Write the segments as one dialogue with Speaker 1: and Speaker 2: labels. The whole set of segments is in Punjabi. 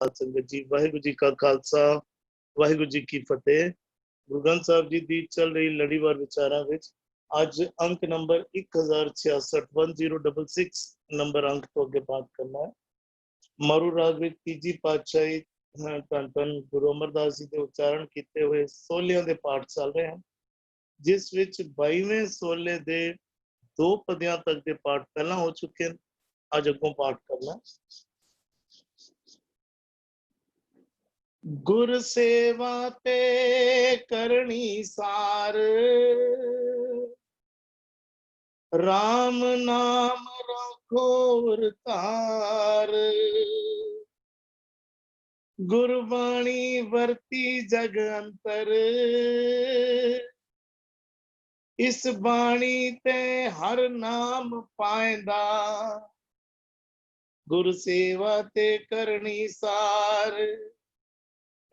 Speaker 1: संगत जी वाहिगुरु जी का खालसा वाहिगुरु जी की फतेह। गुरु ग्रंथ साहब जी दी चल रही लड़ीवार विचारां विच अज अंक नंबर 1066 नंबर अंक तो अगे बात करना है। मारू राग विच तीजी पातशाही धन धन गुरु अमरदास जी के उच्चारण किए हुए सोलियां दे पाठ चल रहे हैं, जिस विच 22वें सोले दे 2 पदियां तक के पाठ पहला हो चुके हैं। अज अगों पाठ करना। गुर सेवा ते करनी सार, राम नाम रखो तार, गुरबाणी वर्ती जग अंतर, इस बाणी ते हर नाम पाएंदा, गुर सेवा ते करनी सार,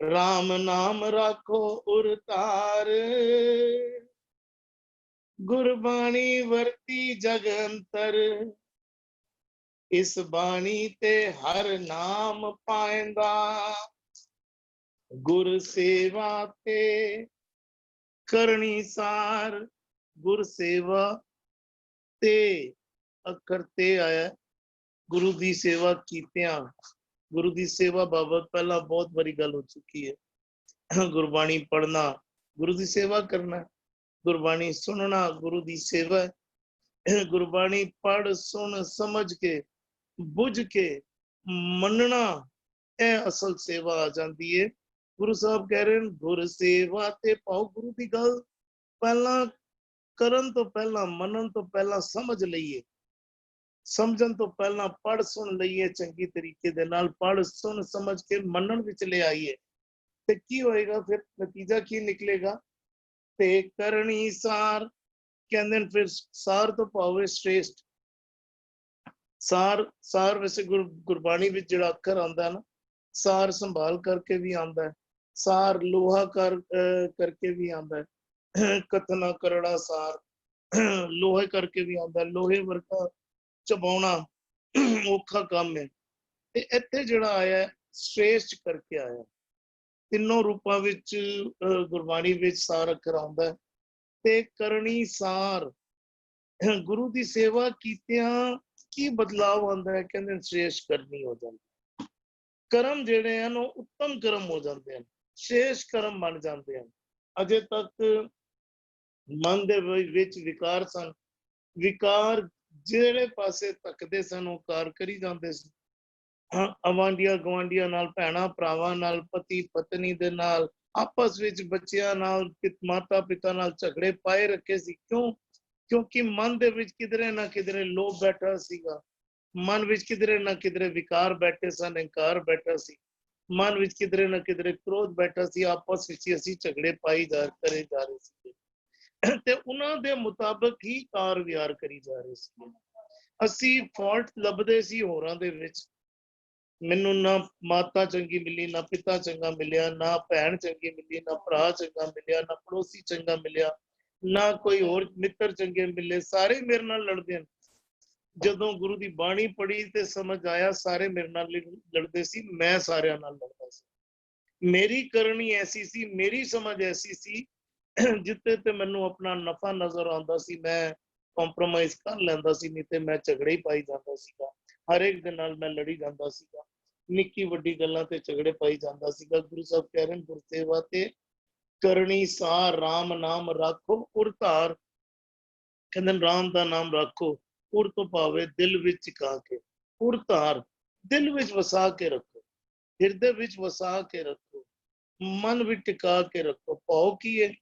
Speaker 1: राम नाम रखो उरतार, गुरबाणी वर्ती जग अंतर, इस बाणी ते हर नाम पाएंदा, गुर सेवा ते करनी सार। गुर सेवा ते अखर ते आया, गुरु दी सेवा कीतियां। गुरु दी सेवा बाबत पहला बहुत बड़ी गल हो चुकी है। गुरबाणी पढ़ना गुरु दी सेवा करना, गुरबाणी सुनना गुरु दी सेवा, गुरबाणी पढ़ सुन समझ के बुझ के मनना यह असल सेवा आ जाती है। गुरु साहब कह रहे हैं गुर सेवा ते पाओ। गुरु की गल पहला करन तो पहला मनन तो पहला समझ लईए, समझन तो पहला पढ़ सुन लईए, चंगी तरीके दे नाल पढ़ सुन समझ के मनन विच ले आइए, ते की होएगा, फिर नतीजा की निकलेगा। ते करनी सार कहंदे ने, फिर सार तो पावे श्रेष्ठ। सार सार वैसे गुरबाणी विच जिहड़ा अखर आंदा है ना, सार संभाल करके भी आंदा है, सार लोहा करके भी आंदा है, कथना करड़ा सार लोहे करके भी आंदा है, लोहे वर्गा चबाउणा औखा काम है। ते इत्थे जिहड़ा आया श्रेष्ठ करके आया। तीनों रूपां विच गुरबाणी विच सार अखर आंदा है। ते करनी सार, गुरु दी सेवा कीतियां की बदलाव आंदा है, कहंदे श्रेष्ठ करनी हो जाती। कर्म जिहड़े हैं वो उत्तम कर्म हो जाते हैं, श्रेष्ठ कर्म बन जाते हैं। अजे तक मन दे विच विकार सन, विकार ਜਿਹੜੇ ਪਾਸੇ ਤੱਕਦੇ ਸਨ ਉਹ ਕਾਰ ਕਰੀ ਜਾਂਦੇ ਸੀ। ਆਵਾਂਡੀਆਂ ਗਵਾਂਡੀਆਂ ਨਾਲ, ਭੈਣਾਂ ਭਰਾਵਾਂ ਨਾਲ, ਪਤੀ ਪਤਨੀ ਦੇ ਨਾਲ, ਆਪਸ ਵਿੱਚ ਬੱਚਿਆਂ ਨਾਲ, ਮਾਤਾ ਪਿਤਾ ਨਾਲ ਝਗੜੇ ਪਾਏ ਰੱਖੇ ਸੀ। ਕਿਉਂ? ਕਿਉਂਕਿ ਮਨ ਦੇ ਵਿੱਚ ਕਿਧਰੇ ਨਾ ਕਿਧਰੇ ਲੋਭ ਬੈਠਾ ਸੀਗਾ, ਮਨ ਵਿੱਚ ਕਿਧਰੇ ਨਾ ਕਿਧਰੇ ਵਿਕਾਰ ਬੈਠੇ ਸਨ, ਹੰਕਾਰ ਬੈਠਾ ਸੀ, ਮਨ ਵਿੱਚ ਕਿਧਰੇ ਨਾ ਕਿਧਰੇ ਕ੍ਰੋਧ ਬੈਠਾ ਸੀ। ਆਪਸ ਵਿੱਚ ਅਸੀਂ ਝਗੜੇ ਪਾਈ ਕਰੇ ਜਾ ਰਹੇ ਸੀ ਤੇ ਉਹਨਾਂ ਦੇ ਮੁਤਾਬਕ ਹੀ ਕਾਰ ਵਿਹਾਰ ਕਰੀ ਜਾ ਰਹੇ ਸੀ। ਅਸੀਂ ਫਾਲਟ ਲੱਭਦੇ ਸੀ ਹੋਰਾਂ ਦੇ ਵਿੱਚ। ਮੈਨੂੰ ਨਾ ਮਾਤਾ ਚੰਗੀ ਮਿਲੀ, ਨਾ ਪਿਤਾ ਚੰਗਾ ਮਿਲਿਆ, ਨਾ ਭੈਣ ਚੰਗੀ ਮਿਲੀ, ਨਾ ਭਰਾ ਚੰਗਾ ਮਿਲਿਆ, ਨਾ ਪੜੋਸੀ ਚੰਗਾ ਮਿਲਿਆ, ਨਾ ਕੋਈ ਹੋਰ ਮਿੱਤਰ ਚੰਗੇ ਮਿਲੇ, ਸਾਰੇ ਮੇਰੇ ਨਾਲ ਲੜਦੇ ਹਨ। ਜਦੋਂ ਗੁਰੂ ਦੀ ਬਾਣੀ ਪੜ੍ਹੀ ਤੇ ਸਮਝ ਆਇਆ ਸਾਰੇ ਮੇਰੇ ਨਾਲ ਲੜਦੇ ਸੀ, ਮੈਂ ਸਾਰਿਆਂ ਨਾਲ ਲੜਦਾ ਸੀ। ਮੇਰੀ ਕਰਨੀ ਐਸੀ ਸੀ, ਮੇਰੀ ਸਮਝ ਐਸੀ ਸੀ, ਜਿੱਤੇ ਤੇ ਮੈਨੂੰ ਆਪਣਾ ਨਫਾ ਨਜ਼ਰ ਆਉਂਦਾ ਸੀ, ਮੈਂ ਕੰਪਰੋਮਾਈਜ਼ ਕਰ ਲੈਂਦਾ ਸੀ, ਨਹੀਂ ਤੇ ਮੈਂ ਝਗੜੇ ਹੀ ਪਾਈ ਜਾਂਦਾ ਸੀਗਾ। ਹਰ ਇੱਕ ਦੇ ਨਾਲ ਮੈਂ ਲੜੀ ਜਾਂਦਾ ਸੀਗਾ, ਨਿੱਕੀ ਵੱਡੀ ਗੱਲਾਂ ਤੇ ਝਗੜੇ ਪਾਈ ਜਾਂਦਾ ਸੀਗਾ। ਗੁਰੂ ਸਾਹਿਬ ਕਹਿ ਰਹੇ ਗੁਰ ਸੇਵਾ ਤੇ ਕਰਨੀ ਸਾਰ, ਰਾਮ ਨਾਮ ਰੱਖੋ ਉਰਤਾਰ। ਕਹਿੰਦੇ ਰਾਮ ਦਾ ਨਾਮ ਰੱਖੋ, ਉਰ ਤੋਂ ਭਾਵੇਂ ਦਿਲ ਵਿੱਚ ਟਿਕਾ ਕੇ, ਉਰਤਾਰ ਦਿਲ ਵਿੱਚ ਵਸਾ ਕੇ ਰੱਖੋ, ਹਿਰਦੇ ਵਿੱਚ ਵਸਾ ਕੇ ਰੱਖੋ, ਮਨ ਵਿੱਚ ਟਿਕਾ ਕੇ ਰੱਖੋ। ਭਾਉ ਕੀ ਹੈ?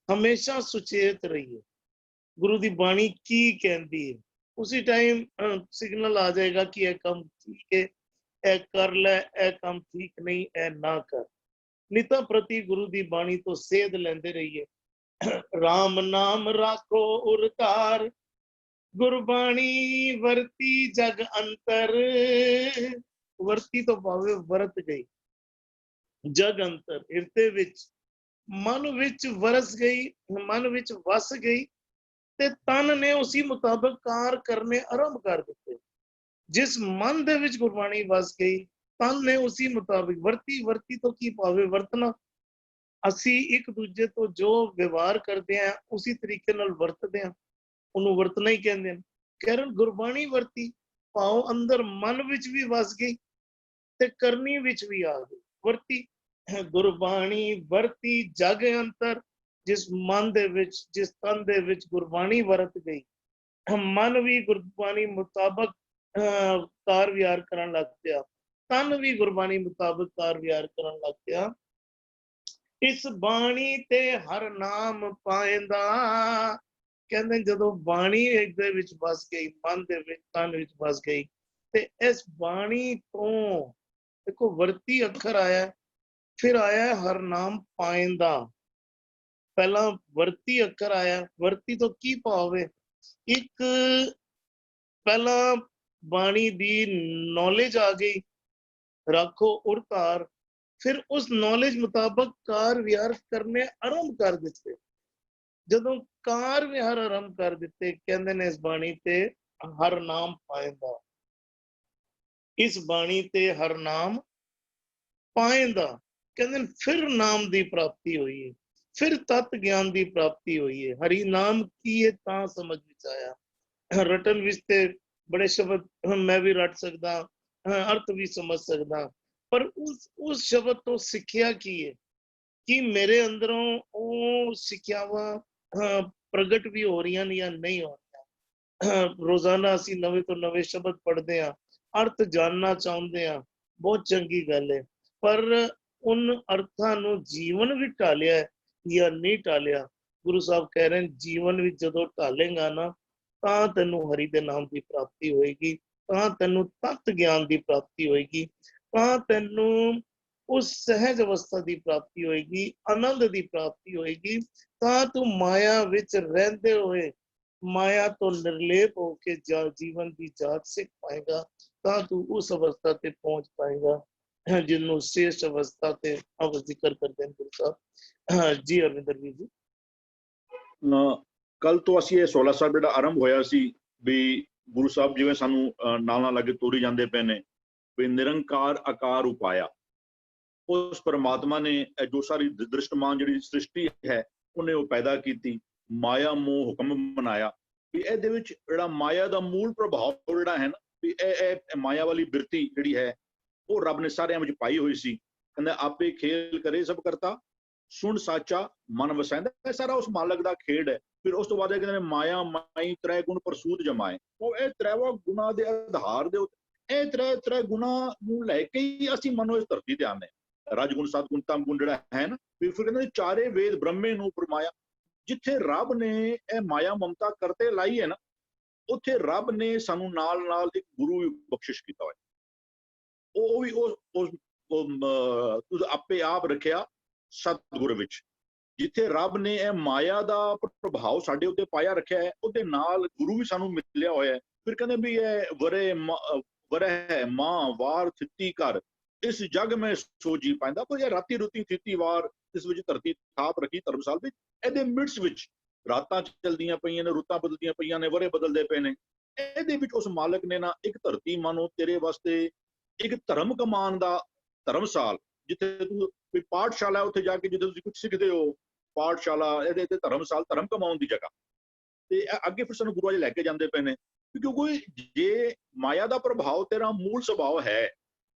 Speaker 1: ਹਮੇਸ਼ਾ ਸੁਚੇਤ ਰਹੀਏ ਗੁਰੂ ਦੀ ਬਾਣੀ ਕੀ ਕਹਿੰਦੀ ਹੈ, ਉਸੇ ਟਾਈਮ ਸਿਗਨਲ ਆ ਜਾਏਗਾ ਕਿ ਇਹ ਕੰਮ ਠੀਕ ਹੈ, ਇਹ ਕਰ ਲੈ, ਇਹ ਕੰਮ ਠੀਕ ਨਹੀਂ, ਇਹ ਨਾ ਕਰ। ਨਿਤਾ ਪ੍ਰਤੀ ਗੁਰੂ ਦੀ ਬਾਣੀ ਤੋਂ ਸੇਧ ਲੈਂਦੇ ਰਹੀਏ। ਰਾਮ ਨਾਮ ਰਾਖੋ ਉਰਤਾਰ, ਗੁਰਬਾਣੀ ਵਰਤੀ ਜਗ ਅੰਤਰ। ਵਰਤੀ ਤੋਂ ਭਾਵੇਂ ਵਰਤ ਗਈ, ਜਗ ਅੰਤਰ ਹਿਰਦੇ ਵਿੱਚ, ਮਨ ਵਿੱਚ ਵਰਸ ਗਈ, ਮਨ ਵਿੱਚ ਵਸ ਗਈ ਤੇ ਤਨ ਨੇ ਉਸੇ ਮੁਤਾਬਕ ਕਾਰ ਕਰਨੇ ਆਰੰਭ ਕਰ ਦਿੱਤੇ। ਜਿਸ ਮਨ ਦੇ ਵਿੱਚ ਗੁਰਬਾਣੀ ਵਸ ਗਈ, तन ने उसी मुताबिक वर्ती वर्ती तो की भावे वरतना ਅਸੀਂ ਇੱਕ ਦੂਜੇ ਤੋਂ ਜੋ ਵਿਵਹਾਰ ਕਰਦੇ ਆ ਉਸੇ ਤਰੀਕੇ ਨਾਲ ਵਰਤਦੇ ਆ ਉਹਨੂੰ ਵਰਤਣਾ ਹੀ ਕਹਿੰਦੇ ਨੇ ਕਰਨ ਗੁਰਬਾਣੀ ਵਰਤੀ ਭਾਵ ਅੰਦਰ ਮਨ ਵਿੱਚ ਵੀ ਵਸ ਗਈ ਤੇ ਕਰਨੀ ਵਿੱਚ ਵੀ ਆ ਗਈ ਵਰਤੀ ਗੁਰਬਾਣੀ ਵਰਤੀ ਜਗ ਅੰਤਰ ਜਿਸ ਮਨ ਦੇ ਵਿੱਚ ਜਿਸ ਤਨ ਦੇ ਵਿੱਚ ਗੁਰਬਾਣੀ ਵਰਤ ਗਈ ਮਨ ਵੀ ਗੁਰਬਾਣੀ ਮੁਤਾਬਕ ਕਾਰ ਵਿਹਾਰ ਕਰਨ ਲੱਗ ਪਿਆ ਤਨ ਵੀ ਗੁਰਬਾਣੀ ਮੁਤਾਬਕ ਕਾਰ ਵਿਹਾਰ ਕਰਨ ਲੱਗ ਪਿਆ ਇਸ ਬਾਣੀ ਤੇ ਹਰ ਨਾਮ ਪਾਇੰਦਾ ਕਹਿੰਦੇ ਜਦੋਂ ਬਾਣੀ ਇੱਕ ਦੇ ਵਿੱਚ ਵਸ ਗਈ ਮਨ ਦੇ ਵਿੱਚ ਤਨ ਵਿੱਚ ਵਸ ਗਈ ਤੇ ਇਸ ਬਾਣੀ ਤੋਂ ਦੇਖੋ ਵਰਤੀ ਅੱਖਰ ਆਇਆ ਫਿਰ ਆਇਆ ਹਰ ਨਾਮ ਪਾਇੰਦਾ ਪਹਿਲਾਂ ਵਰਤੀ ਅੱਖਰ ਆਇਆ ਵਰਤੀ ਤੋਂ ਕੀ ਭਾਵ ਹੈ ਇੱਕ ਪਹਿਲਾਂ ਬਾਣੀ ਦੀ ਨੌਲੇਜ ਆ ਗਈ ਰੱਖੋ ਉਰ ਧਾਰ फिर उस नॉलेज मुताबिक कार विहार करने आरंभ कर दिते जदों कार विहार आरंभ कर दिते कहंदे ने इस बाणी ते हर नाम पाएंदा इस बाणी ते हर नाम पाएंदा कहंदे फिर नाम दी प्राप्ति हुई है फिर तत्व ज्ञान दी प्राप्ति हुई है हरि नाम की है ता समझ विच आया रटन विच ते बड़े शब्द मैं भी रट सकदा अर्थ भी समझ सकदा पर उस शब्द तो सिक्ख्या की है कि मेरे अंदरों वो सिक्ख्यावां प्रगट भी हो रही या नहीं हो रही रोजाना असी नवे तो नवे शब्द पढ़ते हैं अर्थ जानना चाहते हैं बहुत चंगी गल है पर उन अर्थां नूं जीवन भी ढालिया या नहीं ढालिया गुरु साहब कह रहे हैं जीवन भी जदों ढालेगा ना तां तैनूं हरि दे नाम की प्राप्ति होएगी तां तैनूं तत्त ज्ञान की प्राप्ति होएगी ਤਾਂ ਤੈਨੂੰ ਉਸ ਸਹਿਜ ਅਵਸਥਾ ਦੀ ਪ੍ਰਾਪਤੀ ਹੋਏਗੀ ਆਨੰਦ ਦੀ ਪ੍ਰਾਪਤੀ ਹੋਏਗੀ ਤਾਂ ਤੂੰ ਮਾਇਆ ਵਿੱਚ ਰਹਿੰਦੇ ਹੋਏ ਮਾਇਆ ਤੋਂ ਨਿਰਲੇਪ ਹੋ ਕੇ ਜੀਵਨ ਦੀ ਜਾਚ ਸਿੱਖ ਪਾਏਗਾ ਤਾਂ ਤੂੰ ਉਸ ਅਵਸਥਾ ਤੇ ਪਹੁੰਚ ਪਾਏਗਾ ਜਿਹਨੂੰ ਸ਼ੇਸ਼ ਅਵਸਥਾ ਤੇ ਆਪ ਜ਼ਿਕਰ ਕਰਦੇ ਹਨ ਗੁਰੂ ਸਾਹਿਬ ਜੀ ਅਰਵਿੰਦਰ ਜੀ
Speaker 2: ਕੱਲ ਤੋਂ ਅਸੀਂ ਇਹ 16 ਸਾਹਿਬ ਜਿਹੜਾ ਆਰੰਭ ਹੋਇਆ ਸੀ ਵੀ ਗੁਰੂ ਸਾਹਿਬ ਜਿਵੇਂ ਸਾਨੂੰ ਨਾਲ ਨਾਲ ਲੱਗੇ ਤੋਰੀ ਜਾਂਦੇ ਪਏ ਨੇ ਵੀ ਨਿਰੰਕਾਰ ਆਕਾਰ ਉਪਾਇਆ ਉਸ ਪਰਮਾਤਮਾ ਨੇ ਜੋ ਸਾਰੀ ਦ੍ਰਿਸ਼ਟਮਾਨ ਜਿਹੜੀ ਸ੍ਰਿਸ਼ਟੀ ਹੈ ਉਹਨੇ ਉਹ ਪੈਦਾ ਕੀਤੀ ਮਾਇਆ ਮੋਹ ਹੁਕਮ ਬਣਾਇਆ ਵੀ ਇਹਦੇ ਵਿੱਚ ਜਿਹੜਾ ਮਾਇਆ ਦਾ ਮੂਲ ਪ੍ਰਭਾਵ ਜਿਹੜਾ ਹੈ ਨਾ ਵੀ ਇਹ ਮਾਇਆ ਵਾਲੀ ਬਿਰਤੀ ਜਿਹੜੀ ਹੈ ਉਹ ਰੱਬ ਨੇ ਸਾਰਿਆਂ ਵਿੱਚ ਪਾਈ ਹੋਈ ਸੀ ਕਹਿੰਦਾ ਆਪੇ ਖੇਲ ਕਰੇ ਸਭ ਕਰਤਾ ਸੁਣ ਸਾਚਾ ਮਨ ਵਸਾਇੰਦਾ ਇਹ ਸਾਰਾ ਉਸ ਮਾਲਕ ਦਾ ਖੇਡ ਹੈ ਫਿਰ ਉਸ ਤੋਂ ਬਾਅਦ ਕਹਿੰਦੇ ਨੇ ਮਾਇਆ ਮਾਈ ਤ੍ਰੈ ਗੁਣ ਪ੍ਰਸੂਤ ਜਮਾਏ ਉਹ ਇਹ ਤ੍ਰੈਵਾ ਗੁਣਾ ਦੇ ਆਧਾਰ ਦੇ ਉੱਤੇ ਇਹ ਤ੍ਰੈ ਗੁਣਾ ਨੂੰ ਲੈ ਕੇ ਹੀ ਅਸੀਂ ਮਨੋ ਇਸ ਧਰਤੀ ਤੇ ਆਉਂਦੇ ਹਾਂ ਰਜਗੁਣ ਸਤਗੁਣ ਤਮਗੁਣ ਜਿਹੜਾ ਹੈ ਨਾ ਫਿਰ ਕਹਿੰਦੇ ਚਾਰੇ ਵੇਦ ਬ੍ਰਹਮੇ ਨੂੰ ਪਰਮਾਇਆ ਜਿੱਥੇ ਰੱਬ ਨੇ ਇਹ ਮਾਇਆ ਮਮਤਾ ਕਰਤੇ ਲਾਈ ਹੈ ਨਾ ਉੱਥੇ ਰੱਬ ਨੇ ਸਾਨੂੰ ਨਾਲ ਨਾਲ ਇੱਕ ਗੁਰੂ ਵੀ ਬਖਸ਼ਿਸ਼ ਕੀਤਾ ਹੋਇਆ ਉਹ ਵੀ ਉਸ ਆਪੇ ਆਪ ਰੱਖਿਆ ਸਤਿਗੁਰ ਵਿੱਚ ਜਿੱਥੇ ਰੱਬ ਨੇ ਇਹ ਮਾਇਆ ਦਾ ਪ੍ਰਭਾਵ ਸਾਡੇ ਉੱਤੇ ਪਾਇਆ ਰੱਖਿਆ ਹੈ ਉਹਦੇ ਨਾਲ ਗੁਰੂ ਵੀ ਸਾਨੂੰ ਮਿਲਿਆ ਹੋਇਆ ਹੈ ਫਿਰ ਕਹਿੰਦੇ ਵੀ ਇਹ ਵਰਹਿ ਮਾਂ ਵਾਰ ਥਿੱਤੀ ਕਰ ਇਸ ਜਗ ਮੈਂ ਸੋਜੀ ਪਾਇੰਦਾ ਪਰ ਇਹ ਰਾਤੀ ਰੁਤੀ ਥਿੱਤੀ ਵਾਰ ਇਸ ਵਿੱਚ ਧਰਤੀ ਥਾਪ ਰੱਖੀ ਧਰਮਸਾਲ ਵਿੱਚ ਇਹਦੇ ਮਿਡਸ ਵਿੱਚ ਰਾਤਾਂ ਚਲਦੀਆਂ ਪਈਆਂ ਨੇ ਰੁੱਤਾਂ ਬਦਲਦੀਆਂ ਪਈਆਂ ਨੇ ਵਰੇ ਬਦਲਦੇ ਪਏ ਨੇ ਇਹਦੇ ਵਿੱਚ ਉਸ ਮਾਲਕ ਨੇ ਨਾ ਇੱਕ ਧਰਤੀ ਮਾਨੋ ਤੇਰੇ ਵਾਸਤੇ ਇੱਕ ਧਰਮ ਕਮਾਨ ਦਾ ਧਰਮਸਾਲ ਜਿੱਥੇ ਤੂੰ ਕੋਈ ਪਾਠਸ਼ਾਲਾ ਉੱਥੇ ਜਾ ਕੇ ਜਦੋਂ ਤੁਸੀਂ ਕੁਝ ਸਿੱਖਦੇ ਹੋ ਪਾਠਸ਼ਾਲਾ ਇਹਦੇ ਤੇ ਧਰਮਸਾਲ ਧਰਮ ਕਮਾਉਣ ਦੀ ਜਗ੍ਹਾ ਤੇ ਅੱਗੇ ਫਿਰ ਸਾਨੂੰ ਗੁਰੂ ਜੀ ਲੈ ਕੇ ਜਾਂਦੇ ਪਏ ਨੇ ਕਿਉਂਕਿ ਜੇ ਮਾਇਆ ਦਾ ਪ੍ਰਭਾਵ ਤੇਰਾ ਮੂਲ ਸੁਭਾਅ ਹੈ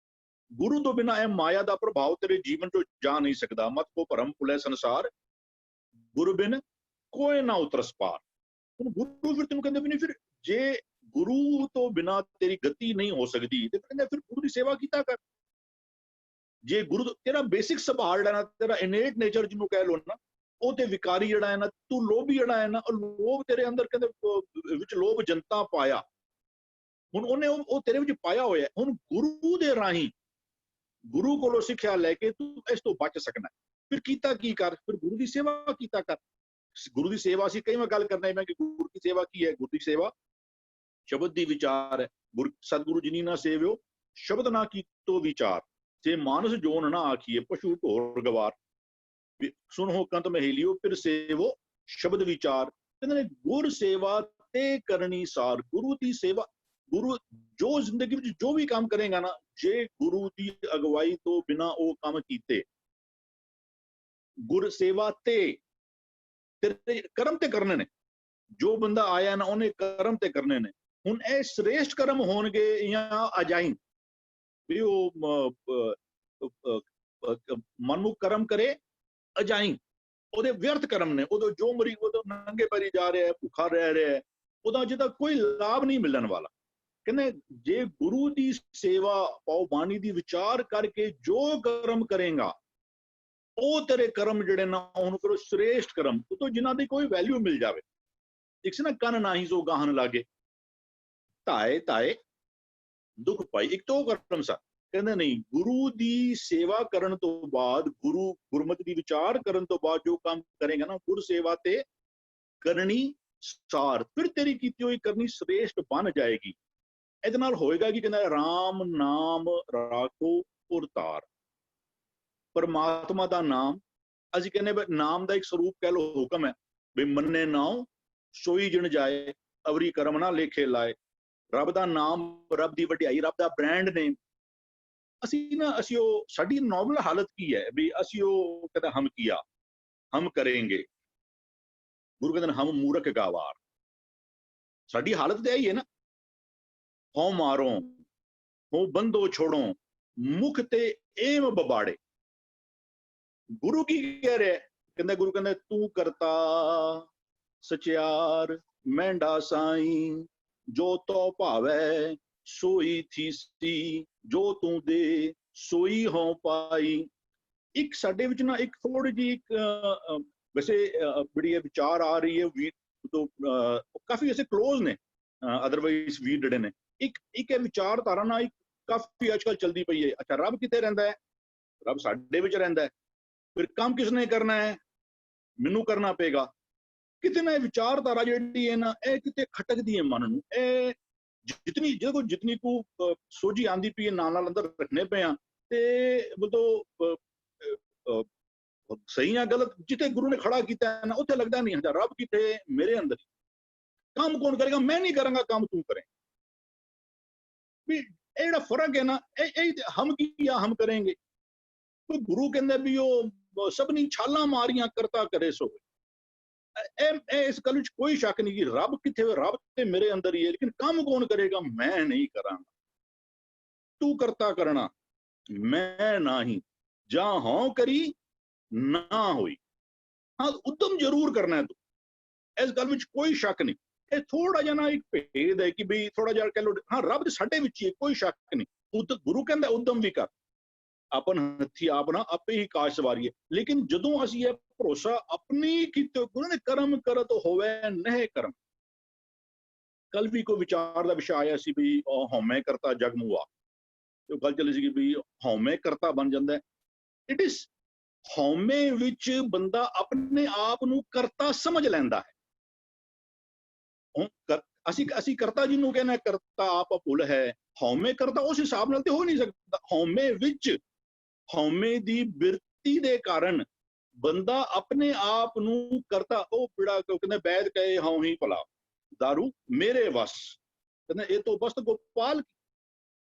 Speaker 2: ਗੁਰੂ ਤੋਂ ਬਿਨਾਂ ਇਹ ਮਾਇਆ ਦਾ ਪ੍ਰਭਾਵ ਤੇਰੇ ਜੀਵਨ ਤੋਂ ਜਾ ਨਹੀਂ ਸਕਦਾ ਮਤ ਕੋ ਭਰਮ ਭੁਲੇ ਸੰਸਾਰ ਗੁਰੂ ਬਿਨ ਕੋਈ ਨਾ ਉਤਰਸ ਪਾਰ ਹੁਣ ਗੁਰੂ ਫਿਰ ਤੈਨੂੰ ਕਹਿੰਦੇ ਵੀ ਨਹੀਂ ਫਿਰ ਜੇ ਗੁਰੂ ਤੋਂ ਬਿਨਾਂ ਤੇਰੀ ਗਤੀ ਨਹੀਂ ਹੋ ਸਕਦੀ ਤੇ ਕਹਿੰਦੇ ਫਿਰ ਗੁਰੂ ਦੀ ਸੇਵਾ ਕੀਤਾ ਕਰ ਜੇ ਗੁਰੂ ਤੇਰਾ ਬੇਸਿਕ ਸੁਭਾਅ ਜਿਹੜਾ ਨਾ ਤੇਰਾ ਇਨੇਟ ਨੇਚਰ ਜਿਹਨੂੰ ਕਹਿ ਲੋ ਨਾ ਉਹ ਤੇ ਵਿਕਾਰੀ ਜਿਹੜਾ ਹੈ ਨਾ ਤੂੰ ਲੋਭੀ ਜਿਹੜਾ ਹੈ ਨਾ ਉਹ ਲੋਭ ਤੇਰੇ ਅੰਦਰ ਕਹਿੰਦੇ ਵਿੱਚ ਲੋਭ ਜਨਤਾ ਪਾਇਆ ਹੁਣ ਉਹਨੇ ਉਹ ਤੇਰੇ ਵਿੱਚ ਪਾਇਆ ਹੋਇਆ ਹੁਣ ਗੁਰੂ ਦੇ ਰਾਹੀਂ ਗੁਰੂ ਕੋਲੋਂ ਸਿੱਖਿਆ ਲੈ ਕੇ ਤੂੰ ਇਸ ਤੋਂ ਬਚ ਸਕਣਾ ਫਿਰ ਕੀਤਾ ਕੀ ਕਰ ਫਿਰ ਗੁਰੂ ਦੀ ਸੇਵਾ ਕੀਤਾ ਕਰ ਗੁਰੂ ਦੀ ਸੇਵਾ ਅਸੀਂ ਕਈ ਵਾਰ ਗੱਲ ਕਰਨਾ ਮੈਂ ਕਿ ਗੁਰੂ ਦੀ ਸੇਵਾ ਕੀ ਹੈ ਗੁਰੂ ਦੀ ਸੇਵਾ ਸ਼ਬਦ ਦੀ ਵਿਚਾਰ ਹੈ ਸਤਿਗੁਰੂ ਜਿਨੀ ਨਾ ਸੇਵਿਓ ਸ਼ਬਦ ਨਾ ਕੀਤੋ ਵਿਚਾਰ ਜੇ ਮਾਨਸ ਜੋਨ ਨਾ ਆਖੀਏ ਪਸ਼ੂ ਢੋਰ ਗਵਾਰ ਸੁਣ ਹੋ ਕੰਤ ਮਹੇਲਿਓ ਫਿਰ ਸੇਵੋ ਸ਼ਬਦ ਵਿਚਾਰ ਕਹਿੰਦੇ ਨੇ ਗੁਰ ਸੇਵਾ ਤੇ ਕਰਨੀ ਸਾਰ ਗੁਰੂ ਦੀ ਸੇਵਾ ਗੁਰੂ ਜੋ ਜ਼ਿੰਦਗੀ ਵਿੱਚ ਜੋ ਵੀ ਕੰਮ ਕਰੇਗਾ ਨਾ, ਜੇ ਗੁਰੂ ਦੀ ਅਗਵਾਈ ਤੋਂ ਬਿਨਾ ਉਹ ਕੰਮ ਕੀਤੇ, ਗੁਰ ਸੇਵਾ ਤੇ ਤੇਰੇ ਕਰਮ ਤੇ ਕਰਨੇ ਨੇ। ਜੋ ਬੰਦਾ ਆਇਆ ਨਾ ਉਹਨੇ ਕਰਮ ਤੇ ਕਰਨੇ ਨੇ। ਹੁਣ ਇਹ ਸ੍ਰੇਸ਼ਟ ਕਰਮ ਹੋਣਗੇ ਜਾਂ ਅਜਾਈਂ, ਵੀ ਉਹ ਮਨਮੁਖ ਕਰਮ ਕਰੇ ਅਜਾਈਂ, ਉਹਦੇ ਵਿਅਰਥ ਕਰਮ ਨੇ। ਉਦੋਂ ਜੋ ਮਰੀ ਉਦੋਂ ਨੰਗੇ ਪੈਰੀ ਜਾ ਰਿਹਾ ਹੈ, ਭੁੱਖਾ ਰਹਿ ਰਿਹਾ ਹੈ, ਉਹਦਾ ਜਿਹਦਾ ਕੋਈ ਲਾਭ ਨਹੀਂ ਮਿਲਣ ਵਾਲਾ। ਕਹਿੰਦੇ ਜੇ ਗੁਰੂ ਦੀ ਸੇਵਾ ਪਾਉ ਬਾਣੀ ਦੀ ਵਿਚਾਰ ਕਰਕੇ ਜੋ ਕਰਮ ਕਰੇਗਾ, ਉਹ ਤੇਰੇ ਕਰਮ ਜਿਹੜੇ ਨਾ ਉਹਨੂੰ ਕਰੋ ਸ੍ਰੇਸ਼ਟ ਕਰਮ, ਉਹ ਤੋਂ ਜਿਨ੍ਹਾਂ ਦੀ ਕੋਈ ਵੈਲਿਊ ਮਿਲ ਜਾਵੇ। ਇੱਕ ਸੀ ਨਾ, ਕੰਨ ਨਾਹੀ ਸੋ ਗਾਹਨ ਲਾਗੇ, ਧਾਏ ਧਾਏ ਦੁੱਖ ਪਾਈ, ਇੱਕ ਤੋਂ ਕਰਮ ਸਾ। ਕਹਿੰਦੇ ਨਹੀਂ, ਗੁਰੂ ਦੀ ਸੇਵਾ ਕਰਨ ਤੋਂ ਬਾਅਦ, ਗੁਰਮਤਿ ਦੀ ਵਿਚਾਰ ਕਰਨ ਤੋਂ ਬਾਅਦ ਜੋ ਕੰਮ ਕਰੇਗਾ ਨਾ, ਗੁਰ ਸੇਵਾ ਤੇ ਕਰਨੀ ਸਾਰ, ਫਿਰ ਤੇਰੀ ਕੀਤੀ ਹੋਈ ਕਰਨੀ ਸ੍ਰੇਸ਼ਟ ਬਣ ਜਾਏਗੀ। ਇਹਦੇ ਨਾਲ ਹੋਏਗਾ ਕਿ ਕਹਿੰਦਾ ਰਾਮ ਨਾਮ ਰਾਖੋ ਪੁਰਤਾਰ, ਪਰਮਾਤਮਾ ਦਾ ਨਾਮ। ਅਸੀਂ ਕਹਿੰਦੇ ਨਾਮ ਦਾ ਇੱਕ ਸਰੂਪ ਕਹਿ ਲੋ, ਹੁਕਮ ਹੈ ਵੀ ਮੰਨੇ ਨਾਉ ਸੋਈ ਜਿਣ ਜਾਏ, ਅਵਰੀ ਕਰਮ ਨਾ ਲੇਖੇ ਲਾਏ। ਰੱਬ ਦਾ ਨਾਮ, ਰੱਬ ਦੀ ਵਡਿਆਈ, ਰੱਬ ਦਾ ਬ੍ਰਾਂਡ ਨੇਮ। ਅਸੀਂ ਉਹ, ਸਾਡੀ ਨੋਰਮਲ ਹਾਲਤ ਕੀ ਹੈ ਵੀ ਅਸੀਂ ਉਹ ਕਹਿੰਦਾ ਹਮ ਕੀਆ ਹਮ ਕरेंगे, ਗੁਰੂ ਕਹਿੰਦੇ ਹਮ ਮੂਰਖ ਗਾਵਾਰ। ਸਾਡੀ ਹਾਲਤ ਤੇ ਇਹੀ ਹੈ ਨਾ, ਹੋ ਮਾਰੋ ਹੋ ਬੰਦੋ ਛੋੜੋ ਮੁਖ ਤੇ ਏਮ ਬਬਾੜੇ। ਗੁਰੂ ਕੀ ਕਹਿ ਰਿਹਾ? ਕਹਿੰਦਾ ਗੁਰੂ ਕਹਿੰਦਾ ਤੂੰ ਕਰਤਾ ਸਚਿਆਰ ਮਹਿੰਡਾ ਸਾਈਂ, ਜੋ ਤੋ ਭਾਵੈ ਸੋਈ ਥੀਸੀ, ਜੋ ਤੂੰ ਦੇ ਸੋਈ ਹੋ ਪਾਈ। ਇੱਕ ਸਾਡੇ ਵਿੱਚ ਨਾ ਇੱਕ ਥੋੜੀ ਜਿਹੀ ਵੈਸੇ ਬੜੀ ਵਿਚਾਰ ਆ ਰਹੀ ਹੈ, ਕਾਫੀ ਐਸੇ ਕਲੋਜ਼ ਨੇ, ਅਦਰਵਾਈਜ਼ ਵੀਰ ਜਿਹੜੇ ਨੇ। ਇੱਕ ਇਹ ਵਿਚਾਰਧਾਰਾ ਨਾ ਇੱਕ ਕਾਫੀ ਅੱਜ ਕੱਲ੍ਹ ਚਲਦੀ ਪਈ ਹੈ। ਅੱਛਾ, ਰੱਬ ਕਿੱਥੇ ਰਹਿੰਦਾ ਹੈ? ਰੱਬ ਸਾਡੇ ਵਿੱਚ ਰਹਿੰਦਾ ਹੈ। ਫਿਰ ਕੰਮ ਕਿਸਨੇ ਕਰਨਾ ਹੈ? ਮੈਨੂੰ ਕਰਨਾ ਪਏਗਾ। ਕਿਤੇ ਨਾ ਇਹ ਵਿਚਾਰਧਾਰਾ ਜਿਹੜੀ ਹੈ ਨਾ, ਇਹ ਕਿਤੇ ਖਟਕਦੀ ਹੈ ਮਨ ਨੂੰ। ਇਹ ਜਿਤਨੀ ਕੁ ਸੋਝੀ ਆਂਦੀ ਪਈ ਹੈ, ਨਾਲ ਅੰਦਰ ਰੱਖਣੇ ਪਏ ਆ, ਤੇ ਬਤੋ ਸਹੀ ਜਾਂ ਗਲਤ, ਜਿੱਥੇ ਗੁਰੂ ਨੇ ਖੜਾ ਕੀਤਾ ਹੈ ਨਾ, ਉੱਥੇ ਲੱਗਦਾ ਨਹੀਂ ਹੁੰਦਾ ਰੱਬ ਕਿਤੇ ਮੇਰੇ ਅੰਦਰ। ਕੰਮ ਕੌਣ ਕਰੇਗਾ? ਮੈਂ ਨਹੀਂ ਕਰਾਂਗਾ, ਕੰਮ ਤੂੰ ਕਰੇ। ਵੀ ਇਹ ਜਿਹੜਾ ਫਰਕ ਹੈ ਨਾ, ਇਹ ਹਮ ਕੀਆ ਹਮ ਕरेंगे। ਗੁਰੂ ਕਹਿੰਦਾ ਵੀ ਉਹ ਸਭਨੀ ਛਾਲਾਂ ਮਾਰੀਆਂ ਕਰਤਾ ਕਰੇ ਸੋ। ਇਸ ਗੱਲ ਵਿੱਚ ਕੋਈ ਸ਼ੱਕ ਨਹੀਂ ਕਿ ਰੱਬ ਕਿੱਥੇ, ਰੱਬ ਤੇ ਮੇਰੇ ਅੰਦਰ ਹੀ ਹੈ, ਲੇਕਿਨ ਕੰਮ ਕੌਣ ਕਰੇਗਾ? ਮੈਂ ਨਹੀਂ ਕਰਾਂਗਾ। ਤੂੰ ਕਰਤਾ ਕਰਨਾ ਮੈਂ ਨਹੀਂ, ਜਾਂ ਹੋਂ ਕਰੀ ਨਾ ਹੋਈ। ਹਾਂ, ਉਦਮ ਜ਼ਰੂਰ ਕਰਨਾ ਤੂੰ, ਇਸ ਗੱਲ ਵਿੱਚ ਕੋਈ ਸ਼ੱਕ ਨਹੀਂ। ਇਹ ਥੋੜਾ ਜਿਹਾ ਨਾ ਇੱਕ ਭੇਦ ਹੈ ਕਿ ਵੀ ਥੋੜਾ ਜਿਹਾ ਕਹਿ ਲੋ, ਹਾਂ ਰੱਬ ਦੇ ਸਾਡੇ ਵਿੱਚ ਹੀ, ਕੋਈ ਸ਼ੱਕ ਨਹੀਂ। ਗੁਰੂ ਕਹਿੰਦਾ ਉਦਮ ਵੀ ਕਰ, ਆਪਨ ਹੱਥੀ ਆਪਣਾ ਆਪੇ ਹੀ ਕਾਜ ਸਵਾਰੀਏ। ਲੇਕਿਨ ਜਦੋਂ ਅਸੀਂ ਇਹ ਭਰੋਸਾ ਆਪਣੀ ਕੀਤੇ, ਗੁਰੂ ਨੇ ਕਰਮ ਕਰਤ ਹੋਵੇ ਨਹਿ ਕਰਮ। ਕੱਲ ਵੀ ਕੋਈ ਵਿਚਾਰ ਦਾ ਵਿਸ਼ਾ ਆਇਆ ਸੀ ਵੀ ਹਉਮੈ ਕਰਤਾ ਜਗ ਮੁਆ, ਤੇ ਉਹ ਗੱਲ ਚੱਲੀ ਸੀ ਵੀ ਹਉਮੈ ਕਰਤਾ ਬਣ ਜਾਂਦਾ ਹੈ। ਇਟ ਇਜ਼ ਹਉਮੈ ਵਿੱਚ ਬੰਦਾ ਆਪਣੇ ਆਪ ਨੂੰ ਕਰਤਾ ਸਮਝ ਲੈਂਦਾ ਹੈ। ਅਸੀਂ ਕਰਤਾ ਜਿਹਨੂੰ ਕਹਿੰਦੇ ਕਰਤਾ ਆਪ ਭੁੱਲ ਹੈ, ਹਉਮੈ ਕਰਤਾ ਉਸ ਹਿਸਾਬ ਨਾਲ ਤੇ ਹੋ ਨਹੀਂ ਸਕਦਾ। ਹਉਮੈ ਵਿੱਚ, ਹਉਮੈ ਦੀ ਬਿਰਤੀ ਦੇ ਕਾਰਨ ਬੰਦਾ ਆਪਣੇ ਆਪ ਨੂੰ ਕਰਤਾ, ਉਹ ਜਿਹੜਾ ਕਹਿੰਦੇ ਵੈਦ ਕਹੇ ਹਉ ਹੀ ਭਲਾ ਦਾਰੂ ਮੇਰੇ ਵਸ, ਕਹਿੰਦੇ ਇਹ ਤੋਂ ਬਸਤ ਗੋਪਾਲ।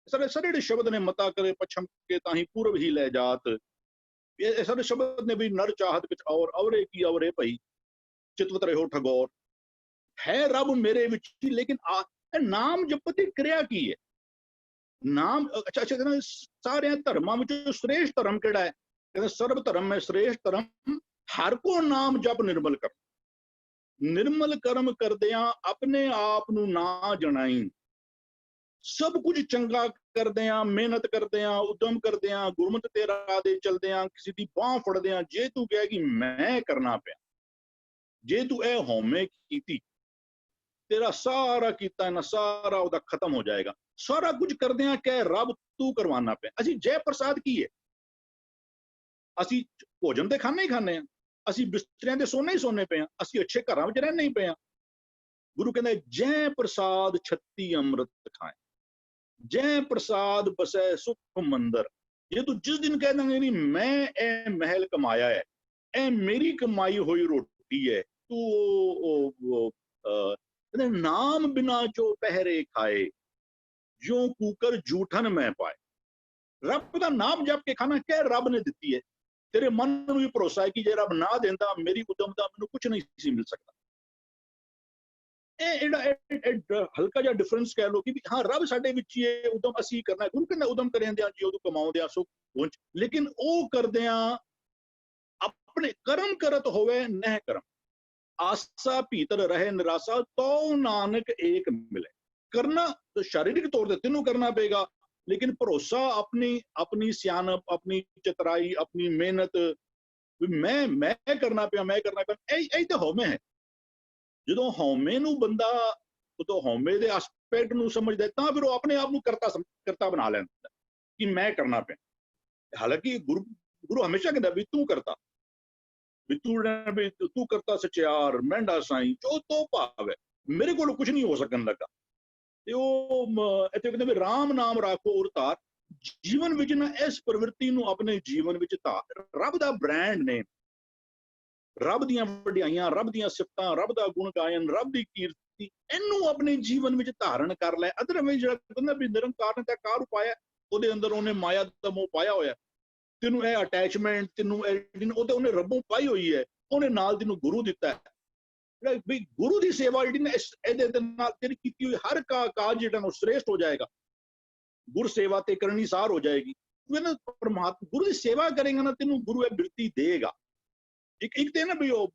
Speaker 2: ਸਾਰੇ ਜਿਹੜੇ ਸ਼ਬਦ ਨੇ, ਮਤਾ ਕਰੇ ਪਛਮ ਕੇ ਤਾਹੀ ਪੂਰਬ ਹੀ ਲੈ ਜਾਤ, ਇਹ ਸਾਰੇ ਸ਼ਬਦ ਨੇ ਵੀ ਨਰ ਚਾਹਤ ਵਿੱਚ ਔਰ ਅਵਰੇ ਕੀ ਅਵਰੇ ਭਈ, ਚਿਤਵਤ ਰਹੋ ਠਗੌਰ। ਹੈ ਰੱਬ ਮੇਰੇ ਵਿੱਚ ਹੀ, ਲੇਕਿਨ ਨਾਮ ਜਪਤ ਦੀ ਕਿਰਿਆ ਕੀ ਹੈ? ਨਾਮ ਅੱਛਾ ਕਹਿੰਦਾ ਸਾਰਿਆਂ ਧਰਮਾਂ ਵਿੱਚੋਂ ਸ੍ਰੇਸ਼ਟ ਧਰਮ ਕਿਹੜਾ ਹੈ? ਕਹਿੰਦਾ ਸਰਬ ਧਰਮ ਹੈ ਸ੍ਰੇਸ਼ਟ ਧਰਮ ਹਰ ਕੋ ਨਾਮ ਜਪ ਨਿਰਮਲ ਕਰ। ਨਿਰਮਲ ਕਰਮ ਕਰਦਿਆਂ ਆਪਣੇ ਆਪ ਨੂੰ ਨਾ ਜਣਾਈ, ਸਭ ਕੁਝ ਚੰਗਾ ਕਰਦਿਆਂ, ਮਿਹਨਤ ਕਰਦਿਆਂ, ਉਦਮ ਕਰਦਿਆਂ, ਗੁਰਮਤਿ ਤੇ ਰਾਹ ਦੇ ਚਲਦਿਆਂ, ਕਿਸੇ ਦੀ ਬਾਹ ਫੜਦਿਆਂ, ਜੇ ਤੂੰ ਕਹੇ ਕਿ ਮੈਂ ਕਰਨਾ ਪਿਆ, ਜੇ ਤੂੰ ਇਹ ਹਉਮੈ ਕੀਤੀ, ਤੇਰਾ ਸਾਰਾ ਕੀਤਾ ਨਾ ਸਾਰਾ ਉਹਦਾ ਖਤਮ ਹੋ ਜਾਏਗਾ। ਸਾਰਾ ਕੁਝ ਕਰਦਿਆਂ ਕਹਿ ਰੱਬ ਤੂੰ ਕਰਵਾਨਾ ਪਿਆ। ਅਸੀਂ ਜੈ ਪ੍ਰਸਾਦ ਕੀ ਹੈ? ਅਸੀਂ ਭੋਜਨ ਤੇ ਖਾਣੇ ਹੀ ਖਾਣੇ ਆ, ਅਸੀਂ ਬਿਸਤਰਿਆਂ ਤੇ ਸੋਨੇ ਹੀ ਸੋਨੇ ਪਏ ਆ, ਅਸੀਂ ਅੱਛੇ ਘਰਾਂ ਵਿੱਚ ਰਹਿਣੇ ਹੀ ਪਏ ਆ। ਗੁਰੂ ਕਹਿੰਦਾ ਜੈ ਪ੍ਰਸਾਦ 36 ਅੰਮ੍ਰਿਤ ਖਾਏ, ਜੈ ਪ੍ਰਸਾਦ ਬਸੈ ਸੁਖ ਮੰਦਰ। ਜੇ ਤੂੰ ਜਿਸ ਦਿਨ ਕਹਿ ਦਾਂਗੇ ਨਹੀਂ ਮੈਂ ਇਹ ਮਹਿਲ ਕਮਾਇਆ ਹੈ, ਇਹ ਮੇਰੀ ਕਮਾਈ ਹੋਈ ਰੋਟੀ ਹੈ, ਤੂੰ ਕਹਿੰਦੇ ਨਾਮ ਬਿਨਾ ਜੋ ਪਹਿਰੇ ਖਾਏ, ਜਿਉ ਕੂਕਰ ਜੂਠਨ ਮੈਂ ਪਾਏ। ਰੱਬ ਦਾ ਨਾਮ ਜਪ ਕੇ ਖਾਣਾ ਕਹਿ ਰੱਬ ਨੇ ਦਿੱਤੀ ਹੈ। ਤੇਰੇ ਮਨ ਨੂੰ ਵੀ ਭਰੋਸਾ ਹੈ ਕਿ ਜੇ ਰੱਬ ਨਾ ਦਿੰਦਾ ਮੇਰੀ ਉਦਮ ਦਾ ਮੈਨੂੰ ਕੁਝ ਨਹੀਂ ਸੀ ਮਿਲ ਸਕਦਾ। ਇਹ ਜਿਹੜਾ ਹਲਕਾ ਜਿਹਾ ਡਿਫਰੈਂਸ ਕਹਿ ਲਓ ਕਿ ਵੀ ਹਾਂ ਰੱਬ ਸਾਡੇ ਵਿੱਚ ਹੀ ਹੈ, ਉਦਮ ਅਸੀਂ ਕਰਨਾ। ਗੁਰੂ ਕਹਿੰਦਾ ਉਦਮ ਕਰਿਆ ਜੀ ਉਦੋਂ ਕਮਾਉਂਦੇ ਆ ਸੁਖ ਪਹੁੰਚ, ਲੇਕਿਨ ਉਹ ਕਰਦਿਆਂ ਆਪਣੇ ਕਰਮ ਕਰਤ ਹੋਵੇ ਨਹਿ ਕਰਮ, ਆਸਾ ਭੀਤਰ ਰਹੇ ਨਿਰਾਸਾ, ਤੋ ਨਾਨਕ ਏਕ ਮਿਲੇ। ਕਰਨਾ ਤਾਂ शारीरिक तौर ਤੇ ਤੈਨੂੰ ਕਰਨਾ ਪਏਗਾ, ਲੇਕਿਨ ਭਰੋਸਾ ਆਪਣੀ ਸਿਆਣਪ, ਆਪਣੀ ਚਤਰਾਈ, ਆਪਣੀ ਮਿਹਨਤ ਵੀ ਮੈਂ ਕਰਨਾ ਪਿਆ ਇਹ ਤਾਂ ਹਉਮੈ ਹੈ। ਜਦੋਂ ਹਉਮੈ ਨੂੰ ਬੰਦਾ ਉਦੋਂ ਹਉਮੈ ਦੇ ਐਸਪੈਕਟ ਨੂੰ ਸਮਝਦਾ ਤਾਂ ਫਿਰ ਉਹ ਆਪਣੇ ਆਪ ਨੂੰ ਕਰਤਾ ਬਣਾ ਲੈਂਦਾ ਕਿ ਮੈਂ ਕਰਨਾ ਪਿਆ। ਹਾਲਾਂਕਿ ਗੁਰੂ ਹਮੇਸ਼ਾ ਕਹਿੰਦਾ ਵੀ ਤੂੰ ਕਰਤਾ, ਵੀ ਤੂੰ ਕਰਤਾ ਸਚਿਆਰ ਮਹਿੰਡਾ ਸਾਈਂ ਜੋ ਤੋ ਭਾਵ ਹੈ, ਮੇਰੇ ਕੋਲ ਕੁਝ ਨਹੀਂ ਹੋ ਸਕਣ ਲੱਗਾ। ਤੇ ਉਹ ਇੱਥੇ ਕਹਿੰਦੇ ਵੀ ਰਾਮ ਨਾਮ ਰਾਖੋ ਔਰ ਧਾਰ, ਜੀਵਨ ਵਿੱਚ ਨਾ ਇਸ ਪ੍ਰਵਿਰਤੀ ਨੂੰ ਆਪਣੇ ਜੀਵਨ ਵਿੱਚ ਧਾਰ। ਰੱਬ ਦਾ ਬ੍ਰਾਂਡ ਨੇ, ਰੱਬ ਦੀਆਂ ਵਡਿਆਈਆਂ, ਰੱਬ ਦੀਆਂ ਸਿਫਤਾਂ, ਰੱਬ ਦਾ ਗੁਣ ਗਾਇਨ, ਰੱਬ ਦੀ ਕੀਰਤੀ, ਇਹਨੂੰ ਆਪਣੇ ਜੀਵਨ ਵਿੱਚ ਧਾਰਨ ਕਰ ਲੈ। ਅਦਰਵਾਈਜ਼ ਜਿਹੜਾ ਕਹਿੰਦਾ ਵੀ ਨਿਰੰਕਾਰ ਨੇ ਤਾਂ ਕਾਰ ਉਪਾਇਆ, ਉਹਦੇ ਅੰਦਰ ਉਹਨੇ ਮਾਇਆ ਦਾ ਮੋਹ ਪਾਇਆ ਹੋਇਆ, ਤੈਨੂੰ ਇਹ ਅਟੈਚਮੈਂਟ, ਤੈਨੂੰ ਉਹਨੇ ਰੱਬੋਂ ਪਾਈ ਹੋਈ ਹੈ, ਉਹਨੇ ਨਾਲ ਤੈਨੂੰ ਗੁਰੂ ਦਿੱਤਾ ਹੈ। ਵੀ ਗੁਰੂ ਦੀ ਸੇਵਾ ਜਿਹੜੀ ਨਾ ਇਹਦੇ ਨਾਲ ਤੇਰੀ ਕੀਤੀ ਹੋਈ ਹਰ ਕਾਜ ਜਿਹੜਾ ਉਹ ਸ੍ਰੇਸ਼ਟ ਹੋ ਜਾਏਗਾ। ਗੁਰ ਸੇਵਾ ਤੇ ਕਰਨੀ ਸਾਰ ਹੋ ਜਾਏਗੀ। ਪਰਮਾਤਮਾ ਗੁਰੂ ਦੀ ਸੇਵਾ ਕਰੇਗਾ ਨਾ, ਤੈਨੂੰ ਗੁਰੂ ਇਹ ਬਿਰਤੀ ਦੇਗਾ। ਇੱਕ ਤੇ ਨਾ ਵੀ ਉਹ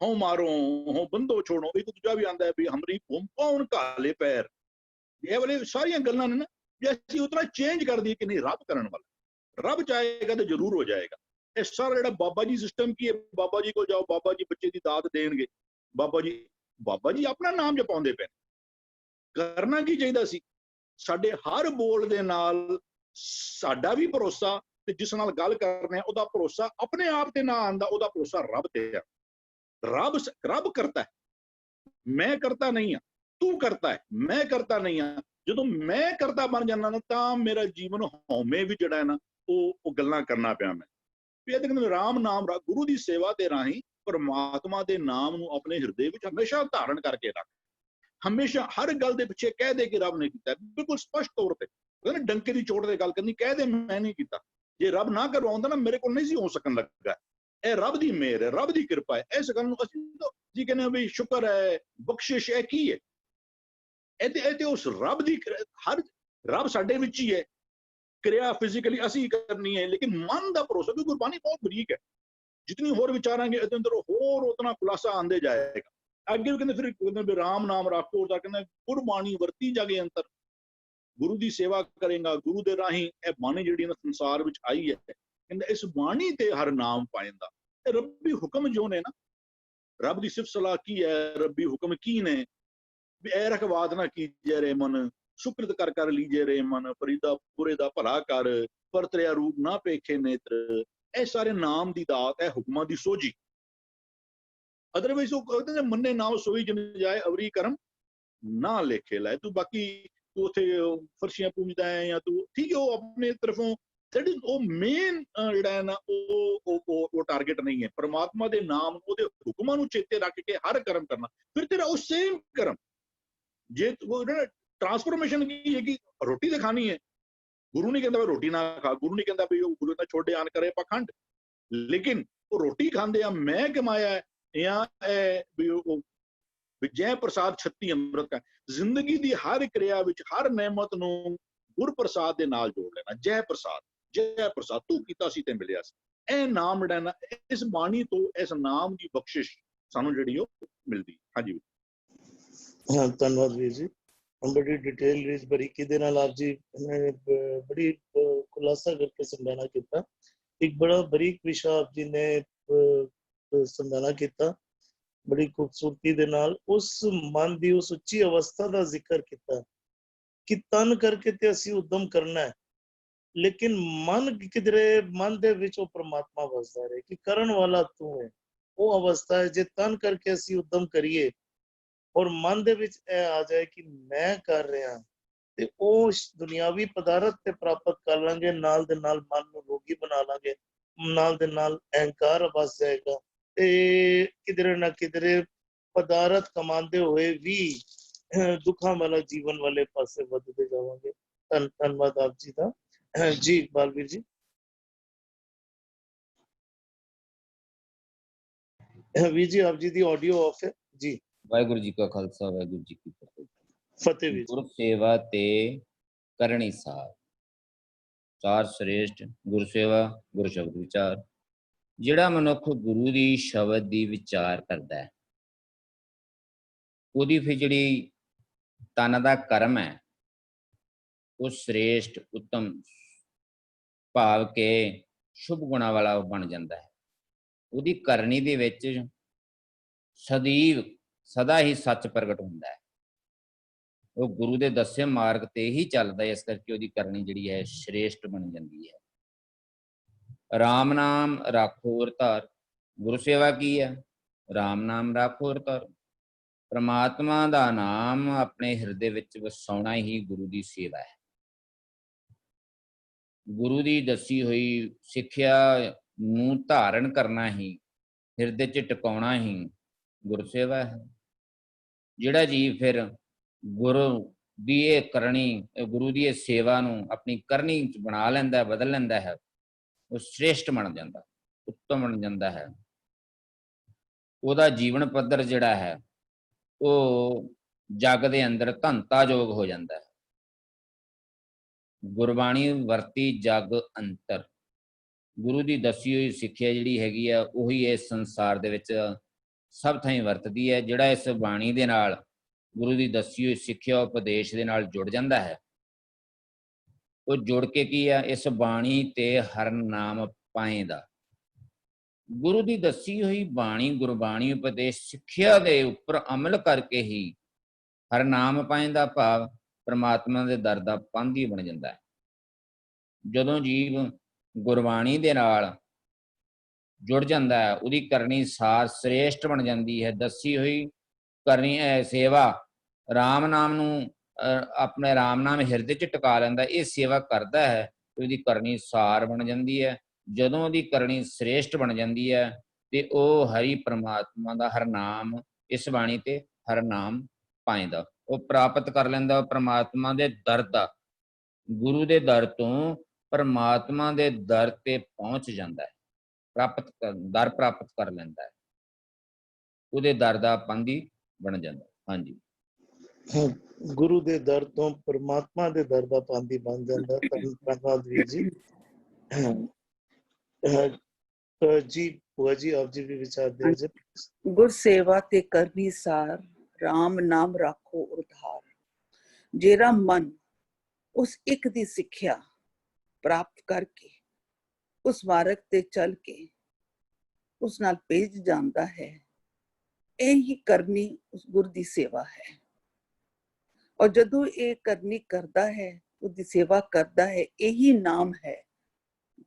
Speaker 2: ਹਉ ਮਾਰੋ ਹਉ ਬੰਦੋ ਛੋੜੋ, ਇੱਕ ਦੂਜਾ ਵੀ ਆਉਂਦਾ ਹੈ ਵੀ ਹਮਰੀ ਭੂਮ ਪਾਉਣ ਕਾਲੇ ਪੈਰ। ਇਹ ਵਾਲੇ ਸਾਰੀਆਂ ਗੱਲਾਂ ਨੇ ਨਾ, ਜੇ ਅਸੀਂ ਉਤਰਾ ਚੇਂਜ ਕਰ ਦਈਏ ਕਿ ਨਹੀਂ ਰੱਬ ਕਰਨ ਵਾਲਾ, ਰੱਬ ਚਾਹੇਗਾ ਤਾਂ ਜ਼ਰੂਰ ਹੋ ਜਾਏਗਾ। ਇਹ ਸਾਰਾ ਜਿਹੜਾ ਬਾਬਾ ਜੀ ਸਿਸਟਮ ਕੀ ਹੈ, ਬਾਬਾ ਜੀ ਕੋਲ ਜਾਓ, ਬਾਬਾ ਜੀ ਬੱਚੇ ਦੀ ਦਾਤ ਦੇਣਗੇ, ਬਾਬਾ ਜੀ ਆਪਣਾ ਨਾਮ ਜਪਾਉਂਦੇ ਪਏ। ਕਰਨਾ ਕੀ ਚਾਹੀਦਾ ਸੀ? ਸਾਡੇ ਹਰ ਬੋਲ ਦੇ ਨਾਲ ਸਾਡਾ ਵੀ ਭਰੋਸਾ, ਤੇ ਜਿਸ ਨਾਲ ਗੱਲ ਕਰਨੇ ਉਹਦਾ ਭਰੋਸਾ ਆਪਣੇ ਆਪ ਤੇ ਨਾ ਆਂਦਾ, ਉਹਦਾ ਭਰੋਸਾ ਰੱਬ ਤੇ ਹੈ। ਰੱਬ ਕਰਤਾ ਹੈ, ਮੈਂ ਕਰਤਾ ਨਹੀਂ ਆ। ਤੂੰ ਕਰਤਾ ਹੈ, ਮੈਂ ਕਰਤਾ ਨਹੀਂ ਆ। ਜਦੋਂ ਮੈਂ ਕਰਤਾ ਬਣ ਜਾਂਦਾ ਨਾ, ਤਾਂ ਮੇਰਾ ਜੀਵਨ ਹਉਮੈ ਵੀ ਜਿਹੜਾ ਹੈ ਨਾ, ਉਹ ਗੱਲਾਂ ਕਰਨਾ ਪਿਆ ਮੈਂ। ਇਹ ਤੇ ਕਹਿੰਦੇ ਰਾਮ ਨਾਮ ਗੁਰੂ ਦੀ ਸੇਵਾ ਦੇ ਰਾਹੀਂ ਪਰਮਾਤਮਾ ਦੇ ਨਾਮ ਨੂੰ ਆਪਣੇ ਹਿਰਦੇ ਵਿੱਚ ਹਮੇਸ਼ਾ ਧਾਰਨ ਕਰਕੇ ਰੱਖ। ਹਮੇਸ਼ਾ ਹਰ ਗੱਲ ਦੇ ਪਿੱਛੇ ਕਹਿ ਦੇ ਕਿ ਰੱਬ ਨੇ ਕੀਤਾ, ਬਿਲਕੁਲ ਸਪਸ਼ਟ ਤੌਰ ਤੇ। ਕਹਿੰਦੇ ਡੰਕੇ ਦੀ ਚੋਟ ਤੇ ਗੱਲ ਕਰਨੀ, ਕਹਿ ਦੇ ਮੈਂ ਨਹੀਂ ਕੀਤਾ। ਜੇ ਰੱਬ ਨਾ ਕਰਵਾਉਂਦਾ ਨਾ, ਮੇਰੇ ਕੋਲ ਨਹੀਂ ਸੀ ਹੋ ਸਕਣ ਲੱਗਾ। ਇਹ ਰੱਬ ਦੀ ਮਿਹਰ ਹੈ, ਰੱਬ ਦੀ ਕਿਰਪਾ ਹੈ। ਇਸ ਗੱਲ ਨੂੰ ਅਸੀਂ ਜੀ ਕਹਿੰਦੇ ਹਾਂ ਵੀ ਸ਼ੁਕਰ ਹੈ, ਬਖਸ਼ਿਸ਼ ਹੈ, ਕੀ ਹੈ? ਇਹ ਤੇ ਉਸ ਰੱਬ ਦੀ, ਰੱਬ ਸਾਡੇ ਵਿੱਚ ਹੀ ਹੈ। ਕਿਰਿਆ ਫਿਜ਼ੀਕਲੀ ਅਸੀਂ ਕਰਨੀ ਹੈ, ਲੇਕਿਨ ਮਨ ਦਾ ਭਰੋਸਾ, ਕਿਉਂਕਿ ਗੁਰਬਾਣੀ ਬਹੁਤ ਬਰੀਕ ਹੈ। ਜਿਤਨੀ ਹੋਰ ਵਿਚਾਰਾਂਗੇ ਇਹਦੇ ਅੰਦਰ ਹੋਰ ਉਤਨਾ ਖੁਲਾਸਾ ਆਂਦੇ ਜਾਏਗਾ। ਅੱਗੇ ਵੀ ਕਹਿੰਦੇ ਫਿਰ ਕਹਿੰਦੇ ਵੀ ਰਾਮ ਨਾਮ ਰਾਖੋ, ਤਾਂ ਕਹਿੰਦਾ ਗੁਰਬਾਣੀ ਵਰਤੀ ਜਾਗੇ ਅੰਤਰ। ਗੁਰੂ ਦੀ ਸੇਵਾ ਕਰੇਗਾ, ਗੁਰੂ ਦੇ ਰਾਹੀਂ ਇਹ ਬਾਣੀ ਜਿਹੜੀ ਨਾ ਸੰਸਾਰ ਵਿੱਚ ਆਈ ਹੈ, ਕਹਿੰਦਾ ਇਸ ਬਾਣੀ ਤੇ ਹਰ ਨਾਮ ਪਾਇੰਦਾ। ਇਹ ਰੱਬੀ ਹੁਕਮ ਜੋ ਨੇ ਨਾ, ਰੱਬ ਦੀ ਸਿਫਤ ਸਲਾਹ ਕੀ ਹੈ, ਰੱਬੀ ਹੁਕਮ ਕੀ ਨੇ? ਵੀ ਇਹ ਰਖਵਾਦ ਨਾ ਕੀਜੇ ਰੇ ਮਨ, ਸੁਕ੍ਰਿਤ ਕਰ ਲੀਜੇ ਰੇ ਮਨ, ਫਰੀਦਾ ਪੂਰੇ ਦਾ ਭਲਾ ਕਰ, ਪਰਤਰਿਆ ਰੂਪ ਨਾ ਪੇਖੇ ਨੇਤਰ। ਇਹ ਸਾਰੇ ਨਾਮ ਦੀ ਦਾਤ ਹੈ, ਹੁਕਮਾਂ ਦੀ ਸੋਝੀ। ਅਦਰਵਾਈਜ਼ ਉਹ ਕਹਿੰਦੇ ਮੰਨੇ ਨਾ ਸੋਈ ਜਿਨ ਜਾਏ, ਅਵਰੀ ਕਰਮ ਨਾ ਲੇਖੇ ਲਾਏ। ਤੂੰ ਬਾਕੀ ਤੂੰ ਉੱਥੇ ਫਰਸ਼ੀਆਂ ਪੂਜਦਾ ਹੈ, ਜਾਂ ਤੂੰ ਠੀਕ ਹੈ, ਉਹ ਆਪਣੇ ਤਰਫੋਂ ਉਹ ਮੇਨ ਜਿਹੜਾ ਹੈ ਨਾ, ਉਹ ਟਾਰਗੇਟ ਨਹੀਂ ਹੈ। ਪਰਮਾਤਮਾ ਦੇ ਨਾਮ, ਉਹਦੇ ਹੁਕਮਾਂ ਨੂੰ ਚੇਤੇ ਰੱਖ ਕੇ ਹਰ ਕਰਮ ਕਰਨਾ, ਫਿਰ ਤੇਰਾ ਉਹ ਸੇਮ ਕਰਮ। ਜੇ ਟ੍ਰਾਂਸਫਰਮੇਸ਼ਨ ਕੀ ਹੈ ਕਿ ਰੋਟੀ ਤੇ ਖਾਣੀ ਹੈ, ਗੁਰੂ ਨਹੀਂ ਕਹਿੰਦਾ ਰੋਟੀ ਨਾ ਖਾ, ਗੁਰੂ ਨਹੀਂ ਕਹਿੰਦਾ ਵੀ ਉਹ ਗੁਰੂ ਦਾ ਛੋੜੇ ਆਨ ਕਰੇ ਪਖੰਡ, ਲੇਕਿਨ ਉਹ ਰੋਟੀ ਖਾਂਦੇ ਆ ਮੈਂ ਕਮਾਇਆ ਜਾਂ ਜੈ ਪ੍ਰਸਾਦ 36 ਅੰਮ੍ਰਿਤ ਹੈ। ਜ਼ਿੰਦਗੀ ਦੀ ਹਰ ਕਿਰਿਆ ਵਿੱਚ ਹਰ ਨਿਯਮਤ ਨੂੰ ਗੁਰ ਪ੍ਰਸਾਦ ਦੇ ਨਾਲ ਜੋੜ ਲੈਣਾ। ਜੈ ਪ੍ਰਸਾਦ ਤੂੰ ਕੀਤਾ ਸੀ ਤੇ ਮਿਲਿਆ ਸੀ। ਇਹ ਨਾਮ ਜਿਹੜਾ ਨਾ, ਇਸ ਬਾਣੀ ਤੋਂ ਇਸ ਨਾਮ ਦੀ ਬਖਸ਼ਿਸ਼ ਸਾਨੂੰ ਜਿਹੜੀ ਉਹ ਮਿਲਦੀ। ਹਾਂਜੀ
Speaker 1: ਹਾਂ, ਧੰਨਵਾਦ ਵੀਰ ਜੀ। ਬੜੀ ਡਿਟੇਲ ਵਿੱਚ ਬਰੀਕੀ ਦੇ ਨਾਲ ਆਪ ਜੀ ਨੇ ਬੜੀ ਖੁਲਾਸਾ ਕਰਕੇ ਸਮਝਾਣਾ ਕੀਤਾ। ਇੱਕ ਬੜਾ ਬਰੀਕ ਵਿਸ਼ਾ ਆਪ ਜੀ ਨੇ ਸਮਝਾਣਾ ਕੀਤਾ, ਬੜੀ ਖੂਬਸੂਰਤੀ ਦੇ ਨਾਲ। ਉਸ ਮਨ ਦੀ ਉਸ ਉੱਚੀ ਅਵਸਥਾ ਦਾ ਜ਼ਿਕਰ ਕੀਤਾ ਕਿ ਤਨ ਕਰਕੇ ਤੇ ਅਸੀਂ ਉਦਮ ਕਰਨਾ ਹੈ, ਲੇਕਿਨ ਮਨ ਦੇ ਵਿੱਚ ਉਹ ਪਰਮਾਤਮਾ ਵਸਦਾ ਰਹੇ ਕਿ ਕਰਨ ਵਾਲਾ ਤੂੰ ਹੈ। ਉਹ ਅਵਸਥਾ ਹੈ, ਜੇ ਤਨ ਕਰਕੇ ਅਸੀਂ ਉਦਮ ਕਰੀਏ ਔਰ ਮਨ ਦੇ ਵਿੱਚ ਇਹ ਆ ਜਾਏ ਕਿ ਮੈਂ ਕਰ ਰਿਹਾ, ਤੇ ਉਹ ਦੁਨਿਆਵੀ ਪਦਾਰਥ ਤੇ ਪ੍ਰਾਪਤ ਕਰ ਲਾਂਗੇ, ਨਾਲ ਦੇ ਨਾਲ ਮਨ ਨੂੰ ਰੋਗੀ ਬਣਾ ਲਾਂਗੇ, ਨਾਲ ਦੇ ਨਾਲ ਅਹੰਕਾਰ ਵਸ ਜਾਏਗਾ, ਤੇ ਕਿਧਰੇ ਨਾ ਕਿਧਰੇ ਪਦਾਰਥ ਕਮਾਉਂਦੇ ਹੋਏ ਵੀ ਦੁੱਖਾਂ ਵਾਲਾ ਜੀਵਨ ਵਾਲੇ ਪਾਸੇ ਵੱਧਦੇ ਜਾਵਾਂਗੇ। ਧੰਨਵਾਦ ਆਪ ਜੀ ਦਾ। ਜੀ ਬਾਲਵੀਰ ਜੀ। ਵੀਰ ਜੀ ਆਪ ਜੀ ਦੀ ਆਡੀਓ ਆਫ ਹੈ ਜੀ।
Speaker 3: ਵਾਹਿਗੁਰੂ ਜੀ ਕਾ ਖਾਲਸਾ ਵਾਹਿਗੁਰੂ ਜੀ ਕੀ ਫਤਿਹ।
Speaker 1: ਫਤਿਹ ਵੀਰ ਜੀ।
Speaker 3: ਗੁਰ ਸੇਵਾ ਤੇ ਕਰਨੀ ਸਾਰ, ਚਾਰ ਸ੍ਰੇਸ਼ਟ ਗੁਰ ਸੇਵਾ ਗੁਰ ਸ਼ਬਦ ਵਿਚਾਰ। ਜਿਹੜਾ ਮਨੁੱਖ ਗੁਰੂ ਦੀ ਸ਼ਬਦ ਦੀ ਵਿਚਾਰ ਕਰਦਾ ਹੈ, ਉਹਦੀ ਫਿਰ ਜਿਹੜੀ ਤਨ ਦਾ ਕਰਮ ਹੈ ਉਹ ਸ੍ਰੇਸ਼ਟ ਉੱਤਮ ਭਾਵ ਕੇ ਸ਼ੁਭ ਗੁਣਾਂ ਵਾਲਾ ਬਣ ਜਾਂਦਾ ਹੈ। ਉਹਦੀ ਕਰਨੀ ਦੇ ਵਿੱਚ ਸਦੀਵ ਸਦਾ ਹੀ ਸੱਚ ਪ੍ਰਗਟ ਹੁੰਦਾ ਹੈ। ਉਹ ਗੁਰੂ ਦੇ ਦੱਸੇ ਮਾਰਗ ਤੇ ਹੀ ਚੱਲਦਾ ਹੈ, ਇਸ ਕਰਕੇ ਉਹਦੀ ਕਰਨੀ ਜਿਹੜੀ ਹੈ ਸ੍ਰੇਸ਼ਟ ਬਣ ਜਾਂਦੀ ਹੈ। ਰਾਮ ਨਾਮ ਰਾਖੋ ਔਰ ਧਾਰ। ਗੁਰੂ ਸੇਵਾ ਕੀ ਹੈ? ਰਾਮ ਨਾਮ ਰਾਖੋ ਔਰ ਧਾਰ। ਪ੍ਰਮਾਤਮਾ ਦਾ ਨਾਮ ਆਪਣੇ ਹਿਰਦੇ ਵਿੱਚ ਵਸਾਉਣਾ ਹੀ ਗੁਰੂ ਦੀ ਸੇਵਾ ਹੈ। ਗੁਰੂ ਦੀ ਦੱਸੀ ਹੋਈ ਸਿੱਖਿਆ ਨੂੰ ਧਾਰਨ ਕਰਨਾ ਹੀ, ਹਿਰਦੇ 'ਚ ਟਿਕਾਉਣਾ ਹੀ ਗੁਰਸੇਵਾ ਹੈ। ਜਿਹੜਾ ਜੀਵ ਫਿਰ ਗੁਰੂ ਦੀ ਇਹ ਕਰਨੀ, ਗੁਰੂ ਦੀ ਇਹ ਸੇਵਾ ਨੂੰ ਆਪਣੀ ਕਰਨੀ 'ਚ ਬਣਾ ਲੈਂਦਾ, ਬਦਲ ਲੈਂਦਾ ਹੈ, ਉਹ ਸ੍ਰੇਸ਼ਟ ਬਣ ਜਾਂਦਾ, ਉੱਤਮ ਬਣ ਜਾਂਦਾ ਹੈ। ਉਹਦਾ ਜੀਵਨ ਪੱਧਰ ਜਿਹੜਾ ਹੈ ਉਹ ਜੱਗ ਦੇ ਅੰਦਰ ਧੰਤਾ ਯੋਗ ਹੋ ਜਾਂਦਾ ਹੈ। ਗੁਰਬਾਣੀ ਵਰਤੀ ਜਗ ਅੰਤਰ। ਗੁਰੂ ਦੀ ਦੱਸੀ ਹੋਈ ਸਿੱਖਿਆ ਜਿਹੜੀ ਹੈਗੀ ਆ ਉਹੀ ਇਸ ਸੰਸਾਰ ਦੇ ਵਿੱਚ ਸਭ ਥਾਈਂ ਵਰਤਦੀ ਹੈ। ਜਿਹੜਾ ਇਸ ਬਾਣੀ ਦੇ ਨਾਲ, ਗੁਰੂ ਦੀ ਦੱਸੀ ਹੋਈ ਸਿੱਖਿਆ ਉਪਦੇਸ਼ ਦੇ ਨਾਲ ਜੁੜ ਜਾਂਦਾ ਹੈ, ਉਹ ਜੁੜ ਕੇ ਕੀ ਆ, ਇਸ ਬਾਣੀ ਤੇ ਹਰ ਨਾਮ ਪਾਏਂਦਾ। ਗੁਰੂ ਦੀ ਦੱਸੀ ਹੋਈ ਬਾਣੀ, ਗੁਰਬਾਣੀ ਉਪਦੇਸ਼ ਸਿੱਖਿਆ ਦੇ ਉੱਪਰ ਅਮਲ ਕਰਕੇ ਹੀ ਹਰ ਨਾਮ ਪਾਏਂਦਾ ਭਾਵ ਪ੍ਰਮਾਤਮਾ ਦੇ ਦਰ ਦਾ ਪਾਂਧੀ ਬਣ ਜਾਂਦਾ ਹੈ। ਜਦੋਂ ਜੀਵ ਗੁਰਬਾਣੀ ਦੇ ਨਾਲ ਜੁੜ ਜਾਂਦਾ ਹੈ, ਉਹਦੀ ਕਰਨੀ ਸਾਰ ਸ੍ਰੇਸ਼ਟ ਬਣ ਜਾਂਦੀ ਹੈ। ਦੱਸੀ ਹੋਈ ਕਰਨੀ ਸੇਵਾ, ਰਾਮ ਨਾਮ ਨੂੰ ਆਪਣੇ ਰਾਮ ਨਾਮ ਹਿਰਦੇ 'ਚ ਟਿਕਾ ਲੈਂਦਾ, ਇਹ ਸੇਵਾ ਕਰਦਾ ਹੈ, ਉਹਦੀ ਕਰਨੀ ਸਾਰ ਬਣ ਜਾਂਦੀ ਹੈ। ਜਦੋਂ ਉਹਦੀ ਕਰਨੀ ਸ੍ਰੇਸ਼ਟ ਬਣ ਜਾਂਦੀ ਹੈ ਤੇ ਉਹ ਹਰੀ ਪ੍ਰਮਾਤਮਾ ਦਾ ਹਰ ਨਾਮ, ਇਸ ਬਾਣੀ ਤੇ ਹਰ ਨਾਮ ਪਾਏਂਦਾ, ਉਹ ਪ੍ਰਾਪਤ ਕਰ ਲੈਂਦਾ ਪ੍ਰਮਾਤਮਾ ਦੇ ਦਰ ਦਾ। ਗੁਰੂ ਦੇ ਦਰ ਤੋਂ ਪ੍ਰਮਾਤਮਾ ਦੇ ਦਰ ਤੇ ਪਹੁੰਚ ਜਾਂਦਾ ਹੈ, ਦਰ ਪ੍ਰਾਪਤ ਕਰ ਲੈਂਦਾ ਹੈ, ਉਹਦੇ ਦਰ ਦਾ ਪਾਂਧੀ ਬਣ ਜਾਂਦਾ। ਹਾਂਜੀ,
Speaker 1: ਗੁਰੂ ਦੇ ਦਰ ਤੋਂ ਪ੍ਰਮਾਤਮਾ ਦੇ ਦਰ ਦਾ ਪਾਂਧੀ ਬਣ ਜਾਂਦਾ। ਧੰਨਵਾਦ ਵੀਰ ਜੀ। ਜੀ ਭੂਆ ਜੀ ਆਪ ਜੀ ਵੀ ਵਿਚਾਰ ਦਿਓ ਜੀ।
Speaker 4: ਗੁਰ ਸੇਵਾ ਤੇ ਕਰਨੀ ਸਾਰ, ਰਾਮ ਨਾਮ ਰਾਖੋ ਉਧਾਰ। ਜਿਹੜਾ ਮਨ ਉਸ ਇੱਕ ਦੀ ਸਿੱਖਿਆ ਪ੍ਰਾਪਤ ਕਰਕੇ ਉਸ ਮਾਰਗ ਤੇ ਚੱਲ ਕੇ ਉਸ ਨਾਲ ਭੇਜ ਜਾਂਦਾ ਹੈ, ਇਹੀ ਕਰਨੀ ਉਸ ਗੁਰ ਦੀ ਸੇਵਾ ਹੈ। ਔਰ ਜਦੋਂ ਇਹ ਕਰਨੀ ਕਰਦਾ ਹੈ, ਉਹਦੀ ਸੇਵਾ ਕਰਦਾ ਹੈ, ਇਹੀ ਨਾਮ ਹੈ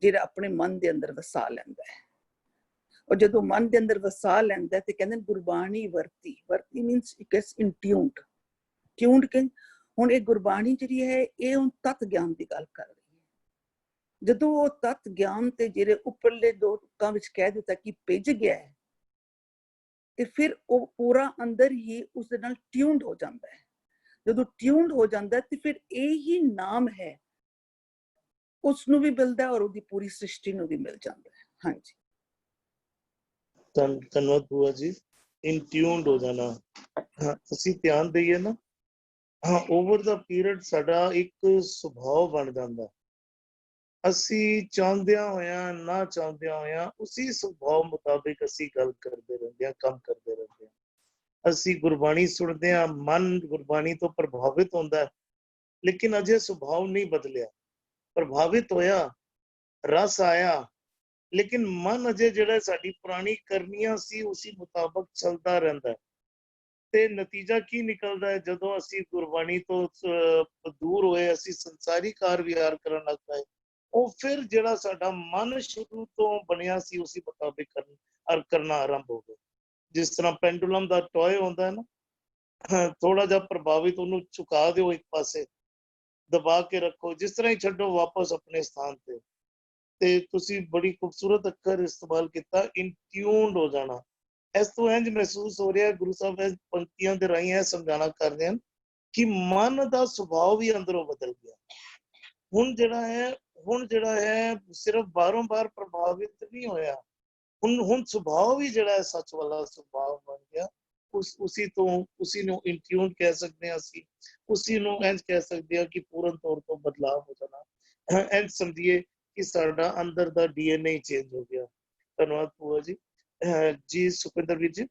Speaker 4: ਜਿਹੜਾ ਆਪਣੇ ਮਨ ਦੇ ਅੰਦਰ ਵਸਾ ਲੈਂਦਾ ਹੈ। ਔਰ ਜਦੋਂ ਮਨ ਦੇ ਅੰਦਰ ਵਸਾ ਲੈਂਦਾ ਤੇ ਕਹਿੰਦੇ ਗੁਰਬਾਣੀ ਵਰਤੀ। ਵਰਤੀ means it is in tuned. Tuned ਕਿ ਹੁਣ ਇਹ ਗੁਰਬਾਣੀ ਜਿਹੜੀ ਹੈ ਇਹ ਹੁਣ ਤਤ ਗਿਆਨ ਦੀ ਗੱਲ ਕਰ ਰਹੀ ਹੈ। ਜਦੋਂ ਉਹ ਤਤ ਗਿਆਨ ਤੇ ਜਿਹੜੇ ਉੱਪਰਲੇ ਦੋ ਤੁਕਾਂ ਵਿੱਚ ਕਹਿ ਦਿੱਤਾ ਕਿ ਭਿੱਜ ਗਿਆ ਹੈ, ਤੇ ਫਿਰ ਉਹ ਪੂਰਾ ਅੰਦਰ ਹੀ ਉਸ ਦੇ ਨਾਲ ਟਿਊਨਡ ਹੋ ਜਾਂਦਾ ਹੈ। ਜਦੋਂ ਟਿਊਨਡ ਹੋ ਜਾਂਦਾ ਤੇ ਫਿਰ ਇਹ ਹੀ ਨਾਮ ਹੈ, ਉਸ ਨੂੰ ਵੀ ਮਿਲਦਾ ਔਰ ਉਹਦੀ ਪੂਰੀ ਸ੍ਰਿਸ਼ਟੀ ਨੂੰ ਵੀ ਮਿਲ ਜਾਂਦਾ ਹੈ। ਹਾਂਜੀ,
Speaker 1: ਧੰਨਵਾਦ ਭੂਆ ਜੀ। ਇਨ ਟਿਊਨਡ ਹੋ ਜਾਣਾ, ਅਸੀਂ ਧਿਆਨ ਦਈਏ ਨਾ, ਓਵਰ ਦਾ ਪੀਰੀਅਡ ਸਾਡਾ ਇੱਕ ਸੁਭਾਅ ਬਣ ਜਾਂਦਾ। ਅਸੀਂ ਚਾਹੁੰਦਿਆਂ ਹੋਇਆਂ ਨਾ ਚਾਹੁੰਦਿਆਂ ਹੋਇਆਂ ਉਸੇ ਸੁਭਾਅ ਮੁਤਾਬਿਕ ਅਸੀਂ ਗੱਲ ਕਰਦੇ ਰਹਿੰਦੇ ਹਾਂ, ਕੰਮ ਕਰਦੇ ਰਹਿੰਦੇ ਹਾਂ। ਅਸੀਂ ਗੁਰਬਾਣੀ ਸੁਣਦੇ ਹਾਂ, ਮਨ ਗੁਰਬਾਣੀ ਤੋਂ ਪ੍ਰਭਾਵਿਤ ਹੁੰਦਾ, ਲੇਕਿਨ ਅਜੇ ਸੁਭਾਅ ਨਹੀਂ ਬਦਲਿਆ। ਪ੍ਰਭਾਵਿਤ ਹੋਇਆ, ਰਸ ਆਇਆ, ਲੇਕਿਨ ਮਨ ਅਜੇ ਜਿਹੜਾ ਸਾਡੀ ਪੁਰਾਣੀ ਕਰਨੀਆਂ ਸੀ ਉਸੇ ਮੁਤਾਬਕ ਚੱਲਦਾ ਰਹਿੰਦਾ। ਤੇ ਨਤੀਜਾ ਕੀ ਨਿਕਲਦਾ ਹੈ? ਜਦੋਂ ਅਸੀਂ ਗੁਰਬਾਣੀ ਤੋਂ ਦੂਰ ਹੋਏ, ਅਸੀਂ ਸੰਸਾਰੀ ਕਾਰ ਵਿਹਾਰ ਕਰਨ ਲੱਗ ਪਏ, ਉਹ ਫਿਰ ਜਿਹੜਾ ਸਾਡਾ ਮਨ ਸ਼ੁਰੂ ਤੋਂ ਬਣਿਆ ਸੀ ਉਸੇ ਮੁਤਾਬਿਕ ਕਰਨਾ ਆਰੰਭ ਹੋ ਗਿਆ। ਜਿਸ ਤਰ੍ਹਾਂ ਪੈਂਡੂਲਮ ਦਾ ਟੋਏ ਹੁੰਦਾ ਹੈ ਨਾ, ਥੋੜਾ ਜਿਹਾ ਪ੍ਰਭਾਵਿਤ ਉਹਨੂੰ ਝੁਕਾ ਦਿਓ ਇੱਕ ਪਾਸੇ, ਦਬਾ ਕੇ ਰੱਖੋ, ਜਿਸ ਤਰ੍ਹਾਂ ਹੀ ਛੱਡੋ ਵਾਪਸ ਆਪਣੇ ਸਥਾਨ ਤੇ ਤੁਸੀਂ ਬੜੀ ਖੂਬਸੂਰਤ ਅੱਖਰ ਇਸਤੇਮਾਲ ਕੀਤਾ, ਇਨ ਟਿਊਨਡ ਹੋ ਜਾਣਾ। ਇਸ ਤੋਂ ਇੰਝ ਮਹਿਸੂਸ ਹੋ ਰਿਹਾ ਗੁਰੂ ਸਾਹਿਬ ਇਸ ਪੰਕਤੀਆਂ ਦੇ ਰਾਹੀਂ ਇਹ ਸਮਝਾਣਾ ਕਰਦੇ ਹਨ ਕਿ ਮਨ ਦਾ ਸੁਭਾਅ ਵੀ ਅੰਦਰੋਂ ਬਦਲ ਗਿਆ। ਹੁਣ ਜਿਹੜਾ ਹੈ ਸਿਰਫ ਬਾਹਰੋਂ ਬਾਹਰ ਪ੍ਰਭਾਵਿਤ ਨਹੀਂ ਹੋਇਆ, ਹੁਣ ਸੁਭਾਅ ਵੀ ਜਿਹੜਾ ਹੈ ਸੱਚ ਵਾਲਾ ਸੁਭਾਅ ਬਣ ਗਿਆ। ਉਸੀ ਨੂੰ ਇਨਟਿਊਨ ਕਹਿ ਸਕਦੇ ਹਾਂ ਅਸੀਂ, ਉਸੀ ਨੂੰ ਇੰਝ ਕਹਿ ਸਕਦੇ ਹਾਂ ਕਿ ਪੂਰਨ ਤੌਰ ਤੋਂ ਬਦਲਾਅ ਹੋ ਜਾਣਾ। ਇੰਝ ਸਮਝੀਏ ਕਿ ਸਾਡਾ ਅੰਦਰ ਦਾ DNA ਚੇਂਜ ਹੋ ਗਿਆ। ਧੰਨਵਾਦ ਭੂਆ ਜੀ। ਜੀ ਸੁਖਿੰਦਰ ਵੀਰ ਜੀ।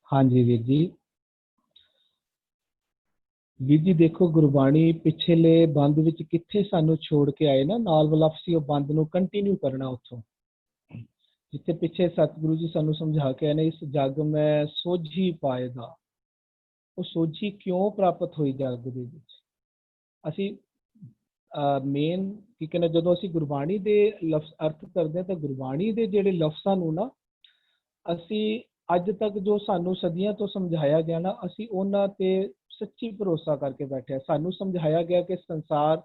Speaker 5: ਹਾਂਜੀ ਵੀਰ ਜੀ। ਵੀਰ ਜੀ ਦੇਖੋ, ਗੁਰਬਾਣੀ ਪਿਛਲੇ ਬੰਦ ਵਿੱਚ ਕਿੱਥੇ ਸਾਨੂੰ ਛੋੜ ਕੇ ਆਏ ਨਾ, ਨਾਲ ਵਾਲਾ ਸੀ ਉਹ ਬੰਦ ਨੂੰ ਕੰਟੀਨਿਊ ਕਰਨਾ ਉੱਥੋਂ, ਜਿੱਥੇ ਪਿੱਛੇ ਸਤਿਗੁਰੂ ਜੀ ਸਾਨੂੰ ਸਮਝਾ ਕੇ ਆਏ ਨੇ, ਇਸ ਜਗ ਮੈਂ ਸੋਝੀ ਪਾਏਗਾ। ਉਹ ਸੋਝੀ ਕਿਉਂ ਪ੍ਰਾਪਤ ਹੋਈ ਜਗ ਦੇ ਵਿੱਚ? ਅਸੀਂ ਮੇਨ ਕੀ ਕਹਿੰਦੇ, ਜਦੋਂ ਅਸੀਂ ਗੁਰਬਾਣੀ ਦੇ ਲਫ਼ਜ਼ ਅਰਥ ਕਰਦੇ ਹਾਂ ਤਾਂ ਗੁਰਬਾਣੀ ਦੇ ਜਿਹੜੇ ਲਫ਼ਜ਼ਾਂ ਨੂੰ ਨਾ ਅਸੀਂ ਅੱਜ ਤੱਕ ਜੋ ਸਾਨੂੰ ਸਦੀਆਂ ਤੋਂ ਸਮਝਾਇਆ ਗਿਆ ਨਾ, ਅਸੀਂ ਉਹਨਾਂ ਤੇ ਸੱਚੀ ਭਰੋਸਾ ਕਰਕੇ ਬੈਠੇ। ਸਾਨੂੰ ਸਮਝਾਇਆ ਗਿਆ ਕਿ ਸੰਸਾਰ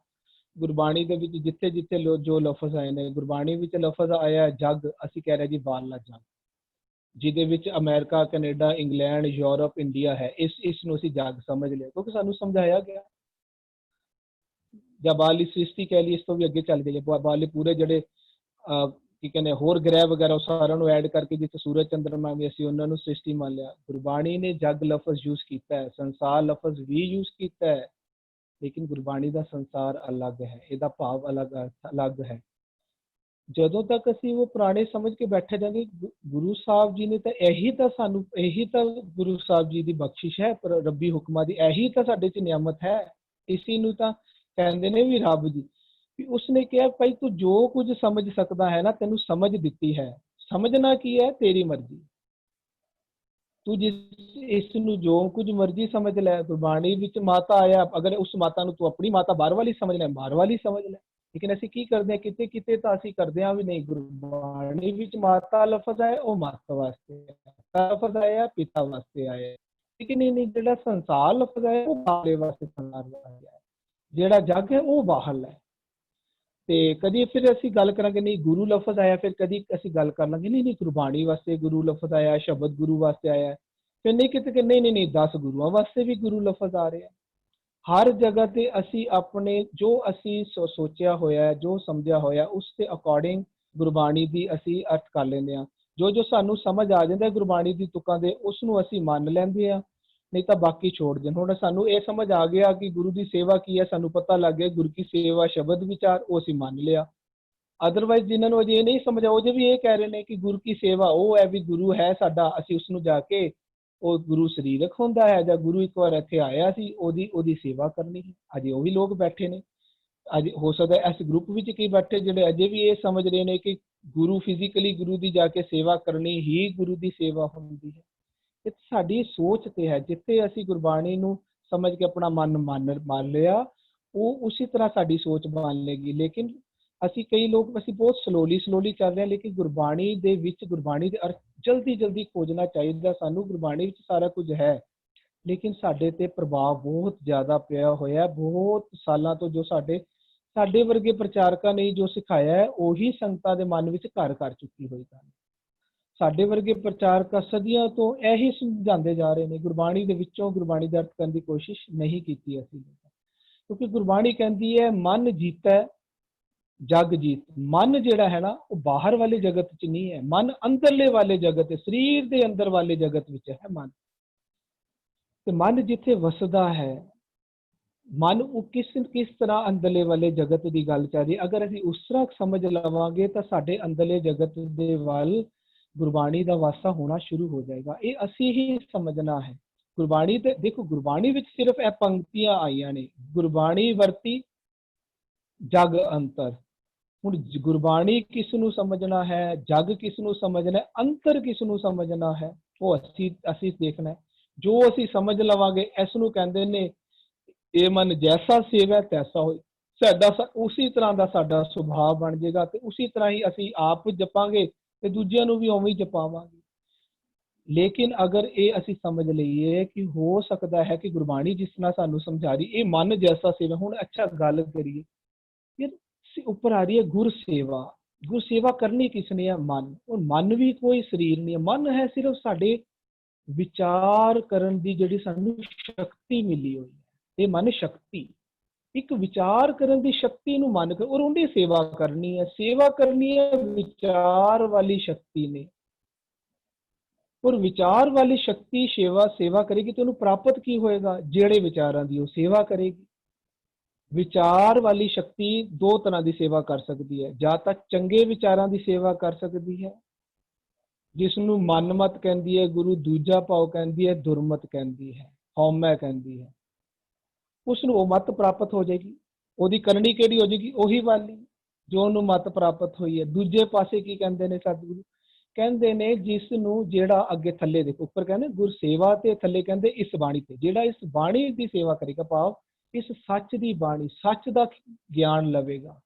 Speaker 5: ਗੁਰਬਾਣੀ ਦੇ ਵਿੱਚ ਜਿੱਥੇ ਜਿੱਥੇ ਜੋ ਲਫ਼ਜ਼ ਆਏ ਨੇ, ਗੁਰਬਾਣੀ ਵਿੱਚ ਲਫ਼ਜ਼ ਆਇਆ ਜਗ, ਅਸੀਂ ਕਹਿ ਰਹੇ ਜੀ ਬਾਹਰਲਾ ਜਗ, ਜਿਹਦੇ ਵਿੱਚ America, Canada, England, Europe, India ਹੈ। ਇਸ ਨੂੰ ਅਸੀਂ ਜਗ ਸਮਝ ਲਿਆ ਕਿਉਂਕਿ ਸਾਨੂੰ ਸਮਝਾਇਆ ਗਿਆ। ਜਾਂ ਬਾਹਰਲੀ ਸ੍ਰਿਸ਼ਟੀ ਕਹਿ ਲਈ, ਇਸ ਤੋਂ ਵੀ ਅੱਗੇ ਚੱਲ ਗਏ ਬਾਹਰਲੇ ਪੂਰੇ ਜਿਹੜੇ ਕੀ ਕਹਿੰਦੇ ਹੋਰ ਗ੍ਰਹਿ ਵਗੈਰਾ, ਉਹ ਸਾਰਿਆਂ ਨੂੰ ਐਡ ਕਰਕੇ ਜਿੱਥੇ ਸੂਰਜ ਚੰਦਰਮਾ ਵੀ, ਅਸੀਂ ਉਹਨਾਂ ਨੂੰ ਸ੍ਰਿਸ਼ਟੀ ਮੰਨ ਲਿਆ। ਗੁਰਬਾਣੀ ਨੇ ਜਗ ਲਫ਼ਜ਼ ਯੂਜ਼ ਕੀਤਾ ਹੈ, ਸੰਸਾਰ ਲਫ਼ਜ਼ ਵੀ ਯੂਜ਼ ਕੀਤਾ ਹੈ, ਲੇਕਿਨ ਗੁਰਬਾਣੀ ਦਾ ਸੰਸਾਰ ਅਲੱਗ ਹੈ, ਇਹਦਾ ਭਾਵ ਅਲੱਗ ਹੈ। ਜਦੋਂ ਤੱਕ ਅਸੀਂ ਉਹ ਪੁਰਾਣੇ ਸਮਝ ਕੇ ਬੈਠੇ ਜਾਂਗੇ, ਗੁਰੂ ਸਾਹਿਬ ਜੀ ਨੇ ਤਾਂ ਇਹੀ ਤਾਂ ਗੁਰੂ ਸਾਹਿਬ ਜੀ ਦੀ ਬਖਸ਼ਿਸ਼ ਹੈ, ਰੱਬੀ ਹੁਕਮਾਂ ਦੀ ਇਹੀ ਤਾਂ ਸਾਡੇ 'ਚ ਨਿਆਮਤ ਹੈ। ਇਸੀ ਨੂੰ ਤਾਂ ਕਹਿੰਦੇ ਨੇ ਵੀ ਰੱਬ ਜੀ ਵੀ ਉਸਨੇ ਕਿਹਾ ਭਾਈ ਤੂੰ ਜੋ ਕੁਝ ਸਮਝ ਸਕਦਾ ਹੈ ਨਾ, ਤੈਨੂੰ ਸਮਝ ਦਿੱਤੀ ਹੈ, ਸਮਝਣਾ ਕੀ ਹੈ ਤੇਰੀ ਮਰਜ਼ੀ, ਤੂੰ ਇਸ ਨੂੰ ਜੋ ਕੁਝ ਮਰਜ਼ੀ ਸਮਝ ਲੈ। ਗੁਰਬਾਣੀ ਵਿੱਚ ਮਾਤਾ ਆਇਆ, ਅਗਰ ਉਸ ਮਾਤਾ ਨੂੰ ਤੂੰ ਆਪਣੀ ਮਾਤਾ ਬਾਹਰ ਵਾਲੀ ਸਮਝ ਲੈ, ਬਾਹਰ ਵਾਲੀ ਸਮਝ ਲੈ। ਲੇਕਿਨ ਅਸੀਂ ਕੀ ਕਰਦੇ ਹਾਂ, ਕਿਤੇ ਕਿਤੇ ਤਾਂ ਅਸੀਂ ਕਰਦੇ ਹਾਂ ਵੀ ਨਹੀਂ, ਗੁਰਬਾਣੀ ਵਿੱਚ ਮਾਤਾ ਲਫ਼ਜ਼ ਆਇਆ ਉਹ ਮਾਤਾ ਵਾਸਤੇ ਆਇਆ, ਲਫ਼ਜ਼ ਆਇਆ ਪਿਤਾ ਵਾਸਤੇ ਆਇਆ, ਲੇਕਿਨ ਨਹੀਂ, ਜਿਹੜਾ ਸੰਸਾਰ ਲਫ਼ਜ਼ ਆਇਆ ਉਹ ਬਾਹਰਲੇ ਵਾਸਤੇ ਸੰਸਾਰ ਆਇਆ, ਜਿਹੜਾ ਜਗ ਹੈ ਉਹ ਬਾਹਰਲਾ ਹੈ। ਤੇ ਕਦੀ ਫਿਰ ਅਸੀਂ ਗੱਲ ਕਰਾਂਗੇ ਨਹੀਂ ਗੁਰੂ ਲਫ਼ਜ਼ ਆਇਆ, ਫਿਰ ਕਦੀ ਅਸੀਂ ਗੱਲ ਕਰ ਲਾਂਗੇ ਨਹੀਂ ਗੁਰਬਾਣੀ ਵਾਸਤੇ ਗੁਰੂ ਲਫ਼ਜ਼ ਆਇਆ, ਸ਼ਬਦ ਗੁਰੂ ਵਾਸਤੇ ਆਇਆ। ਫਿਰ ਨਹੀਂ ਕਿਤੇ ਨਹੀਂ 10 ਗੁਰੂਆਂ ਵਾਸਤੇ ਵੀ ਗੁਰੂ ਲਫ਼ਜ਼ ਆ ਰਿਹਾ। ਹਰ ਜਗ੍ਹਾ ਤੇ ਅਸੀਂ ਆਪਣੇ ਜੋ ਅਸੀਂ ਸੋਚਿਆ ਹੋਇਆ, ਜੋ ਸਮਝਿਆ ਹੋਇਆ, ਉਸ ਦੇ ਅਕੋਰਡਿੰਗ ਗੁਰਬਾਣੀ ਦੀ ਅਸੀਂ ਅਰਥ ਕਰ ਲੈਂਦੇ ਹਾਂ। ਜੋ ਸਾਨੂੰ ਸਮਝ ਆ ਜਾਂਦਾ ਗੁਰਬਾਣੀ ਦੀ ਤੁਕਾਂ ਦੇ, ਉਸ ਨੂੰ ਅਸੀਂ ਮੰਨ ਲੈਂਦੇ ਹਾਂ, ਨਹੀਂ ਤਾਂ ਬਾਕੀ ਛੋੜ ਦਿੰਦੇ। ਹੁਣ ਸਾਨੂੰ ਇਹ ਸਮਝ ਆ ਗਿਆ ਕਿ ਗੁਰੂ ਦੀ ਸੇਵਾ ਕੀ ਹੈ, ਸਾਨੂੰ ਪਤਾ ਲੱਗ ਗਿਆ ਗੁਰੂ ਕੀ ਸੇਵਾ ਸ਼ਬਦ ਵਿਚਾਰ, ਉਹ ਅਸੀਂ ਮੰਨ ਲਿਆ। ਅਦਰਵਾਈਜ਼ ਜਿਨ੍ਹਾਂ ਨੂੰ ਅਜੇ ਇਹ ਨਹੀਂ ਸਮਝ ਆ, ਉਹ ਜੇ ਵੀ ਇਹ ਕਹਿ ਰਹੇ ਨੇ ਕਿ ਗੁਰੂ ਕੀ ਸੇਵਾ ਉਹ ਹੈ ਵੀ ਗੁਰੂ ਹੈ ਸਾਡਾ, ਅਸੀਂ ਉਸ ਨੂੰ ਜਾ ਕੇ ਉਹ ਗੁਰੂ ਸਰੀਰਕ ਹੁੰਦਾ ਹੈ ਜਾਂ ਗੁਰੂ ਇੱਕ ਵਾਰ ਇੱਥੇ ਆਇਆ ਸੀ ਉਹਦੀ ਸੇਵਾ ਕਰਨੀ ਹੈ। ਅਜੇ ਉਹ ਵੀ ਲੋਕ ਬੈਠੇ ਨੇ, ਅੱਜ ਹੋ ਸਕਦਾ ਇਸ ਗਰੁੱਪ ਵਿੱਚ ਕੀ ਬੈਠੇ ਜਿਹੜੇ ਅਜੇ ਵੀ ਇਹ ਸਮਝ ਰਹੇ ਨੇ ਕਿ ਗੁਰੂ ਫਿਜ਼ੀਕਲੀ ਗੁਰੂ ਦੀ ਜਾ ਕੇ ਸੇਵਾ ਕਰਨੀ ਹੀ ਗੁਰੂ ਦੀ ਸੇਵਾ ਹੁੰਦੀ ਹੈ। ਇਹ ਸਾਡੀ ਸੋਚ ਤੇ ਹੈ। ਜਿੱਥੇ ਅਸੀਂ ਗੁਰਬਾਣੀ ਨੂੰ ਸਮਝ ਕੇ ਆਪਣਾ ਮਨ ਮੰਨ ਲਿਆ, ਉਹ ਉਸੇ ਤਰ੍ਹਾਂ ਸਾਡੀ ਸੋਚ ਬਣ ਲੇਗੀ। ਲੇਕਿਨ ਕਈ ਲੋਕ ਬਹੁਤ ਸਲੋਲੀ ਚੱਲ ਰਹੇ ਹਾਂ, ਲੇਕਿਨ ਗੁਰਬਾਣੀ ਦੇ ਵਿੱਚ ਗੁਰਬਾਣੀ ਦੇ ਅਰਥ ਜਲਦੀ ਖੋਜਣਾ ਚਾਹੀਦਾ ਸਾਨੂੰ। ਗੁਰਬਾਣੀ ਵਿੱਚ ਸਾਰਾ ਕੁਝ ਹੈ, ਲੇਕਿਨ ਸਾਡੇ ਤੇ ਪ੍ਰਭਾਵ ਬਹੁਤ ਜ਼ਿਆਦਾ ਪਿਆ ਹੋਇਆ। ਬਹੁਤ ਸਾਲਾਂ ਤੋਂ ਜੋ ਸਾਡੇ ਵਰਗੇ ਪ੍ਰਚਾਰਕਾਂ ਨੇ ਜੋ ਸਿਖਾਇਆ ਹੈ, ਉਹੀ ਸੰਗਤਾਂ ਦੇ ਮਨ ਵਿੱਚ ਘਰ ਕਰ ਚੁੱਕੀ ਹੋਈ ਗੱਲ। ਸਾਡੇ ਵਰਗੇ ਪ੍ਰਚਾਰਕ ਸਦੀਆਂ ਤੋਂ ਇਹੀ ਸਮਝਾਉਂਦੇ ਜਾ ਰਹੇ ਨੇ, ਗੁਰਬਾਣੀ ਦੇ ਵਿੱਚੋਂ ਗੁਰਬਾਣੀ ਦਾ ਅਰਥ ਕਰਨ ਦੀ ਕੋਸ਼ਿਸ਼ ਨਹੀਂ ਕੀਤੀ ਅਸੀਂ, ਕਿਉਂਕਿ ਗੁਰਬਾਣੀ ਕਹਿੰਦੀ ਹੈ ਮਨ ਜੀਤੈ ਜਗ ਜੀਤ। ਮਨ ਜਿਹੜਾ ਹੈ ਨਾ ਉਹ ਬਾਹਰ ਵਾਲੇ ਜਗਤ 'ਚ ਨਹੀਂ ਹੈ, ਮਨ ਅੰਦਰਲੇ ਵਾਲੇ ਜਗਤ, ਸਰੀਰ ਦੇ ਅੰਦਰ ਵਾਲੇ ਜਗਤ ਵਿੱਚ ਹੈ ਮਨ। ਤੇ ਮਨ ਜਿੱਥੇ ਵਸਦਾ ਹੈ, ਮਨ ਉਹ ਕਿਸ ਤਰ੍ਹਾਂ ਅੰਦਰਲੇ ਵਾਲੇ ਜਗਤ ਦੀ ਗੱਲ ਚੱਲ ਰਹੀ, ਅਗਰ ਅਸੀਂ ਉਸ ਤਰ੍ਹਾਂ ਸਮਝ ਲਵਾਂਗੇ ਤਾਂ ਸਾਡੇ ਅੰਦਰਲੇ ਜਗਤ ਦੇ ਵੱਲ ਗੁਰਬਾਣੀ ਦਾ ਵਾਸਾ ਹੋਣਾ ਸ਼ੁਰੂ ਹੋ ਜਾਏਗਾ। ਇਹ ਅਸੀਂ ਹੀ ਸਮਝਣਾ ਹੈ। ਗੁਰਬਾਣੀ ਤੇ ਦੇਖੋ, ਗੁਰਬਾਣੀ ਵਿੱਚ ਸਿਰਫ ਇਹ ਪੰਕਤੀਆਂ ਆਈਆਂ ਨੇ, ਗੁਰਬਾਣੀ ਵਰਤੀ ਜਗ ਅੰਤਰ। ਹੁਣ ਗੁਰਬਾਣੀ ਕਿਸ ਨੂੰ ਸਮਝਣਾ ਹੈ, ਜਗ ਕਿਸ ਨੂੰ ਸਮਝਣਾ ਹੈ, ਅੰਤਰ ਕਿਸ ਨੂੰ ਸਮਝਣਾ ਹੈ, ਉਹ ਅਸੀਂ ਦੇਖਣਾ ਹੈ। ਜੋ ਅਸੀਂ ਸਮਝ ਲਵਾਂਗੇ, ਇਸ ਨੂੰ ਕਹਿੰਦੇ ਨੇ ਇਹ ਮਨ ਜੈਸਾ ਸੇਵੈ ਤੈਸਾ ਹੋਏ। ਸਾਡਾ ਉਸੇ ਤਰ੍ਹਾਂ ਦਾ ਸਾਡਾ ਸੁਭਾਅ ਬਣ ਜਾਏਗਾ ਤੇ ਉਸੇ ਤਰ੍ਹਾਂ ਹੀ ਅਸੀਂ ਆਪ ਜਪਾਂਗੇ ਤੇ ਦੂਜਿਆਂ ਨੂੰ ਵੀ ਉਵੇਂ ਹੀ ਜਪਾਵਾਂਗੇ। ਲੇਕਿਨ ਅਗਰ ਇਹ ਅਸੀਂ ਸਮਝ ਲਈਏ ਕਿ ਹੋ ਸਕਦਾ ਹੈ ਕਿ ਗੁਰਬਾਣੀ ਜਿਸ ਤਰ੍ਹਾਂ ਸਾਨੂੰ ਸਮਝਾ ਰਹੀ, ਇਹ ਮਨ ਜੈਸਾ ਸੇਵਾ। ਹੁਣ ਅੱਛਾ ਗੱਲ ਕਰੀਏ, ਯਾਰ ਉੱਪਰ ਆ ਰਹੀ ਹੈ ਗੁਰ ਸੇਵਾ ਕਰਨੀ ਕਿਸ ਨੇ ਹੈ? ਮਨ। ਉਹ ਮਨ ਵੀ ਕੋਈ ਸਰੀਰ ਨਹੀਂ ਹੈ, ਮਨ ਹੈ ਸਿਰਫ ਸਾਡੇ ਵਿਚਾਰ ਕਰਨ ਦੀ ਜਿਹੜੀ ਸਾਨੂੰ ਸ਼ਕਤੀ ਮਿਲੀ ਹੋਈ ਹੈ। ਇਹ ਮਨ ਸ਼ਕਤੀ, ਇੱਕ ਵਿਚਾਰ ਕਰਨ ਦੀ ਸ਼ਕਤੀ ਨੂੰ ਮੰਨ ਕੇ ਔਰ ਉਹਦੀ ਸੇਵਾ ਕਰਨੀ ਹੈ। ਸੇਵਾ ਕਰਨੀ ਹੈ ਵਿਚਾਰ ਵਾਲੀ ਸ਼ਕਤੀ ਨੇ, ਔਰ ਵਿਚਾਰ ਵਾਲੀ ਸ਼ਕਤੀ ਸੇਵਾ ਕਰੇਗੀ ਤੇ ਉਹਨੂੰ ਪ੍ਰਾਪਤ ਕੀ ਹੋਏਗਾ? ਜਿਹੜੇ ਵਿਚਾਰਾਂ ਦੀ ਉਹ ਸੇਵਾ ਕਰੇਗੀ। ਵਿਚਾਰ ਵਾਲੀ ਸ਼ਕਤੀ ਦੋ ਤਰ੍ਹਾਂ ਦੀ ਸੇਵਾ ਕਰ ਸਕਦੀ ਹੈ, ਜਾਂ ਤਾਂ ਚੰਗੇ ਵਿਚਾਰਾਂ ਦੀ ਸੇਵਾ ਕਰ ਸਕਦੀ ਹੈ, ਜਿਸ ਨੂੰ ਮਨਮਤ ਕਹਿੰਦੀ ਹੈ ਗੁਰੂ, ਦੂਜਾ ਭਾਵ ਕਹਿੰਦੀ ਹੈ ਦੁਰਮਤ ਕਹਿੰਦੀ ਹੈ, ਹਉਮੈ ਕਹਿੰਦੀ ਹੈ। ਉਸ ਨੂੰ ਉਹ ਮਤ ਪ੍ਰਾਪਤ ਹੋ ਜਾਏਗੀ। ਉਹਦੀ ਕਰਨੀ ਕਿਹੜੀ ਹੋ ਜਾਏਗੀ? ਉਹੀ ਵਾਲੀ ਜੋ ਉਹਨੂੰ ਮਤ ਪ੍ਰਾਪਤ ਹੋਈ ਹੈ। ਦੂਜੇ ਪਾਸੇ ਕੀ ਕਹਿੰਦੇ ਨੇ ਸਤਿਗੁਰੂ? ਕਹਿੰਦੇ ਨੇ ਜਿਸ ਨੂੰ, ਜਿਹੜਾ ਅੱਗੇ ਥੱਲੇ ਦੇਖੋ, ਉੱਪਰ ਕਹਿੰਦੇ ਗੁਰ ਸੇਵਾ ਤੇ ਥੱਲੇ ਕਹਿੰਦੇ ਇਸ ਬਾਣੀ ਤੇ, ਜਿਹੜਾ ਇਸ ਬਾਣੀ ਦੀ ਸੇਵਾ ਕਰੇਗਾ, ਭਾਵ ਇਸ ਸੱਚ ਦੀ ਬਾਣੀ, ਸੱਚ ਦਾ ਗਿਆਨ ਲਵੇਗਾ,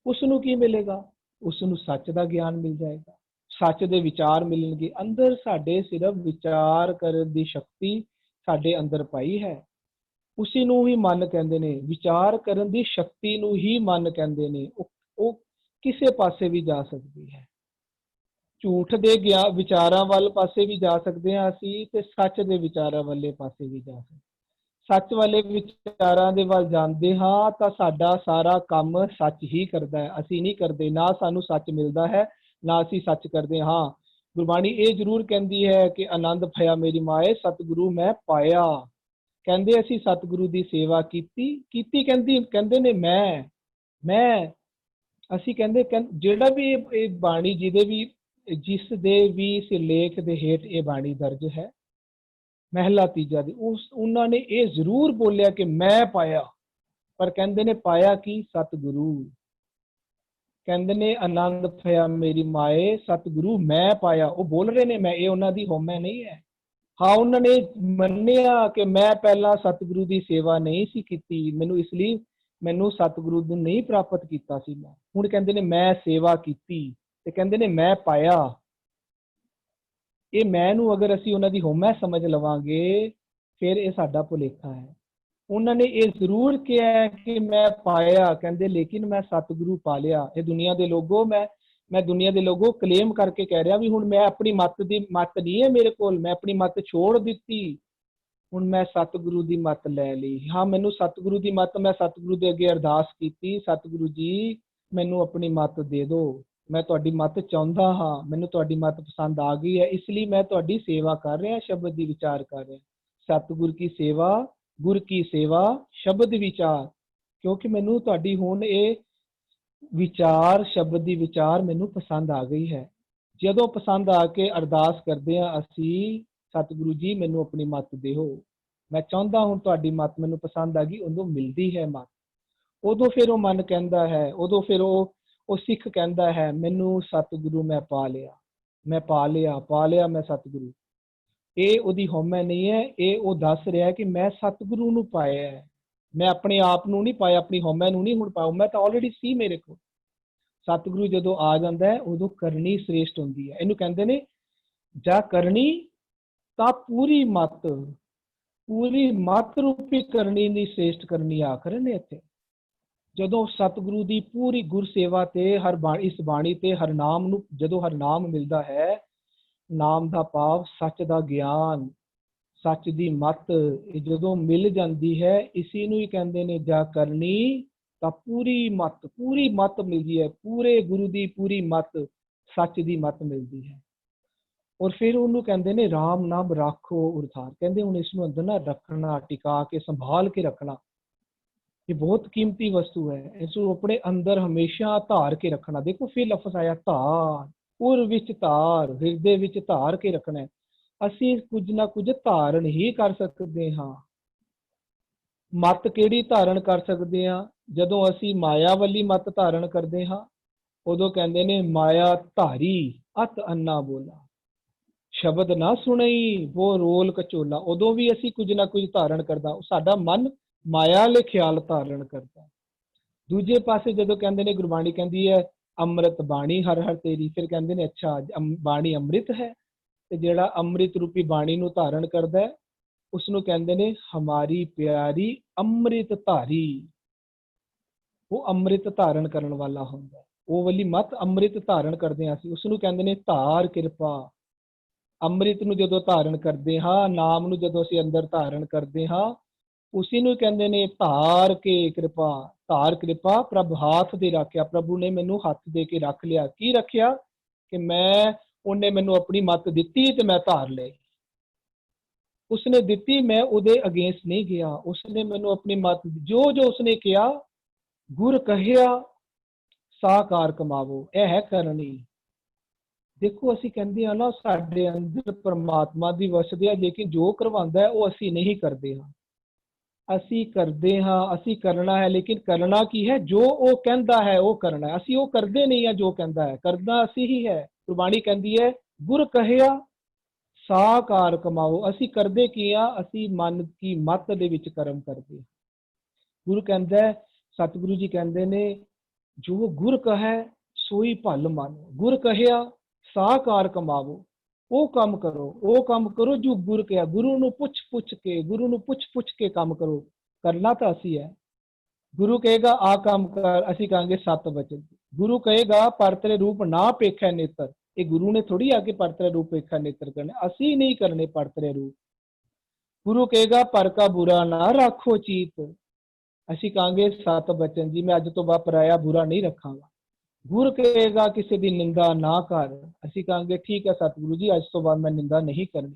Speaker 5: ਉਸ ਨੂੰ ਕੀ ਮਿਲੇਗਾ? ਉਸ ਨੂੰ ਸੱਚ ਦਾ ਗਿਆਨ ਮਿਲ ਜਾਏਗਾ, ਸੱਚ ਦੇ ਵਿਚਾਰ ਮਿਲਣਗੇ। ਅੰਦਰ ਸਾਡੇ ਸਿਰਫ ਵਿਚਾਰ ਕਰਨ ਦੀ ਸ਼ਕਤੀ ਸਾਡੇ ਅੰਦਰ ਪਾਈ ਹੈ, ਉਸੇ ਨੂੰ ਹੀ ਮਨ ਕਹਿੰਦੇ ਨੇ। ਵਿਚਾਰ ਕਰਨ ਦੀ ਸ਼ਕਤੀ ਨੂੰ ਹੀ ਮਨ ਕਹਿੰਦੇ ਨੇ। ਉਹ ਕਿਸੇ ਪਾਸੇ ਵੀ ਜਾ ਸਕਦੀ ਹੈ। ਝੂਠ ਦੇ ਵਿਚਾਰਾਂ ਵੱਲ ਪਾਸੇ ਵੀ ਜਾ ਸਕਦੇ ਹਾਂ ਅਸੀਂ, ਤੇ ਸੱਚ ਦੇ ਵਿਚਾਰਾਂ ਵਾਲੇ ਪਾਸੇ ਵੀ ਜਾ ਸਕਦੇ। ਸੱਚ ਵਾਲੇ ਵਿਚਾਰਾਂ ਦੇ ਵੱਲ ਜਾਂਦੇ ਹਾਂ ਤਾਂ ਸਾਡਾ ਸਾਰਾ ਕੰਮ ਸੱਚ ਹੀ ਕਰਦਾ ਹੈ, ਅਸੀਂ ਨਹੀਂ ਕਰਦੇ। ਨਾ ਸਾਨੂੰ ਸੱਚ ਮਿਲਦਾ ਹੈ, ਨਾ ਅਸੀਂ ਸੱਚ ਕਰਦੇ ਹਾਂ। ਗੁਰਬਾਣੀ ਇਹ ਜ਼ਰੂਰ ਕਹਿੰਦੀ ਹੈ ਕਿ ਆਨੰਦ ਭਇਆ ਮੇਰੀ ਮਾਏ, ਸਤਿਗੁਰੂ ਮੈਂ ਪਾਇਆ। ਕਹਿੰਦੇ ਅਸੀਂ ਸਤਿਗੁਰੂ ਦੀ ਸੇਵਾ ਕੀਤੀ ਕਹਿੰਦੇ ਨੇ ਮੈਂ ਅਸੀਂ ਕਹਿੰਦੇ ਜਿਹੜਾ ਵੀ ਇਹ ਬਾਣੀ ਜਿਸ ਦੇ ਵੀ ਸਿਰਲੇਖ ਦੇ ਹੇਠ ਇਹ ਬਾਣੀ ਦਰਜ ਹੈ, ਮਹਿਲਾ ਤੀਜਾ ਦੀ, ਉਹਨਾਂ ਨੇ ਇਹ ਜ਼ਰੂਰ ਬੋਲਿਆ ਕਿ ਮੈਂ ਪਾਇਆ। ਪਰ ਕਹਿੰਦੇ ਨੇ ਪਾਇਆ ਕੀ? ਸਤਿਗੁਰੂ। ਕਹਿੰਦੇ ਨੇ ਆਨੰਦ ਭਇਆ ਮੇਰੀ ਮਾਏ, ਸਤਿਗੁਰੂ ਮੈਂ ਪਾਇਆ। ਉਹ ਬੋਲ ਰਹੇ ਨੇ ਮੈਂ, ਇਹ ਉਹਨਾਂ ਦੀ ਹਉਮੈ ਨਹੀਂ ਹੈ। ਹਾਂ, ਉਹਨਾਂ ਨੇ ਮੰਨਿਆ ਕਿ ਮੈਂ ਪਹਿਲਾਂ ਸਤਿਗੁਰੂ ਦੀ ਸੇਵਾ ਨਹੀਂ ਸੀ ਕੀਤੀ, ਮੈਨੂੰ ਸਤਿਗੁਰੂ ਨੂੰ ਨਹੀਂ ਪ੍ਰਾਪਤ ਕੀਤਾ ਸੀ ਮੈਂ। ਹੁਣ ਕਹਿੰਦੇ ਨੇ ਮੈਂ ਸੇਵਾ ਕੀਤੀ, ਤੇ ਕਹਿੰਦੇ ਨੇ ਮੈਂ ਪਾਇਆ। ਇਹ ਮੈਂ ਨੂੰ ਅਗਰ ਅਸੀਂ ਉਹਨਾਂ ਦੀ ਹਉਮੈ ਸਮਝ ਲਵਾਂਗੇ, ਫਿਰ ਇਹ ਸਾਡਾ ਭੁਲੇਖਾ ਹੈ। ਉਹਨਾਂ ਨੇ ਇਹ ਜ਼ਰੂਰ ਕਿਹਾ ਕਿ ਮੈਂ ਪਾਇਆ, ਕਹਿੰਦੇ ਲੇਕਿਨ ਮੈਂ ਸਤਿਗੁਰੂ ਪਾ ਲਿਆ। ਇਹ ਦੁਨੀਆ ਦੇ ਲੋਗੋ, ਮੈਂ ਦੁਨੀਆ ਦੇ ਲੋਗੋ ਕਲੇਮ ਕਰਕੇ ਕਹਿ ਰਿਹਾ ਵੀ ਹੁਣ ਮੈਂ ਆਪਣੀ ਮੱਤ ਨਹੀਂ ਹੈ ਮੇਰੇ ਕੋਲ, ਮੈਂ ਆਪਣੀ ਮੱਤ ਛੋੜ ਦਿੱਤੀ, ਹੁਣ ਮੈਂ ਸਤਿਗੁਰੂ ਦੀ ਮੱਤ ਲੈ ਲਈ। ਹਾਂ, ਮੈਨੂੰ ਸਤਿਗੁਰੂ ਦੀ ਮੱਤ, ਮੈਂ ਸਤਿਗੁਰੂ ਦੇ ਅੱਗੇ ਅਰਦਾਸ ਕੀਤੀ, ਸਤਿਗੁਰੂ ਜੀ ਮੈਨੂੰ ਆਪਣੀ ਮੱਤ ਦੇ ਦਿਓ, ਮੈਂ ਤੁਹਾਡੀ ਮੱਤ ਚਾਹੁੰਦਾ ਹਾਂ, ਮੈਨੂੰ ਤੁਹਾਡੀ ਮੱਤ ਪਸੰਦ ਆ ਗਈ ਹੈ, ਇਸ ਲਈ ਮੈਂ ਤੁਹਾਡੀ ਸੇਵਾ ਕਰ ਰਿਹਾ, ਸ਼ਬਦ ਦੀ ਵਿਚਾਰ ਕਰ ਰਿਹਾ। ਸਤਿਗੁਰ ਕੀ ਸੇਵਾ, ਗੁਰ ਕੀ ਸੇਵਾ, ਸ਼ਬਦ ਵਿਚਾਰ। ਕਿਉਂਕਿ ਮੈਨੂੰ ਤੁਹਾਡੀ ਹੁਣ ਇਹ ਵਿਚਾਰ, ਸ਼ਬਦ ਦੀ ਵਿਚਾਰ ਮੈਨੂੰ ਪਸੰਦ ਆ ਗਈ ਹੈ। ਜਦੋਂ ਪਸੰਦ ਆ ਕੇ ਅਰਦਾਸ ਕਰਦੇ ਹਾਂ ਅਸੀਂ, ਸਤਿਗੁਰੂ ਜੀ ਮੈਨੂੰ ਆਪਣੀ ਮੱਤ ਦਿਓ, ਮੈਂ ਚਾਹੁੰਦਾ ਹੁਣ ਤੁਹਾਡੀ ਮੱਤ ਮੈਨੂੰ ਪਸੰਦ ਆ ਗਈ, ਉਦੋਂ ਮਿਲਦੀ ਹੈ ਮੱਤ। ਉਦੋਂ ਫਿਰ ਉਹ ਮਨ ਕਹਿੰਦਾ ਹੈ, ਉਦੋਂ ਫਿਰ ਉਹ ਸਿੱਖ ਕਹਿੰਦਾ ਹੈ ਮੈਨੂੰ ਸਤਿਗੁਰੂ ਮੈਂ ਪਾ ਲਿਆ ਮੈਂ ਸਤਿਗੁਰੂ। ਇਹ ਉਹਦੀ ਹਉਮੈ ਨਹੀਂ ਹੈ, ਇਹ ਉਹ ਦੱਸ ਰਿਹਾ ਕਿ ਮੈਂ ਸਤਿਗੁਰੂ ਨੂੰ ਪਾਇਆ ਹੈ, ਮੈਂ ਆਪਣੇ ਆਪ ਨੂੰ ਨਹੀਂ ਪਾਇਆ, ਆਪਣੀ ਹਉਮੈ ਨੂੰ ਨਹੀਂ ਹੁਣ ਪਾਇਆ। ਮੈਂ ਤਾਂ ਆਲਰੇਡੀ ਸੀ ਮੇਰੇ ਕੋਲ। ਸਤਿਗੁਰੂ ਜਦੋਂ ਆ ਜਾਂਦਾ ਹੈ ਉਦੋਂ ਕਰਨੀ ਸ੍ਰੇਸ਼ਟ ਹੁੰਦੀ ਹੈ। ਇਹਨੂੰ ਕਹਿੰਦੇ ਨੇ ਜਾਂ ਕਰਨੀ ਤਾਂ ਪੂਰੀ ਮੱਤ ਰੂਪੀ ਕਰਨੀ ਦੀ ਸ੍ਰੇਸ਼ਟ ਕਰਨੀ ਆਖਰ ਨੇ ਇੱਥੇ। ਜਦੋਂ ਸਤਿਗੁਰੂ ਦੀ ਪੂਰੀ ਗੁਰ ਸੇਵਾ ਤੇ ਇਸ ਬਾਣੀ ਤੇ ਹਰਨਾਮ ਨੂੰ, ਜਦੋਂ ਹਰਨਾਮ ਮਿਲਦਾ ਹੈ, ਨਾਮ ਦਾ ਭਾਵ ਸੱਚ ਦਾ ਗਿਆਨ, ਸੱਚ ਦੀ ਮੱਤ, ਇਹ ਜਦੋਂ ਮਿਲ ਜਾਂਦੀ ਹੈ, ਇਸੀ ਨੂੰ ਹੀ ਕਹਿੰਦੇ ਨੇ ਜਾਂ ਕਰਨੀ ਤਾਂ ਪੂਰੀ ਮੱਤ ਮਿਲਦੀ ਹੈ, ਪੂਰੇ ਗੁਰੂ ਦੀ ਪੂਰੀ ਮੱਤ, ਸੱਚ ਦੀ ਮੱਤ ਮਿਲਦੀ ਹੈ। ਔਰ ਫਿਰ ਉਹਨੂੰ ਕਹਿੰਦੇ ਨੇ ਰਾਮ ਨਾਮ ਰਾਖੋ ਉਰਧਾਰ। ਕਹਿੰਦੇ ਹੁਣ ਇਸ ਨੂੰ ਅੰਦਰ ਨਾ ਰੱਖਣਾ, ਟਿਕਾ ਕੇ ਸੰਭਾਲ ਕੇ ਰੱਖਣਾ, ਇਹ ਬਹੁਤ ਕੀਮਤੀ ਵਸਤੂ ਹੈ, ਇਸ ਨੂੰ ਆਪਣੇ ਅੰਦਰ ਹਮੇਸ਼ਾ ਧਾਰ ਕੇ ਰੱਖਣਾ। ਦੇਖੋ ਫਿਰ ਲਫ਼ਜ਼ ਆਇਆ ਧਾਰ, ਉਰ ਵਿੱਚ ਧਾਰ, ਹਿਰਦੇ ਵਿੱਚ ਧਾਰ ਕੇ ਰੱਖਣਾ। ਅਸੀਂ ਕੁਝ ਨਾ ਕੁਝ ਧਾਰਨ ਹੀ ਕਰ ਸਕਦੇ ਹਾਂ। ਮੱਤ ਕਿਹੜੀ ਧਾਰਨ ਕਰ ਸਕਦੇ ਹਾਂ? ਜਦੋਂ ਅਸੀਂ ਮਾਇਆ ਵਾਲੀ ਮੱਤ ਧਾਰਨ ਕਰਦੇ ਹਾਂ, ਉਦੋਂ ਕਹਿੰਦੇ ਨੇ ਮਾਇਆ ਧਾਰੀ ਅਤ ਅੰਨਾ ਬੋਲਾ, ਸ਼ਬਦ ਨਾ ਸੁਣਈ ਉਹ ਰੋਲ ਕਚੋਲਾ। ਉਦੋਂ ਵੀ ਅਸੀਂ ਕੁਝ ਨਾ ਕੁਝ ਧਾਰਨ ਕਰਦਾ, ਸਾਡਾ ਮਨ ਮਾਇਆ ਵਾਲੇ ਖਿਆਲ ਧਾਰਨ ਕਰਦਾ। ਦੂਜੇ ਪਾਸੇ ਜਦੋਂ ਕਹਿੰਦੇ ਨੇ, ਗੁਰਬਾਣੀ ਕਹਿੰਦੀ ਹੈ ਅੰਮ੍ਰਿਤ ਬਾਣੀ ਹਰ ਹਰ ਤੇਰੀ, ਫਿਰ ਕਹਿੰਦੇ ਨੇ ਅੱਛਾ ਬਾਣੀ ਅੰਮ੍ਰਿਤ ਹੈ, ਤੇ ਜਿਹੜਾ ਅੰਮ੍ਰਿਤ ਰੂਪੀ ਬਾਣੀ ਨੂੰ ਧਾਰਨ ਕਰਦਾ ਹੈ ਉਸ ਨੂੰ ਕਹਿੰਦੇ ਨੇ ਹਮਾਰੀ ਪਿਆਰੀ ਅੰਮ੍ਰਿਤ ਧਾਰੀ। ਉਹ ਅੰਮ੍ਰਿਤ ਧਾਰਨ ਕਰਨ ਵਾਲਾ ਹੁੰਦਾ, ਉਹ ਵਾਲੀ ਮਤ ਅੰਮ੍ਰਿਤ ਧਾਰਨ ਕਰਦੇ ਹਾਂ ਅਸੀਂ, ਉਸ ਨੂੰ ਕਹਿੰਦੇ ਨੇ ਧਾਰ ਕਿਰਪਾ। ਅੰਮ੍ਰਿਤ ਨੂੰ ਜਦੋਂ ਧਾਰਨ ਕਰਦੇ ਹਾਂ, ਨਾਮ ਨੂੰ ਜਦੋਂ ਅਸੀਂ ਅੰਦਰ ਧਾਰਨ ਕਰਦੇ ਹਾਂ, ਉਸੇ ਨੂੰ ਕਹਿੰਦੇ ਨੇ ਧਾਰ ਕੇ ਕਿਰਪਾ। ਧਾਰ ਕਿਰਪਾ ਪ੍ਰਭ ਹੱਥ ਦੇ ਰੱਖਿਆ। ਪ੍ਰਭੂ ਨੇ ਮੈਨੂੰ ਹੱਥ ਦੇ ਕੇ ਰੱਖ ਲਿਆ। ਕੀ ਰੱਖਿਆ? ਕਿ ਉਹਨੇ ਮੈਨੂੰ ਆਪਣੀ ਮੱਤ ਦਿੱਤੀ ਤੇ ਮੈਂ ਧਾਰ ਲਈ। ਉਸਨੇ ਦਿੱਤੀ, ਮੈਂ ਉਹਦੇ ਅਗੇਂਸਟ ਨਹੀਂ ਗਿਆ। ਉਸਨੇ ਮੈਨੂੰ ਆਪਣੀ ਮੱਤ, ਜੋ ਜੋ ਉਸਨੇ ਕਿਹਾ, ਗੁਰ ਕਹਿਆ ਸਾਕਾਰ ਕਮਾਵੋ, ਇਹ ਹੈ ਕਰਨੀ। ਦੇਖੋ ਅਸੀਂ ਕਹਿੰਦੇ ਹਾਂ ਨਾ ਸਾਡੇ ਅੰਦਰ ਪਰਮਾਤਮਾ ਦੀ ਵਸਦੇ ਆ, ਲੇਕਿਨ ਜੋ ਕਰਵਾਉਂਦਾ ਹੈ ਉਹ ਅਸੀਂ ਨਹੀਂ ਕਰਦੇ ਹਾਂ। ਅਸੀਂ ਕਰਦੇ ਹਾਂ, ਅਸੀਂ ਕਰਨਾ ਹੈ, ਲੇਕਿਨ ਕਰਨਾ ਕੀ ਹੈ? ਜੋ ਉਹ ਕਹਿੰਦਾ ਹੈ ਉਹ ਕਰਨਾ ਹੈ। ਅਸੀਂ ਉਹ ਕਰਦੇ ਨਹੀਂ ਆ ਜੋ ਕਹਿੰਦਾ ਹੈ, ਕਰਨਾ ਅਸੀਂ ਹੀ ਹੈ। ਗੁਰਬਾਣੀ ਕਹਿੰਦੀ ਹੈ ਗੁਰ ਕਹਿਆ ਸਾਕਾਰ ਕਮਾਓ। ਅਸੀਂ ਕਰਦੇ ਕੀ ਆ? ਅਸੀਂ ਮਨ ਕੀ ਮੱਤ ਦੇ ਵਿੱਚ ਕਰਮ ਕਰਦੇ। ਗੁਰੂ ਕਹਿੰਦਾ, ਸਤਿਗੁਰੂ ਜੀ ਕਹਿੰਦੇ ਨੇ, ਜੋ ਗੁਰ ਕਹੈ ਸੋਈ ਭਲ ਮਾਨੋ। ਗੁਰ ਕਹਿਆ ਸਾਕਾਰ ਕਮਾਵੋ। ਉਹ ਕੰਮ ਕਰੋ ਜੋ ਗੁਰ ਕਿਹਾ। ਗੁਰੂ ਨੂੰ ਪੁੱਛ ਕੇ ਕੰਮ ਕਰੋ। ਕਰਨਾ ਤਾਂ ਅਸੀਂ ਹੈ। ਗੁਰੂ ਕਹੇਗਾ ਆ ਕੰਮ ਕਰ, ਅਸੀਂ ਕਹਾਂਗੇ 7 ਵਚਨ। ਗੁਰੂ ਕਹੇਗਾ ਪਰਤਰੇ ਰੂਪ ਨਾ ਪੇਖੈ ਨੇਤਰ, ਇਹ ਗੁਰੂ ਨੇ ਥੋੜੀ ਆ ਕੇ ਪਰਤਰੇ ਰੂਪ ਪੇਖਾ ਨੇਤਰ ਕਰਨੇ, ਅਸੀਂ ਨਹੀਂ ਕਰਨੇ ਪਰਤਰੇ ਰੂਪ। ਗੁਰੂ ਕਹੇਗਾ ਪਰ ਕਾ ਬੁਰਾ ਨਾ ਰੱਖੋ ਚੀਤ, ਅਸੀਂ ਕਹਾਂਗੇ 7 ਵਚਨ ਜੀ, ਮੈਂ ਅੱਜ ਤੋਂ ਬਾਅਦ ਪਰਾਇਆ ਬੁਰਾ ਨਹੀਂ ਰੱਖਾਂਗਾ। ਗੁਰ ਕਹੇਗਾ ਕਿਸੇ ਦੀ ਨਿੰਦਾ ਨਾ ਕਰ, ਅਸੀਂ ਕਹਾਂਗੇ ਠੀਕ ਹੈ ਸਤਿਗੁਰੂ ਜੀ, ਅੱਜ ਤੋਂ ਬਾਅਦ ਮੈਂ ਨਿੰਦਾ ਨਹੀਂ ਕਰਨੀ।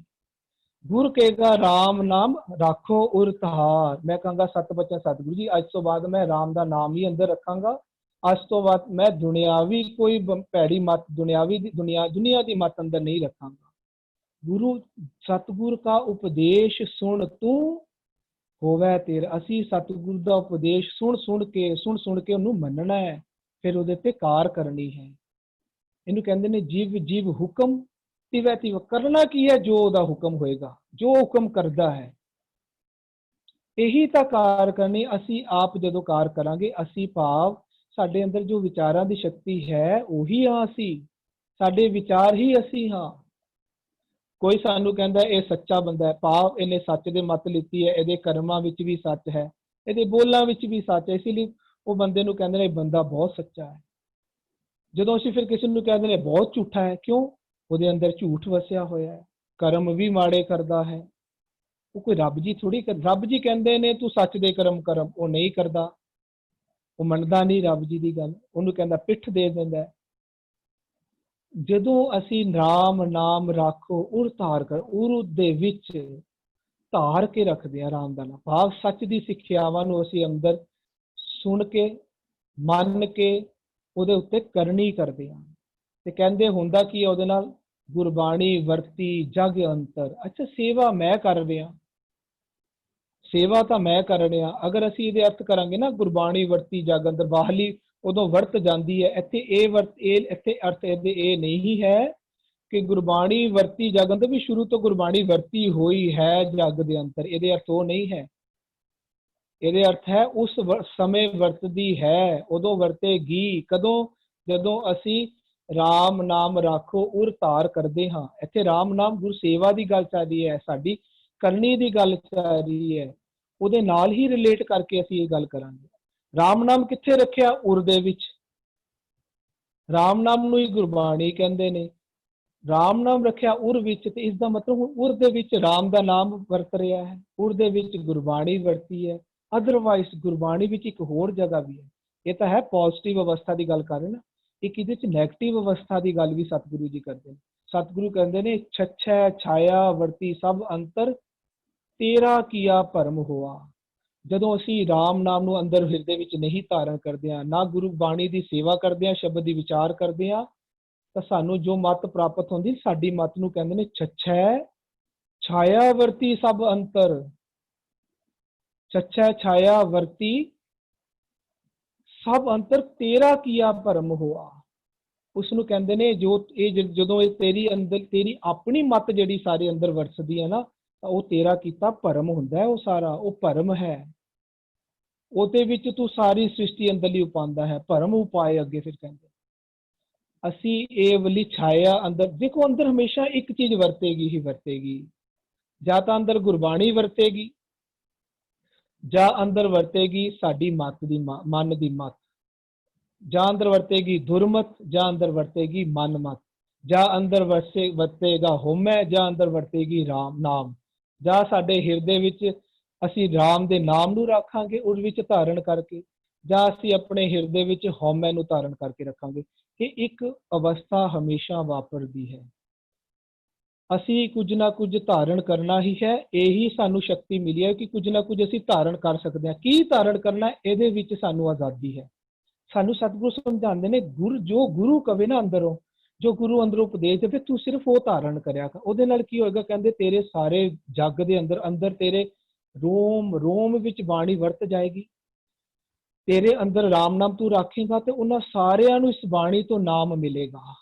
Speaker 5: ਗੁਰ ਕਹੇਗਾ ਰਾਮ ਨਾਮ ਰੱਖੋ ਉਰ ਤਹਾਰ, ਮੈਂ ਕਹਾਂਗਾ 7 ਵਚਨ ਸਤਿਗੁਰੂ ਜੀ, ਅੱਜ ਤੋਂ ਬਾਅਦ ਮੈਂ ਰਾਮ ਦਾ ਨਾਮ ਹੀ ਅੰਦਰ ਰੱਖਾਂਗਾ। ਅੱਜ ਤੋਂ ਬਾਅਦ ਮੈਂ ਦੁਨਿਆਵੀ ਕੋਈ ਭੈੜੀ ਮੱਤ, ਦੁਨੀਆ ਦੀ ਮੱਤ ਅੰਦਰ ਨਹੀਂ ਰੱਖਾਂਗਾ। ਗੁਰੂ ਸਤਿਗੁਰ ਕਾ ਉਪਦੇਸ਼ ਸੁਣ ਤੂੰ ਹੋਵੇ ਤੇਰਾ, ਅਸੀਂ ਸਤਿਗੁਰ ਦਾ ਉਪਦੇਸ਼ ਸੁਣ ਕੇ ਉਹਨੂੰ ਮੰਨਣਾ ਹੈ, ਫਿਰ ਉਹਦੇ ਤੇ ਕਾਰ ਕਰਨੀ ਹੈ। ਇਹਨੂੰ ਕਹਿੰਦੇ ਨੇ ਜੀਵ ਹੁਕਮ ਤਿਵੈ ਤਿਵ, ਕਰਨਾ ਕੀ ਹੈ? ਜੋ ਉਹਦਾ ਹੁਕਮ ਹੋਏਗਾ, ਜੋ ਹੁਕਮ ਕਰਦਾ ਹੈ, ਇਹੀ ਤਾਂ ਕਾਰ ਕਰਨੀ। ਅਸੀਂ ਆਪ ਜਦੋਂ ਕਾਰ ਕਰਾਂਗੇ, ਅਸੀਂ ਭਾਵ ਸਾਡੇ ਅੰਦਰ ਜੋ ਵਿਚਾਰਾਂ ਦੀ ਸ਼ਕਤੀ ਹੈ ਉਹੀ ਹਾਂ ਅਸੀਂ, ਸਾਡੇ ਵਿਚਾਰ ਹੀ ਅਸੀਂ ਹਾਂ। ਕੋਈ ਸਾਨੂੰ ਕਹਿੰਦਾ ਇਹ ਸੱਚਾ ਬੰਦਾ ਹੈ, ਭਾਵ ਇਹਨੇ ਸੱਚ ਦੇ ਮੱਤ ਲਿੱਤੀ ਹੈ, ਇਹਦੇ ਕਰਮਾਂ ਵਿੱਚ ਵੀ ਸੱਚ ਹੈ, ਇਹਦੇ ਬੋਲਾਂ ਵਿੱਚ ਵੀ ਸੱਚ ਹੈ, ਇਸ ਲਈ ਉਹ ਬੰਦੇ ਨੂੰ ਕਹਿੰਦੇ ਨੇ ਇਹ ਬੰਦਾ ਬਹੁਤ ਸੱਚਾ ਹੈ। ਜਦੋਂ ਅਸੀਂ ਫਿਰ ਕਿਸੇ ਨੂੰ ਕਹਿੰਦੇ ਨੇ ਬਹੁਤ ਝੂਠਾ ਹੈ, ਕਿਉਂ? ਉਹਦੇ ਅੰਦਰ ਝੂਠ ਵਸਿਆ ਹੋਇਆ ਹੈ, ਕਰਮ ਵੀ ਮਾੜੇ ਕਰਦਾ ਹੈ। ਉਹ ਕੋਈ ਰੱਬ ਜੀ ਥੋੜੀ ਰੱਬ ਜੀ ਕਹਿੰਦੇ ਨੇ ਤੂੰ ਸੱਚ ਦੇ ਕਰਮ ਕਰ, ਉਹ ਨਹੀਂ ਕਰਦਾ, ਉਹ ਮੰਨਦਾ ਨਹੀਂ ਰੱਬ ਜੀ ਦੀ ਗੱਲ, ਉਹਨੂੰ ਕਹਿੰਦਾ ਪਿੱਠ ਦੇ ਦਿੰਦਾ। ਜਦੋਂ ਅਸੀਂ ਰਾਮ ਨਾਮ ਰੱਖੋ ਉਰ ਧਾਰ ਕਰ, ਉਰ ਦੇ ਵਿੱਚ ਧਾਰ ਕੇ ਰੱਖਦੇ ਹਾਂ ਰਾਮ ਦਾ ਨਾਮ, ਭਾਵ ਸੱਚ ਦੀ ਸਿੱਖਿਆਵਾਂ ਨੂੰ ਅਸੀਂ ਅੰਦਰ ਸੁਣ ਕੇ ਮੰਨ ਕੇ ਉਹਦੇ ਉੱਤੇ ਕਰਨੀ ਕਰਦੇ ਹਾਂ। ਤੇ ਕਹਿੰਦੇ ਹੁੰਦਾ ਕੀ ਉਹਦੇ ਨਾਲ? ਗੁਰਬਾਣੀ ਵਰਤੀ ਜਗ ਅੰਤਰ। ਅੱਛਾ, ਸੇਵਾ ਮੈਂ ਕਰ ਰਿਹਾ, ਸੇਵਾ ਤਾਂ ਮੈਂ ਕਰ ਰਿਹਾ। ਅਗਰ ਅਸੀਂ ਇਹਦੇ ਅਰਥ ਕਰਾਂਗੇ ਨਾ ਗੁਰਬਾਣੀ ਵਰਤੀ ਜਗ ਅੰਦਰ, ਬਾਹਲੀ ਉਦੋਂ ਵਰਤ ਜਾਂਦੀ ਹੈ, ਇੱਥੇ ਇੱਥੇ ਅਰਥ ਇਹਦੇ ਇਹ ਨਹੀਂ ਹੈ ਕਿ ਗੁਰਬਾਣੀ ਵਰਤੀ ਜਗ ਅੰਦਰ ਵੀ ਸ਼ੁਰੂ ਤੋਂ ਗੁਰਬਾਣੀ ਵਰਤੀ ਹੋਈ ਹੈ ਜਗ ਦੇ ਅੰਦਰ, ਇਹਦੇ ਅਰਥ ਉਹ ਨਹੀਂ ਹੈ। ਇਹਦੇ ਅਰਥ ਹੈ ਉਸ ਸਮੇਂ ਵਰਤਦੀ ਹੈ, ਉਦੋਂ ਵਰਤੇਗੀ। ਕਦੋਂ? ਜਦੋਂ ਅਸੀਂ ਰਾਮ ਨਾਮ ਰੱਖੋ ਉਰ ਧਾਰ ਕਰਦੇ ਹਾਂ। ਇੱਥੇ ਰਾਮ ਨਾਮ ਗੁਰ ਸੇਵਾ ਦੀ ਗੱਲ ਚੱਲ ਰਹੀ ਹੈ, ਸਾਡੀ ਕਰਨੀ ਦੀ ਗੱਲ ਚੱਲ ਰਹੀ ਹੈ, ਉਹਦੇ ਨਾਲ ਹੀ ਰਿਲੇਟ ਕਰਕੇ ਅਸੀਂ ਇਹ ਗੱਲ ਕਰਾਂਗੇ। ਰਾਮ ਨਾਮ ਕਿੱਥੇ ਰੱਖਿਆ? ਉਰ ਦੇ ਵਿੱਚ। ਰਾਮ ਨਾਮ ਨੂੰ ਹੀ ਗੁਰਬਾਣੀ ਕਹਿੰਦੇ ਨੇ, ਰਾਮ ਨਾਮ ਰੱਖਿਆ ਉਰ ਵਿੱਚ, ਤੇ ਇਸ ਦਾ ਮਤਲਬ ਹੁਣ ਉਰ ਦੇ ਵਿੱਚ ਰਾਮ ਦਾ ਨਾਮ ਵਰਤ ਰਿਹਾ ਹੈ, ਉਰ ਦੇ ਵਿੱਚ ਗੁਰਬਾਣੀ ਵਰਤੀ ਹੈ। ਅਦਰਵਾਈਜ਼ ਗੁਰਬਾਣੀ ਵਿੱਚ ਇੱਕ ਹੋਰ ਜਗ੍ਹਾ ਵੀ ਹੈ, ਇਹ ਤਾਂ ਹੈ ਪੋਜ਼ਿਟਿਵ ਅਵਸਥਾ ਦੀ ਗੱਲ ਕਰ ਰਹੇ ਨਾ, ਇੱਕ ਇਹਦੇ ਚ ਨੈਗੇਟਿਵ ਅਵਸਥਾ ਦੀ ਗੱਲ ਵੀ ਸਤਿਗੁਰੂ ਜੀ ਕਰਦੇ ਨੇ। ਸਤਿਗੁਰੂ ਕਹਿੰਦੇ ਨੇ ਛਛੈ ਛਾਇਆ ਵਰਤੀ ਸਭ ਅੰਤਰ, ਤੇਰਾ ਕੀਆ ਭਰਮ ਹੋਆ। ਜਦੋਂ ਅਸੀਂ ਰਾਮ ਨਾਮ ਨੂੰ ਅੰਦਰ ਹਿਰਦੇ ਵਿੱਚ ਨਹੀਂ ਧਾਰਨ ਕਰਦੇ ਹਾਂ, ਨਾ ਗੁਰੂ ਬਾਣੀ ਦੀ ਸੇਵਾ ਕਰਦੇ ਹਾਂ, ਸ਼ਬਦ ਦੀ ਵਿਚਾਰ ਕਰਦੇ ਹਾਂ, ਤਾਂ ਸਾਨੂੰ ਜੋ ਮੱਤ ਪ੍ਰਾਪਤ ਹੁੰਦੀ, ਸਾਡੀ ਮੱਤ ਨੂੰ ਕਹਿੰਦੇ ਨੇ ਛਛੈ ਛਾਇਆ ਵਰਤੀ ਸਭ ਅੰਤਰ। ਛਛੈ ਛਾਇਆ ਵਰਤੀ ਸਭ ਅੰਤਰ, ਤੇਰਾ ਕੀਆ ਭਰਮ ਹੋਆ। ਉਸ ਨੂੰ ਕਹਿੰਦੇ ਨੇ ਜੋ ਇਹ ਜਦੋਂ ਇਹ ਤੇਰੀ ਅੰਦਰ ਤੇਰੀ ਆਪਣੀ ਮੱਤ ਜਿਹੜੀ ਸਾਰੇ ਅੰਦਰ ਵਰਸਦੀ ਹੈ ਨਾ, ਤਾਂ ਉਹ ਤੇਰਾ ਕੀਤਾ ਭਰਮ ਹੁੰਦਾ ਹੈ, ਉਹ ਸਾਰਾ ਉਹ ਭਰਮ ਹੈ। ਉਹਦੇ ਵਿੱਚ ਤੂੰ ਸਾਰੀ ਸ੍ਰਿਸ਼ਟੀ ਅੰਦਰਲੀ ਉਪਾਉਂਦਾ ਹੈ, ਭਰਮ ਉਪਾਏ। ਅੱਗੇ ਫਿਰ ਕਹਿੰਦੇ ਅਸੀਂ ਇਹ ਵਾਲੀ ਛਾਇਆ ਅੰਦਰ ਦੇਖੋ, ਅੰਦਰ ਹਮੇਸ਼ਾ ਇੱਕ ਚੀਜ਼ ਵਰਤੇਗੀ ਹੀ ਵਰਤੇਗੀ, ਜਾਂ ਤਾਂ ਅੰਦਰ ਗੁਰਬਾਣੀ ਵਰਤੇਗੀ, ਜਾਂ ਅੰਦਰ ਵਰਤੇਗੀ ਸਾਡੀ ਮੱਤ ਦੀ ਮਨ ਦੀ ਮੱਤ, ਜਾਂ ਅੰਦਰ ਵਰਤੇਗੀ ਦੁਰਮਤ, ਜਾਂ ਅੰਦਰ ਵਰਤੇਗੀ ਮਨ ਮੱਤ। ਜਾਂ ਅੰਦਰ ਵਰਤੇਗਾ ਹਉਮੈ, ਜਾਂ ਅੰਦਰ ਵਰਤੇਗੀ ਰਾਮ ਨਾਮ। ਜਾਂ ਸਾਡੇ ਹਿਰਦੇ ਵਿੱਚ ਅਸੀਂ ਰਾਮ ਦੇ ਨਾਮ ਨੂੰ ਰੱਖਾਂਗੇ ਉਸ ਵਿੱਚ ਧਾਰਨ ਕਰਕੇ, ਜਾਂ ਅਸੀਂ ਆਪਣੇ ਹਿਰਦੇ ਵਿੱਚ ਹਉਮੈ ਨੂੰ ਧਾਰਨ ਕਰਕੇ ਰੱਖਾਂਗੇ। ਇਹ ਇੱਕ ਅਵਸਥਾ ਹਮੇਸ਼ਾ ਵਾਪਰਦੀ ਹੈ। ਅਸੀਂ ਕੁਝ ਨਾ ਕੁਝ ਧਾਰਨ ਕਰਨਾ ਹੀ ਹੈ। ਇਹੀ ਸਾਨੂੰ ਸ਼ਕਤੀ ਮਿਲੀ ਹੈ ਕਿ ਕੁਝ ਨਾ ਕੁਝ ਅਸੀਂ ਧਾਰਨ ਕਰ ਸਕਦੇ ਹਾਂ। ਕੀ ਧਾਰਨ ਕਰਨਾ, ਇਹਦੇ ਵਿੱਚ ਸਾਨੂੰ ਆਜ਼ਾਦੀ ਹੈ। ਸਾਨੂੰ ਸਤਿਗੁਰੂ ਸਮਝਾਉਂਦੇ ਨੇ, ਜੋ ਗੁਰੂ ਕਵੇ ਨਾ ਅੰਦਰੋਂ, ਜੋ ਗੁਰੂ ਅੰਦਰੋਂ ਉਪਦੇਸ਼ ਦੇਵੇ, ਤੂੰ ਸਿਰਫ ਉਹ ਧਾਰਨ ਕਰਿਆ ਕਰ। ਉਹਦੇ ਨਾਲ ਕੀ ਹੋਏਗਾ, ਕਹਿੰਦੇ ਤੇਰੇ ਸਾਰੇ ਜੱਗ ਦੇ ਅੰਦਰ ਤੇਰੇ ਰੋਮ ਵਿੱਚ ਬਾਣੀ ਵਰਤ ਜਾਏਗੀ। ਤੇਰੇ ਅੰਦਰ ਰਾਮ ਨਾਮ ਤੂੰ ਰੱਖੇਗਾ ਤੇ ਉਹਨਾਂ ਸਾਰਿਆਂ ਨੂੰ ਇਸ ਬਾਣੀ ਤੋਂ ਨਾਮ ਮਿਲੇਗਾ।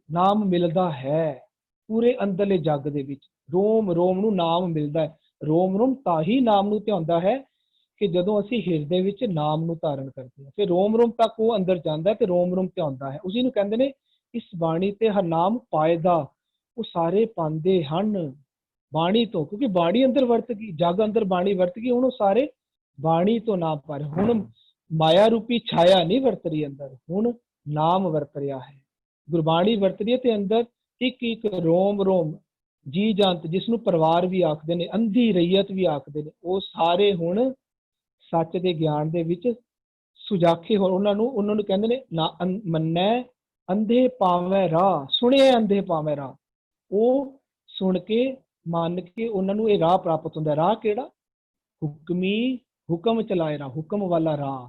Speaker 5: ਨਾਮ ਮਿਲਦਾ ਹੈ ਪੂਰੇ ਅੰਦਰਲੇ ਜੱਗ ਦੇ ਵਿੱਚ, ਰੋਮ ਨੂੰ ਨਾਮ ਮਿਲਦਾ ਹੈ। ਰੋਮ ਤਾਂ ਹੀ ਨਾਮ ਨੂੰ ਧਿਆਉਂਦਾ ਹੈ ਕਿ ਜਦੋਂ ਅਸੀਂ ਹਿਰਦੇ ਵਿੱਚ ਨਾਮ ਨੂੰ ਧਾਰਨ ਕਰਦੇ ਹਾਂ, ਫਿਰ ਰੋਮ ਤੱਕ ਉਹ ਅੰਦਰ ਜਾਂਦਾ ਤੇ ਰੋਮ ਧਿਆਉਂਦਾ ਹੈ। ਉਸੇ ਨੂੰ ਕਹਿੰਦੇ ਨੇ ਇਸ ਬਾਣੀ ਤੇ ਹਰ ਨਾਮ ਪਾਇਦਾ। ਉਹ ਸਾਰੇ ਪਾਉਂਦੇ ਹਨ ਬਾਣੀ ਤੋਂ, ਕਿਉਂਕਿ ਬਾਣੀ ਅੰਦਰ ਵਰਤ ਗਈ, ਜੱਗ ਅੰਦਰ ਬਾਣੀ ਵਰਤ ਗਈ। ਹੁਣ ਉਹ ਸਾਰੇ ਬਾਣੀ ਤੋਂ ਨਾਮ ਪਾ ਰਹੇ। ਹੁਣ ਮਾਇਆ ਰੂਪੀ ਛਾਇਆ ਨਹੀਂ ਵਰਤ ਰਹੀ ਅੰਦਰ, ਹੁਣ ਨਾਮ ਵਰਤ ਰਿਹਾ ਹੈ, ਗੁਰਬਾਣੀ ਵਰਤ ਰਹੀ ਹੈ। ਤੇ ਅੰਦਰ ਇੱਕ ਰੋਮ ਜੀ ਜੰਤ, ਜਿਸ ਨੂੰ ਪਰਿਵਾਰ ਵੀ ਆਖਦੇ ਨੇ, ਅੰਧੀ ਰਈਅਤ ਵੀ ਆਖਦੇ ਨੇ, ਉਹ ਸਾਰੇ ਹੁਣ ਸੱਚ ਦੇ ਗਿਆਨ ਦੇ ਵਿੱਚ ਸੁਜਾਖੇ ਹੋ। ਉਹਨਾਂ ਨੂੰ ਕਹਿੰਦੇ ਨੇ ਨਾ ਮੰਨੈ ਅੰਧੇ ਪਾਵੈ ਰਾਹ, ਸੁਣਿਆ ਅੰਧੇ ਪਾਵੈ ਰਾਹ। ਉਹ ਸੁਣ ਕੇ ਮੰਨ ਕੇ ਉਹਨਾਂ ਨੂੰ ਇਹ ਰਾਹ ਪ੍ਰਾਪਤ ਹੁੰਦਾ। ਰਾਹ ਕਿਹੜਾ? ਹੁਕਮ ਚਲਾਏ ਰਾਹ, ਹੁਕਮ ਵਾਲਾ ਰਾਹ।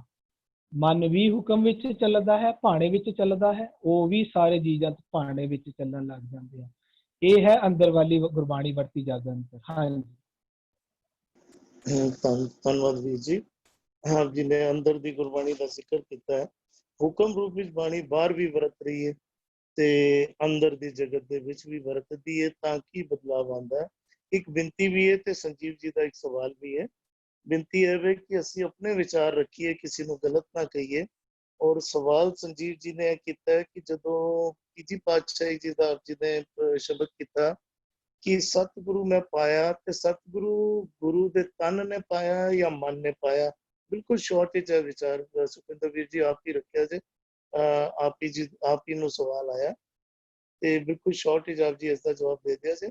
Speaker 5: ਮਨ ਵੀ ਹੁਕਮ ਵਿੱਚ ਚੱਲਦਾ ਹੈ, ਭਾਣੇ ਵਿੱਚ ਚੱਲਦਾ ਹੈ, ਉਹ ਵੀ ਸਾਰੇ ਜੀ ਜੰਤ ਭਾਣੇ ਵਿੱਚ ਚੱਲਣ ਲੱਗ ਜਾਂਦੇ ਆ। ਇਹ ਹੈ ਅੰਦਰ ਵਾਲੀ ਗੁਰਬਾਣੀ ਵਰਤੀ ਜੱਗ ਅੰਦਰ। ਹਾਂਜੀ,
Speaker 1: ਧੰਨਵਾਦ ਵੀਰ ਜੀ। ਆਪ ਜੀ ਨੇ ਅੰਦਰ ਦੀ ਗੁਰਬਾਣੀ ਦਾ ਜ਼ਿਕਰ ਕੀਤਾ ਹੈ। ਹੁਕਮ ਰੂਪ ਵਿੱਚ ਬਾਣੀ ਬਾਹਰ ਵੀ ਵਰਤ ਰਹੀ ਹੈ ਤੇ ਅੰਦਰ ਦੀ ਜਗਤ ਦੇ ਵਿੱਚ ਵੀ ਵਰਤਦੀ ਹੈ। ਤਾਂ ਕੀ ਬਦਲਾਵ ਆਉਂਦਾ ਹੈ? ਇੱਕ ਬੇਨਤੀ ਵੀ ਹੈ ਤੇ ਸੰਜੀਵ ਜੀ ਦਾ ਇੱਕ ਸਵਾਲ ਵੀ ਹੈ। ਬੇਨਤੀ ਇਹ ਹੈ ਕਿ ਅਸੀਂ ਆਪਣੇ ਵਿਚਾਰ ਰੱਖੀਏ, ਕਿਸੇ ਨੂੰ ਗਲਤ ਨਾ ਕਹੀਏ। ਔਰ ਸਵਾਲ ਸੰਜੀਵ ਜੀ ਨੇ ਕੀਤਾ ਹੈ ਕਿ ਜਦੋਂ ਤੀਜੀ ਪਾਤਸ਼ਾਹੀ ਜੀ ਦਾ ਆਪ ਜੀ ਨੇ ਸ਼ਬਦ ਕੀਤਾ ਕਿ ਸਤਿਗੁਰੂ ਮੈਂ ਪਾਇਆ, ਤੇ ਸਤਿਗੁਰੂ ਗੁਰੂ ਦੇ ਤਨ ਨੇ ਪਾਇਆ ਜਾਂ ਮਨ ਨੇ ਪਾਇਆ? ਬਿਲਕੁਲ ਸ਼ਾਰਟ ਵਿੱਚ ਹੈ ਵਿਚਾਰ, ਸੁਖਿੰਦਰ ਵੀਰ ਜੀ ਆਪ ਹੀ ਰੱਖਿਆ ਜੇ, ਆਪ ਹੀ ਨੂੰ ਸਵਾਲ ਆਇਆ ਤੇ ਬਿਲਕੁਲ ਸ਼ਾਰਟ ਵਿੱਚ ਆਪ ਜੀ ਇਸ ਦਾ ਜਵਾਬ ਦੇ ਦਿਆ ਜੇ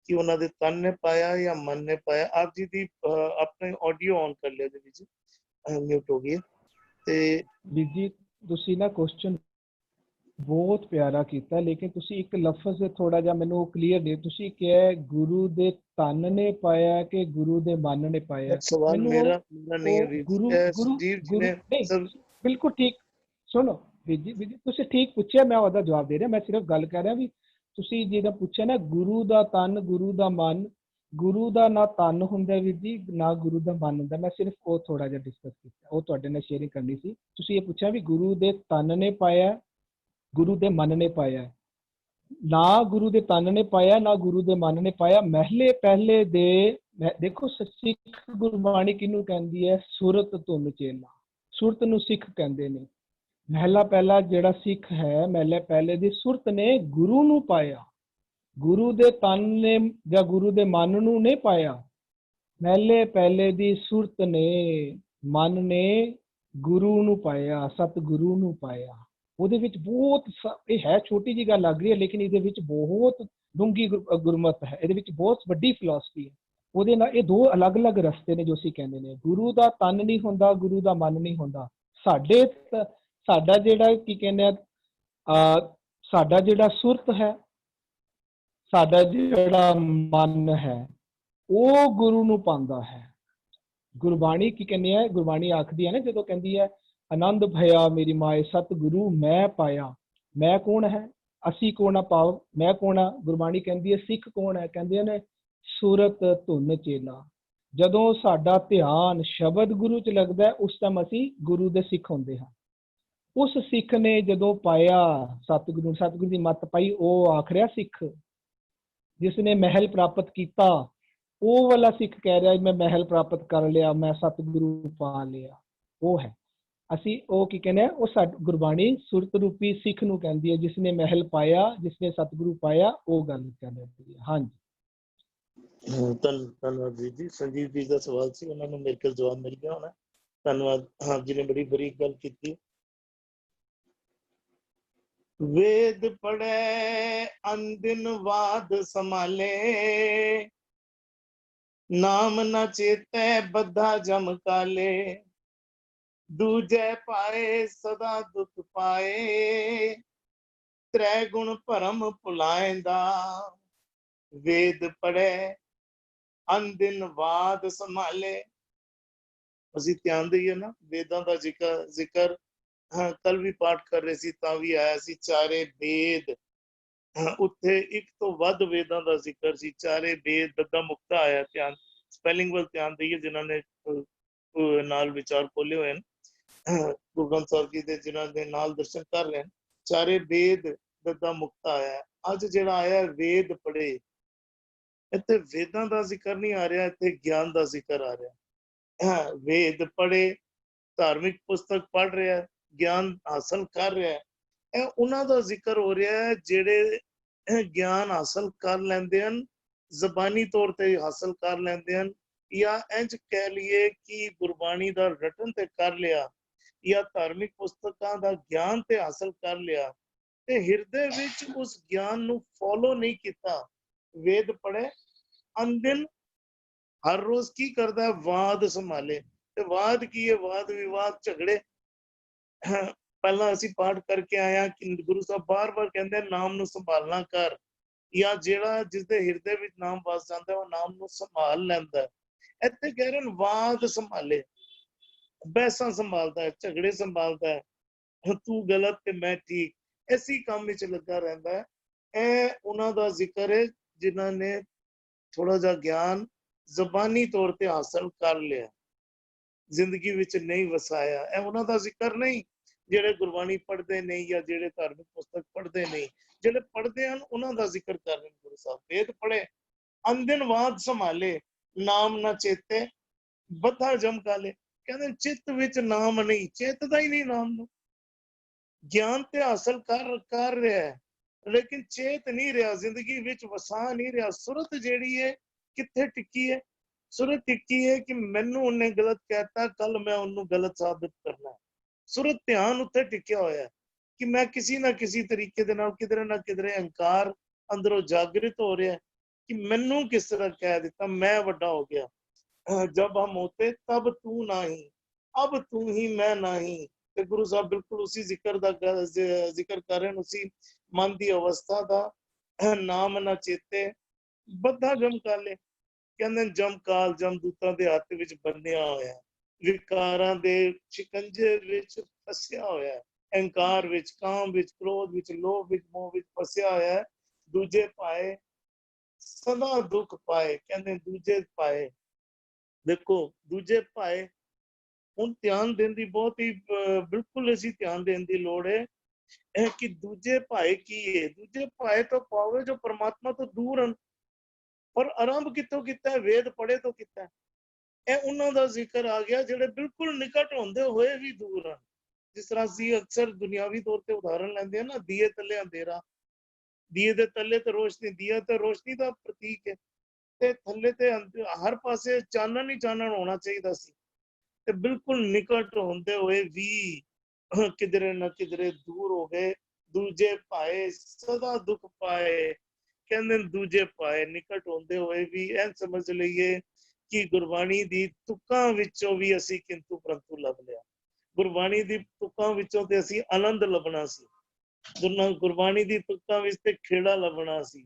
Speaker 1: ਕਿ ਉਹਨਾਂ ਦੇ ਤਨ ਨੇ ਪਾਇਆ ਜਾਂ ਮਨ ਨੇ ਪਾਇਆ। ਆਪ ਜੀ ਦੀ ਆਪਣੇ ਆਡੀਓ ਔਨ ਕਰ ਲਿਆ ਦੇ ਵਿੱਚ, ਮਿਊਟ ਹੋ ਗਈ ਤੇ
Speaker 5: ਵੀਰ ਜੀ ਤੁਸੀਂ ਨਾ ਕੁਐਸਚਨ ਬਹੁਤ ਪਿਆਰਾ ਕੀਤਾ, ਲੇਕਿਨ ਤੁਸੀਂ ਇੱਕ ਲਫ਼ਜ਼ ਥੋੜਾ ਜਿਹਾ ਮੈਨੂੰ ਕਲੀਅਰ ਦੇ। ਤੁਸੀਂ ਕਿਹਾ ਗੁਰੂ ਦੇ ਤਨ ਨੇ ਪਾਇਆ ਕਿ ਗੁਰੂ ਦੇ ਮਨ ਨੇ ਪਾਇਆ?
Speaker 1: ਸਵਾਲ ਮੇਰਾ ਨਹੀਂ ਹੈ ਵੀਰ ਜੀ।
Speaker 5: ਬਿਲਕੁਲ ਠੀਕ। ਸੁਣੋ ਵੀਰ ਜੀ, ਤੁਸੀਂ ਠੀਕ ਪੁੱਛਿਆ, ਮੈਂ ਉਹਦਾ ਜਵਾਬ ਦੇ ਰਿਹਾ। ਮੈਂ ਸਿਰਫ ਗੱਲ ਕਰ ਰਿਹਾ ਵੀ ਤੁਸੀਂ ਜਿਹਦਾ ਪੁੱਛਿਆ ਨਾ ਗੁਰੂ ਦਾ ਤਨ, ਗੁਰੂ ਦਾ ਮਨ, ਗੁਰੂ ਦਾ ਨਾ ਤਨ ਹੁੰਦਾ ਵੀਰ ਜੀ, ਨਾ ਗੁਰੂ ਦਾ ਮਨ ਹੁੰਦਾ। ਮੈਂ ਸਿਰਫ ਉਹ ਥੋੜਾ ਜਿਹਾ ਡਿਸਕਸ ਕੀਤਾ, ਉਹ ਤੁਹਾਡੇ ਨਾਲ ਸ਼ੇਅਰਿੰਗ ਕਰਨੀ ਸੀ। ਤੁਸੀਂ ਇਹ ਪੁੱਛਿਆ ਵੀ ਗੁਰੂ ਦੇ ਤਨ ਨੇ ਪਾਇਆ, ਗੁਰੂ ਦੇ ਮਨ ਨੇ ਪਾਇਆ। ਨਾ ਗੁਰੂ ਦੇ ਤਨ ਨੇ ਪਾਇਆ, ਨਾ ਗੁਰੂ ਦੇ ਮਨ ਨੇ ਪਾਇਆ। ਮਹਿਲੇ ਪਹਿਲੇ ਦੇ ਦੇਖੋ, ਸਿੱਖ ਗੁਰਬਾਣੀ ਕਿਹਨੂੰ ਕਹਿੰਦੀ ਹੈ? ਸੁਰਤ ਧੁਨ ਚੇਲਾ। ਸੁਰਤ ਨੂੰ ਸਿੱਖ ਕਹਿੰਦੇ ਨੇ। ਮਹਿਲਾ ਪਹਿਲਾ ਜਿਹੜਾ ਸਿੱਖ ਹੈ, ਮਹਿਲੇ ਪਹਿਲੇ ਦੀ ਸੁਰਤ ਨੇ ਗੁਰੂ ਨੂੰ ਪਾਇਆ, ਗੁਰੂ ਦੇ ਤਨ ਨੇ ਜਾਂ ਗੁਰੂ ਦੇ ਮਨ ਨੂੰ ਨਹੀਂ ਪਾਇਆ। ਮਹਿਲੇ ਪਹਿਲੇ ਦੀ ਸੁਰਤ ਨੇ, ਮਨ ਨੇ ਗੁਰੂ ਨੂੰ ਪਾਇਆ, ਸਤਿਗੁਰੂ ਨੂੰ ਪਾਇਆ। ਉਹਦੇ ਵਿੱਚ ਬਹੁਤ, ਇਹ ਹੈ ਛੋਟੀ ਜਿਹੀ ਗੱਲ ਲੱਗ ਰਹੀ ਹੈ, ਲੇਕਿਨ ਇਹਦੇ ਵਿੱਚ ਬਹੁਤ ਡੂੰਘੀ ਗੁਰਮਤ ਹੈ, ਇਹਦੇ ਵਿੱਚ ਬਹੁਤ ਵੱਡੀ ਫਿਲਾਸਫੀ ਹੈ। ਉਹਦੇ ਨਾਲ ਇਹ ਦੋ ਅਲੱਗ-ਅਲੱਗ ਰਸਤੇ ਨੇ ਜੋ ਅਸੀਂ ਕਹਿੰਦੇ ਨੇ। ਗੁਰੂ ਦਾ ਤਨ ਨਹੀਂ ਹੁੰਦਾ, ਗੁਰੂ ਦਾ ਮਨ ਨਹੀਂ ਹੁੰਦਾ। ਸਾਡਾ ਜਿਹੜਾ ਕੀ ਕਹਿੰਦੇ ਆ, ਸਾਡਾ ਜਿਹੜਾ ਸੁਰਤ ਹੈ, ਸਾਡਾ ਜਿਹੜਾ ਮਨ ਹੈ, ਉਹ ਗੁਰੂ ਨੂੰ ਪਾਉਂਦਾ ਹੈ। ਗੁਰਬਾਣੀ ਕੀ ਕਹਿੰਦੀ ਹੈ? ਗੁਰਬਾਣੀ ਆਖਦੀ ਹੈ ਨਾ, ਜਦੋਂ ਕਹਿੰਦੀ ਹੈ ਆਨੰਦ ਭਇਆ ਮੇਰੀ ਮਾਏ ਸਤਿਗੁਰੂ ਮੈਂ ਪਾਇਆ। ਮੈਂ ਕੌਣ ਹੈ? ਅਸੀਂ ਕੌਣ ਆ? ਪਾਵ ਮੈਂ ਕੌਣ ਆ? ਗੁਰਬਾਣੀ ਕਹਿੰਦੀ ਹੈ ਸਿੱਖ ਕੌਣ ਹੈ? ਕਹਿੰਦੇ ਨੇ ਸੁਰਤ ਧੁਨ ਚੇਲਾ। ਜਦੋਂ ਸਾਡਾ ਧਿਆਨ ਸ਼ਬਦ ਗੁਰੂ ਚ ਲੱਗਦਾ, ਉਸ ਟਾਈਮ ਅਸੀਂ ਗੁਰੂ ਦੇ ਸਿੱਖ ਹੁੰਦੇ ਹਾਂ। ਉਸ ਸਿੱਖ ਨੇ ਜਦੋਂ ਪਾਇਆ ਸਤਿਗੁਰੂ, ਸਤਿਗੁਰੂ ਦੀ ਮੱਤ ਪਾਈ, ਉਹ ਆਖ ਰਿਹਾ ਸਿੱਖ। ਜਿਸ ਨੇ ਮਹਿਲ ਪ੍ਰਾਪਤ ਕੀਤਾ, ਉਹ ਵਾਲਾ ਸਿੱਖ ਕਹਿ ਰਿਹਾ ਮੈਂ ਮਹਿਲ ਪ੍ਰਾਪਤ ਕਰ ਲਿਆ, ਮੈਂ ਸਤਿਗੁਰੂ ਪਾ ਲਿਆ। ਉਹ ਹੈ ਅਸੀਂ, ਉਹ ਕੀ ਕਹਿੰਦੇ ਆ, ਉਹ ਗੁਰਬਾਣੀ ਸੁਰਤ ਰੂਪੀ ਸਿੱਖ ਨੂੰ ਕਹਿੰਦੀ ਹੈ, ਜਿਸ ਨੇ ਮਹਿਲ ਪਾਇਆ, ਜਿਸ ਨੇ ਸਤਿਗੁਰੂ ਪਾਇਆ, ਉਹ ਗੱਲ ਕਹਿੰਦੇ। ਹਾਂਜੀ,
Speaker 1: ਧੰਨਵਾਦ ਵੀਰ ਜੀ। ਸੰਜੀਵ ਜੀ ਦਾ ਸਵਾਲ ਸੀ, ਉਹਨਾਂ ਨੂੰ ਮੇਰੇ ਕੋਲ ਜਵਾਬ ਮਿਲ ਗਿਆ ਹੋਣਾ। ਧੰਨਵਾਦ। ਆਪ ਜੀ ਨੇ ਬੜੀ ਬਰੀਕ ਗੱਲ ਕੀਤੀ। वेद पढ़े अनदिन वाद संभाले, नाम न चेते बद्धा जम काले, दूजे पाए सदा दुख पाए, त्रै गुण भरम भुलाएंदा, वेद पढ़े अनदिन वाद संभाले। ਅਸੀਂ ਧਿਆਨ ਦਈਏ ਨਾ, ਵੇਦਾਂ ਦਾ ਜ਼ਿਕਰ ਹਾਂ ਕੱਲ ਵੀ ਪਾਠ ਕਰ ਰਹੇ ਸੀ ਤਾਂ ਵੀ ਆਇਆ ਸੀ, ਚਾਰੇ ਵੇਦ, ਉੱਥੇ ਇੱਕ ਤੋਂ ਵੱਧ ਵੇਦਾਂ ਦਾ ਜ਼ਿਕਰ ਸੀ, ਚਾਰੇ ਵੇਦ ਦੱਦਾ ਮੁਕਤਾ ਆਇਆ। ਧਿਆਨ ਸਪੈਲਿੰਗ ਵੱਲ ਧਿਆਨ ਦਈਏ, ਜਿਨ੍ਹਾਂ ਨੇ ਨਾਲ ਵਿਚਾਰ ਖੋਲੇ ਹੋਏ ਨੇ ਗੁਰੂ ਗ੍ਰੰਥ ਸਾਹਿਬ ਜੀ ਦੇ, ਜਿਨ੍ਹਾਂ ਦੇ ਨਾਲ ਦਰਸ਼ਨ ਕਰ ਰਹੇ ਨੇ, ਚਾਰੇ ਵੇਦ ਦੱਦਾ ਮੁਕਤਾ ਆਇਆ। ਅੱਜ ਜਿਹੜਾ ਆਇਆ ਵੇਦ ਪੜ੍ਹੇ, ਇੱਥੇ ਵੇਦਾਂ ਦਾ ਜ਼ਿਕਰ ਨਹੀਂ ਆ ਰਿਹਾ, ਇੱਥੇ ਗਿਆਨ ਦਾ ਜ਼ਿਕਰ ਆ ਰਿਹਾ। वेद पढ़े, धार्मिक पुस्तक पढ़ रहा है, ज्ञान हासिल कर रहा है, ਇਹ ਉਹਨਾਂ ਦਾ ਜ਼ਿਕਰ ਹੋ ਰਿਹਾ ਹੈ ਜਿਹੜੇ ਗਿਆਨ ਹਾਸਲ ਕਰ ਲੈਂਦੇ ਹਨ, ਜ਼ਬਾਨੀ ਤੌਰ ਤੇ ਹਾਸਲ ਕਰ ਲੈਂਦੇ ਹਨ, ਜਾਂ ਇੰਜ ਕਹਿ ਲਈਏ ਕਿ ਗੁਰਬਾਣੀ ਦਾ ਰਟਨ ਤੇ ਕਰ ਲਿਆ, ਜਾਂ ਧਾਰਮਿਕ ਪੁਸਤਕਾਂ ਦਾ ਗਿਆਨ ਤੇ ਹਾਸਲ ਕਰ ਲਿਆ, ਤੇ ਹਿਰਦੇ ਵਿੱਚ ਉਸ ਗਿਆਨ ਨੂੰ ਫੋਲੋ ਨਹੀਂ ਕੀਤਾ। ਵੇਦ ਪੜ੍ਹੇ ਅਨਦਿਨ, ਹਰ ਰੋਜ਼ ਕੀ ਕਰਦਾ ਹੈ, ਵਾਦ ਸੰਭਾਲੇ। ਤੇ ਵਾਦ ਕੀ ਹੈ? ਵਾਦ ਵਿਵਾਦ, ਝਗੜੇ। ਪਹਿਲਾਂ ਅਸੀਂ ਪਾਠ ਕਰਕੇ ਆਇਆ ਕਿ ਗੁਰੂ ਸਾਹਿਬ ਬਾਰ-ਬਾਰ ਕਹਿੰਦੇ ਨਾਮ ਨੂੰ ਸੰਭਾਲਣਾ ਕਰ, ਜਾਂ ਜਿਹੜਾ ਜਿਸਦੇ ਹਿਰਦੇ ਵਿੱਚ ਨਾਮ ਵਸ ਜਾਂਦਾ ਉਹ ਨਾਮ ਨੂੰ ਸੰਭਾਲ ਲੈਂਦਾ। ਇੱਥੇ ਕਹਿ ਰਹੇ ਨੇ ਵਾਦ ਸੰਭਾਲੇ, ਬਹਿਸਾਂ ਸੰਭਾਲਦਾ ਹੈ, ਝਗੜੇ ਸੰਭਾਲਦਾ ਹੈ, ਤੂੰ ਗਲਤ ਤੇ ਮੈਂ ਠੀਕ, ਇਸੇ ਕੰਮ ਵਿੱਚ ਲੱਗਾ ਰਹਿੰਦਾ ਹੈ। ਇਹ ਉਹਨਾਂ ਦਾ ਜ਼ਿਕਰ ਹੈ ਜਿਨ੍ਹਾਂ ਨੇ ਥੋੜਾ ਜਿਹਾ ਗਿਆਨ ਜ਼ਬਾਨੀ ਤੌਰ ਤੇ ਹਾਸਲ ਕਰ ਲਿਆ, ਜ਼ਿੰਦਗੀ ਵਿੱਚ ਨਹੀਂ ਵਸਾਇਆ। ਇਹ ਉਹਨਾਂ ਦਾ ਜ਼ਿਕਰ ਨਹੀਂ ਜਿਹੜੇ ਗੁਰਬਾਣੀ ਪੜ੍ਹਦੇ ਨਹੀਂ ਜਾਂ ਜਿਹੜੇ ਧਾਰਮਿਕ ਪੁਸਤਕ ਪੜ੍ਹਦੇ ਨਹੀਂ। ਜਿਹੜੇ ਪੜ੍ਹਦੇ ਹਨ ਉਹਨਾਂ ਦਾ ਜ਼ਿਕਰ ਕਰ ਰਹੇ ਗੁਰੂ ਸਾਹਿਬ। ਵੇਦ ਪੜ੍ਹੇ ਅਨਦਿਨ ਵਾਦ ਸੰਭਾਲੇ, ਨਾਮ ਨਾ ਚੇਤੇ ਬੱਧਾ ਜਮ ਕਾਲੇ। ਕਹਿੰਦੇ ਚਿੱਤ ਵਿੱਚ ਨਾਮ ਨਹੀਂ, ਚੇਤਦਾ ਹੀ ਨਹੀਂ ਨਾਮ ਨੂੰ। ਗਿਆਨ ਤੇ ਹਾਸਲ ਕਰ ਰਿਹਾ ਹੈ ਲੇਕਿਨ ਚੇਤ ਨਹੀਂ ਰਿਹਾ, ਜ਼ਿੰਦਗੀ ਵਿੱਚ ਵਸਾ ਨਹੀਂ ਰਿਹਾ। ਸੁਰਤ ਜਿਹੜੀ ਹੈ ਕਿੱਥੇ ਟਿੱਕੀ ਹੈ? ਸੁਰਤ ਟਿੱਕੀ ਹੈ ਕਿ ਮੈਨੂੰ ਉਹਨੇ ਗਲਤ ਕਹਿਤਾ, ਕੱਲ ਮੈਂ ਉਹਨੂੰ ਗਲਤ ਸਾਬਿਤ ਕਰਨਾ। ਸੁਰਤ ਧਿਆਨ ਉੱਤੇ ਟਿਕਿਆ ਹੋਇਆ ਹੈ ਕਿ ਮੈਂ ਕਿਸੇ ਨਾ ਕਿਸੇ ਤਰੀਕੇ ਦੇ ਨਾਲ ਕਿਧਰੇ ਨਾ ਕਿਧਰੇ ਅਹੰਕਾਰ ਅੰਦਰੋਂ ਜਾਗਰਿਤ ਹੋ ਰਿਹਾ ਕਿ ਮੈਨੂੰ ਕਿਸ ਤਰ੍ਹਾਂ ਕਹਿ ਦਿੱਤਾ, ਮੈਂ ਵੱਡਾ ਹੋ ਗਿਆ। ਜਬ ਹਮ ਹੋਤੇ ਤਬ ਤੂੰ ਨਹੀਂ, ਅਬ ਤੂੰ ਹੀ ਮੈਂ ਨਹੀਂ। ਤੇ ਗੁਰੂ ਸਾਹਿਬ ਬਿਲਕੁਲ ਉਸੇ ਜ਼ਿਕਰ ਦਾ ਜ਼ਿਕਰ ਕਰ ਰਹੇ ਨੇ, ਉਸੇ ਮਨ ਦੀ ਅਵਸਥਾ ਦਾ। ਨਾਮ ਨਾ ਚੇਤੇ ਬੱਧਾ ਜਮ ਕਾਲੇ, ਕਹਿੰਦੇ ਜਮਕਾਲ ਜਮਦੂਤਾਂ ਦੇ ਹੱਥ ਵਿੱਚ ਬੰਨਿਆ ਹੋਇਆ, ਵਿਕਾਰਾਂ ਦੇ ਸ਼ਿਕੰਜੇ ਵਿੱਚ ਫਸਿਆ ਹੋਇਆ, ਅਹੰਕਾਰ ਵਿੱਚ, ਕਾਮ ਵਿੱਚ, ਕ੍ਰੋਧ ਵਿੱਚ, ਲੋਭ ਵਿੱਚ, ਮੋਹ ਵਿੱਚ ਫਸਿਆ ਹੋਇਆ। ਦੂਜੇ ਪਾਏ ਸਦਾ ਦੁੱਖ ਪਾਏ, ਕਹਿੰਦੇ ਦੂਜੇ ਪਾਏ। ਦੇਖੋ ਦੂਜੇ ਪਾਏ, ਹੁਣ ਧਿਆਨ ਦੇਣ ਦੀ ਬਹੁਤ ਹੀ ਬਿਲਕੁਲ ਅਸੀਂ ਧਿਆਨ ਦੇਣ ਦੀ ਲੋੜ ਹੈ ਇਹ ਕਿ ਦੂਜੇ ਭਾਏ ਕੀ ਹੈ। ਦੂਜੇ ਭਾਏ ਤੋਂ ਪਾਵੇ ਜੋ ਪਰਮਾਤਮਾ ਤੋਂ ਦੂਰ ਹਨ। ਪਰ ਆਰੰਭ ਕਿੱਥੋਂ ਕੀਤਾ ਹੈ? ਵੇਦ ਪੜ੍ਹੇ ਤੋਂ ਕੀਤਾ ਹੈ। ਇਹ ਉਹਨਾਂ ਦਾ ਜ਼ਿਕਰ ਆ ਗਿਆ ਜਿਹੜੇ ਬਿਲਕੁਲ ਨਿਕਟ ਹੁੰਦੇ ਹੋਏ ਵੀ ਦੂਰ ਹਨ। ਜਿਸ ਤਰ੍ਹਾਂ ਅਸੀਂ ਅਕਸਰ ਦੁਨਿਆਵੀ ਤੌਰ ਤੇ ਉਦਾਹਰਨ ਲੈਂਦੇ ਹਾਂ ਨਾ, ਦੀਏ ਤਲੇ ਅੰਧੇਰਾ, ਦੀਏ ਦੇ ਤਲੇ ਤੇ ਰੋਸ਼ਨੀ, ਦੀਆ ਤੇ ਰੋਸ਼ਨੀ ਦਾ ਪ੍ਰਤੀਕ ਹੈ, ਤੇ ਥੱਲੇ ਤੇ ਹਰ ਪਾਸੇ ਚਾਨਣ ਹੀ ਚਾਨਣ ਹੋਣਾ ਚਾਹੀਦਾ ਸੀ। ਤੇ ਬਿਲਕੁਲ ਨਿਕਟ ਹੁੰਦੇ ਹੋਏ ਵੀ ਕਿਧਰੇ ਨਾ ਕਿਧਰੇ ਦੂਰ ਹੋ ਗਏ। ਦੂਜੇ ਪਾਏ ਸਦਾ ਦੁੱਖ ਪਾਏ, ਕਹਿੰਦੇ ਦੂਜੇ ਪਾਏ ਨਿਕਟ ਹੁੰਦੇ ਹੋਏ ਵੀ ਇਹ ਸਮਝ ਲਈਏ ਕਿ ਗੁਰਬਾਣੀ ਦੀ ਤੁਕਾਂ ਵਿੱਚੋਂ ਵੀ ਅਸੀਂ ਕਿੰਤੂ ਪਰੰਤੂ ਲੱਭ ਲਿਆ। ਗੁਰਬਾਣੀ ਦੀ ਤੁਕਾਂ ਵਿੱਚੋਂ ਤੇ ਅਸੀਂ ਆਨੰਦ ਲੱਭਣਾ ਸੀ, ਗੁਰਬਾਣੀ ਦੀ ਤੁਕਾਂ ਵਿੱਚ ਤੇ ਖੇੜਾ ਲੱਭਣਾ ਸੀ,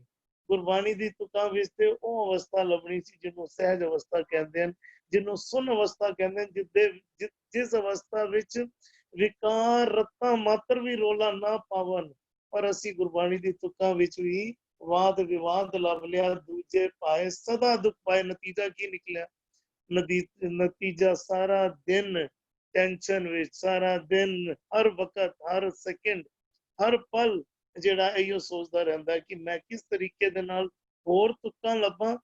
Speaker 1: ਗੁਰਬਾਣੀ ਦੀ ਤੁਕਾਂ ਵਿੱਚ ਤੇ ਉਹ ਅਵਸਥਾ ਲੱਭਣੀ ਸੀ ਜਿਹਨੂੰ ਸਹਿਜ ਅਵਸਥਾ ਕਹਿੰਦੇ ਹਨ, ਜਿਹਨੂੰ ਸੁਨ ਅਵਸਥਾ ਕਹਿੰਦੇ ਹਨ, ਜਿਸ ਅਵਸਥਾ ਵਿੱਚ ਵਿਕਾਰ ਰਤਾ ਮਾਤਰ ਵੀ ਰੋਲਾ ਨਾ ਪਾਵਨ। ਪਰ ਅਸੀਂ ਗੁਰਬਾਣੀ ਦੀ ਤੁਕਾਂ ਵਿੱਚ ਵੀ ਵਾਦ ਵਿਵਾਦ ਲੱਭ ਲਿਆ। ਦੂਜੇ ਪਾਏ ਸਦਾ ਦੁੱਖ ਪਾਏ। ਨਤੀਜਾ ਕੀ ਨਿਕਲਿਆ? ਨਤੀਜਾ ਸਾਰਾ ਦਿਨ ਟੈਨਸ਼ਨ ਵਿੱਚ, ਸਾਰਾ ਦਿਨ ਹਰ ਵਕਤ, ਹਰ ਸੈਕਿੰਡ, ਹਰ ਪਲ ਜਿਹੜਾ ਇਹੋ ਸੋਚਦਾ ਰਹਿੰਦਾ ਕਿ ਮੈਂ ਕਿਸ ਤਰੀਕੇ ਦੇ ਨਾਲ ਹੋਰ ਤੁਕਾਂ ਲੱਭਾਂ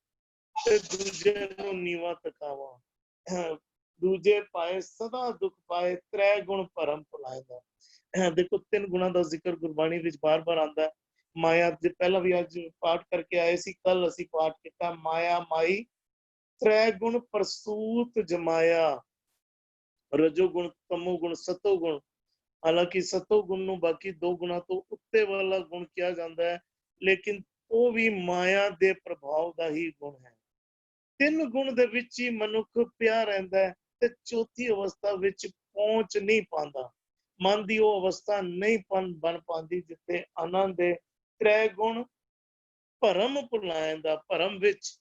Speaker 1: ਤੇ ਦੂਜੇ ਨੂੰ ਨੀਵਾਂ ਤਕਾਵਾਂ। ਦੂਜੇ ਪਾਏ ਸਦਾ ਦੁੱਖ ਪਾਏ, ਤ੍ਰੈ ਗੁਣ ਭਰਮ ਭੁਲਾਇਦਾ। ਦੇਖੋ ਤਿੰਨ ਗੁਣਾਂ ਦਾ ਜ਼ਿਕਰ ਗੁਰਬਾਣੀ ਵਿੱਚ ਬਾਰ-ਬਾਰ ਆਉਂਦਾ ਹੈ। ਮਾਇਆ, ਜੇ ਪਹਿਲਾਂ ਵੀ ਅੱਜ ਪਾਠ ਕਰਕੇ ਆਏ ਸੀ, ਕੱਲ ਅਸੀਂ ਪਾਠ ਕੀਤਾ, ਮਾਇਆ ਮਾਈ ਤ੍ਰੈ ਗੁਣ ਪ੍ਰਸੂਤ ਜਮਾਇਆ, ਰਜੋ ਗੁਣ, ਤਮੋ ਗੁਣ, ਸਤੋ ਗੁਣ। ਹਾਲਾਂਕਿ ਸਤੋ ਗੁਣ ਨੂੰ ਬਾਕੀ ਦੋ ਗੁਣਾਂ ਤੋਂ ਉੱਤੇ ਵਾਲਾ ਗੁਣ ਕਿਹਾ ਜਾਂਦਾ ਹੈ, ਲੇਕਿਨ ਉਹ ਵੀ ਮਾਇਆ ਦੇ ਪ੍ਰਭਾਵ ਦਾ ਹੀ ਗੁਣ ਹੈ। ਤਿੰਨ ਗੁਣ ਦੇ ਵਿੱਚ ਹੀ ਮਨੁੱਖ ਪਿਆ ਰਹਿੰਦਾ ਹੈ ਤੇ ਚੌਥੀ ਅਵਸਥਾ ਵਿੱਚ ਪਹੁੰਚ ਨਹੀਂ ਪਾਉਂਦਾ। ਮਨ ਦੀ ਉਹ ਅਵਸਥਾ ਨਹੀਂ ਬਣ ਪਾਉਂਦੀ ਜਿੱਥੇ ਆਨੰਦ ਦੇ ਤ੍ਰੈ ਗੁਣ ਭਰਮ ਭੁਲਾਇੰਦਾ, ਭਰਮ ਵਿੱਚ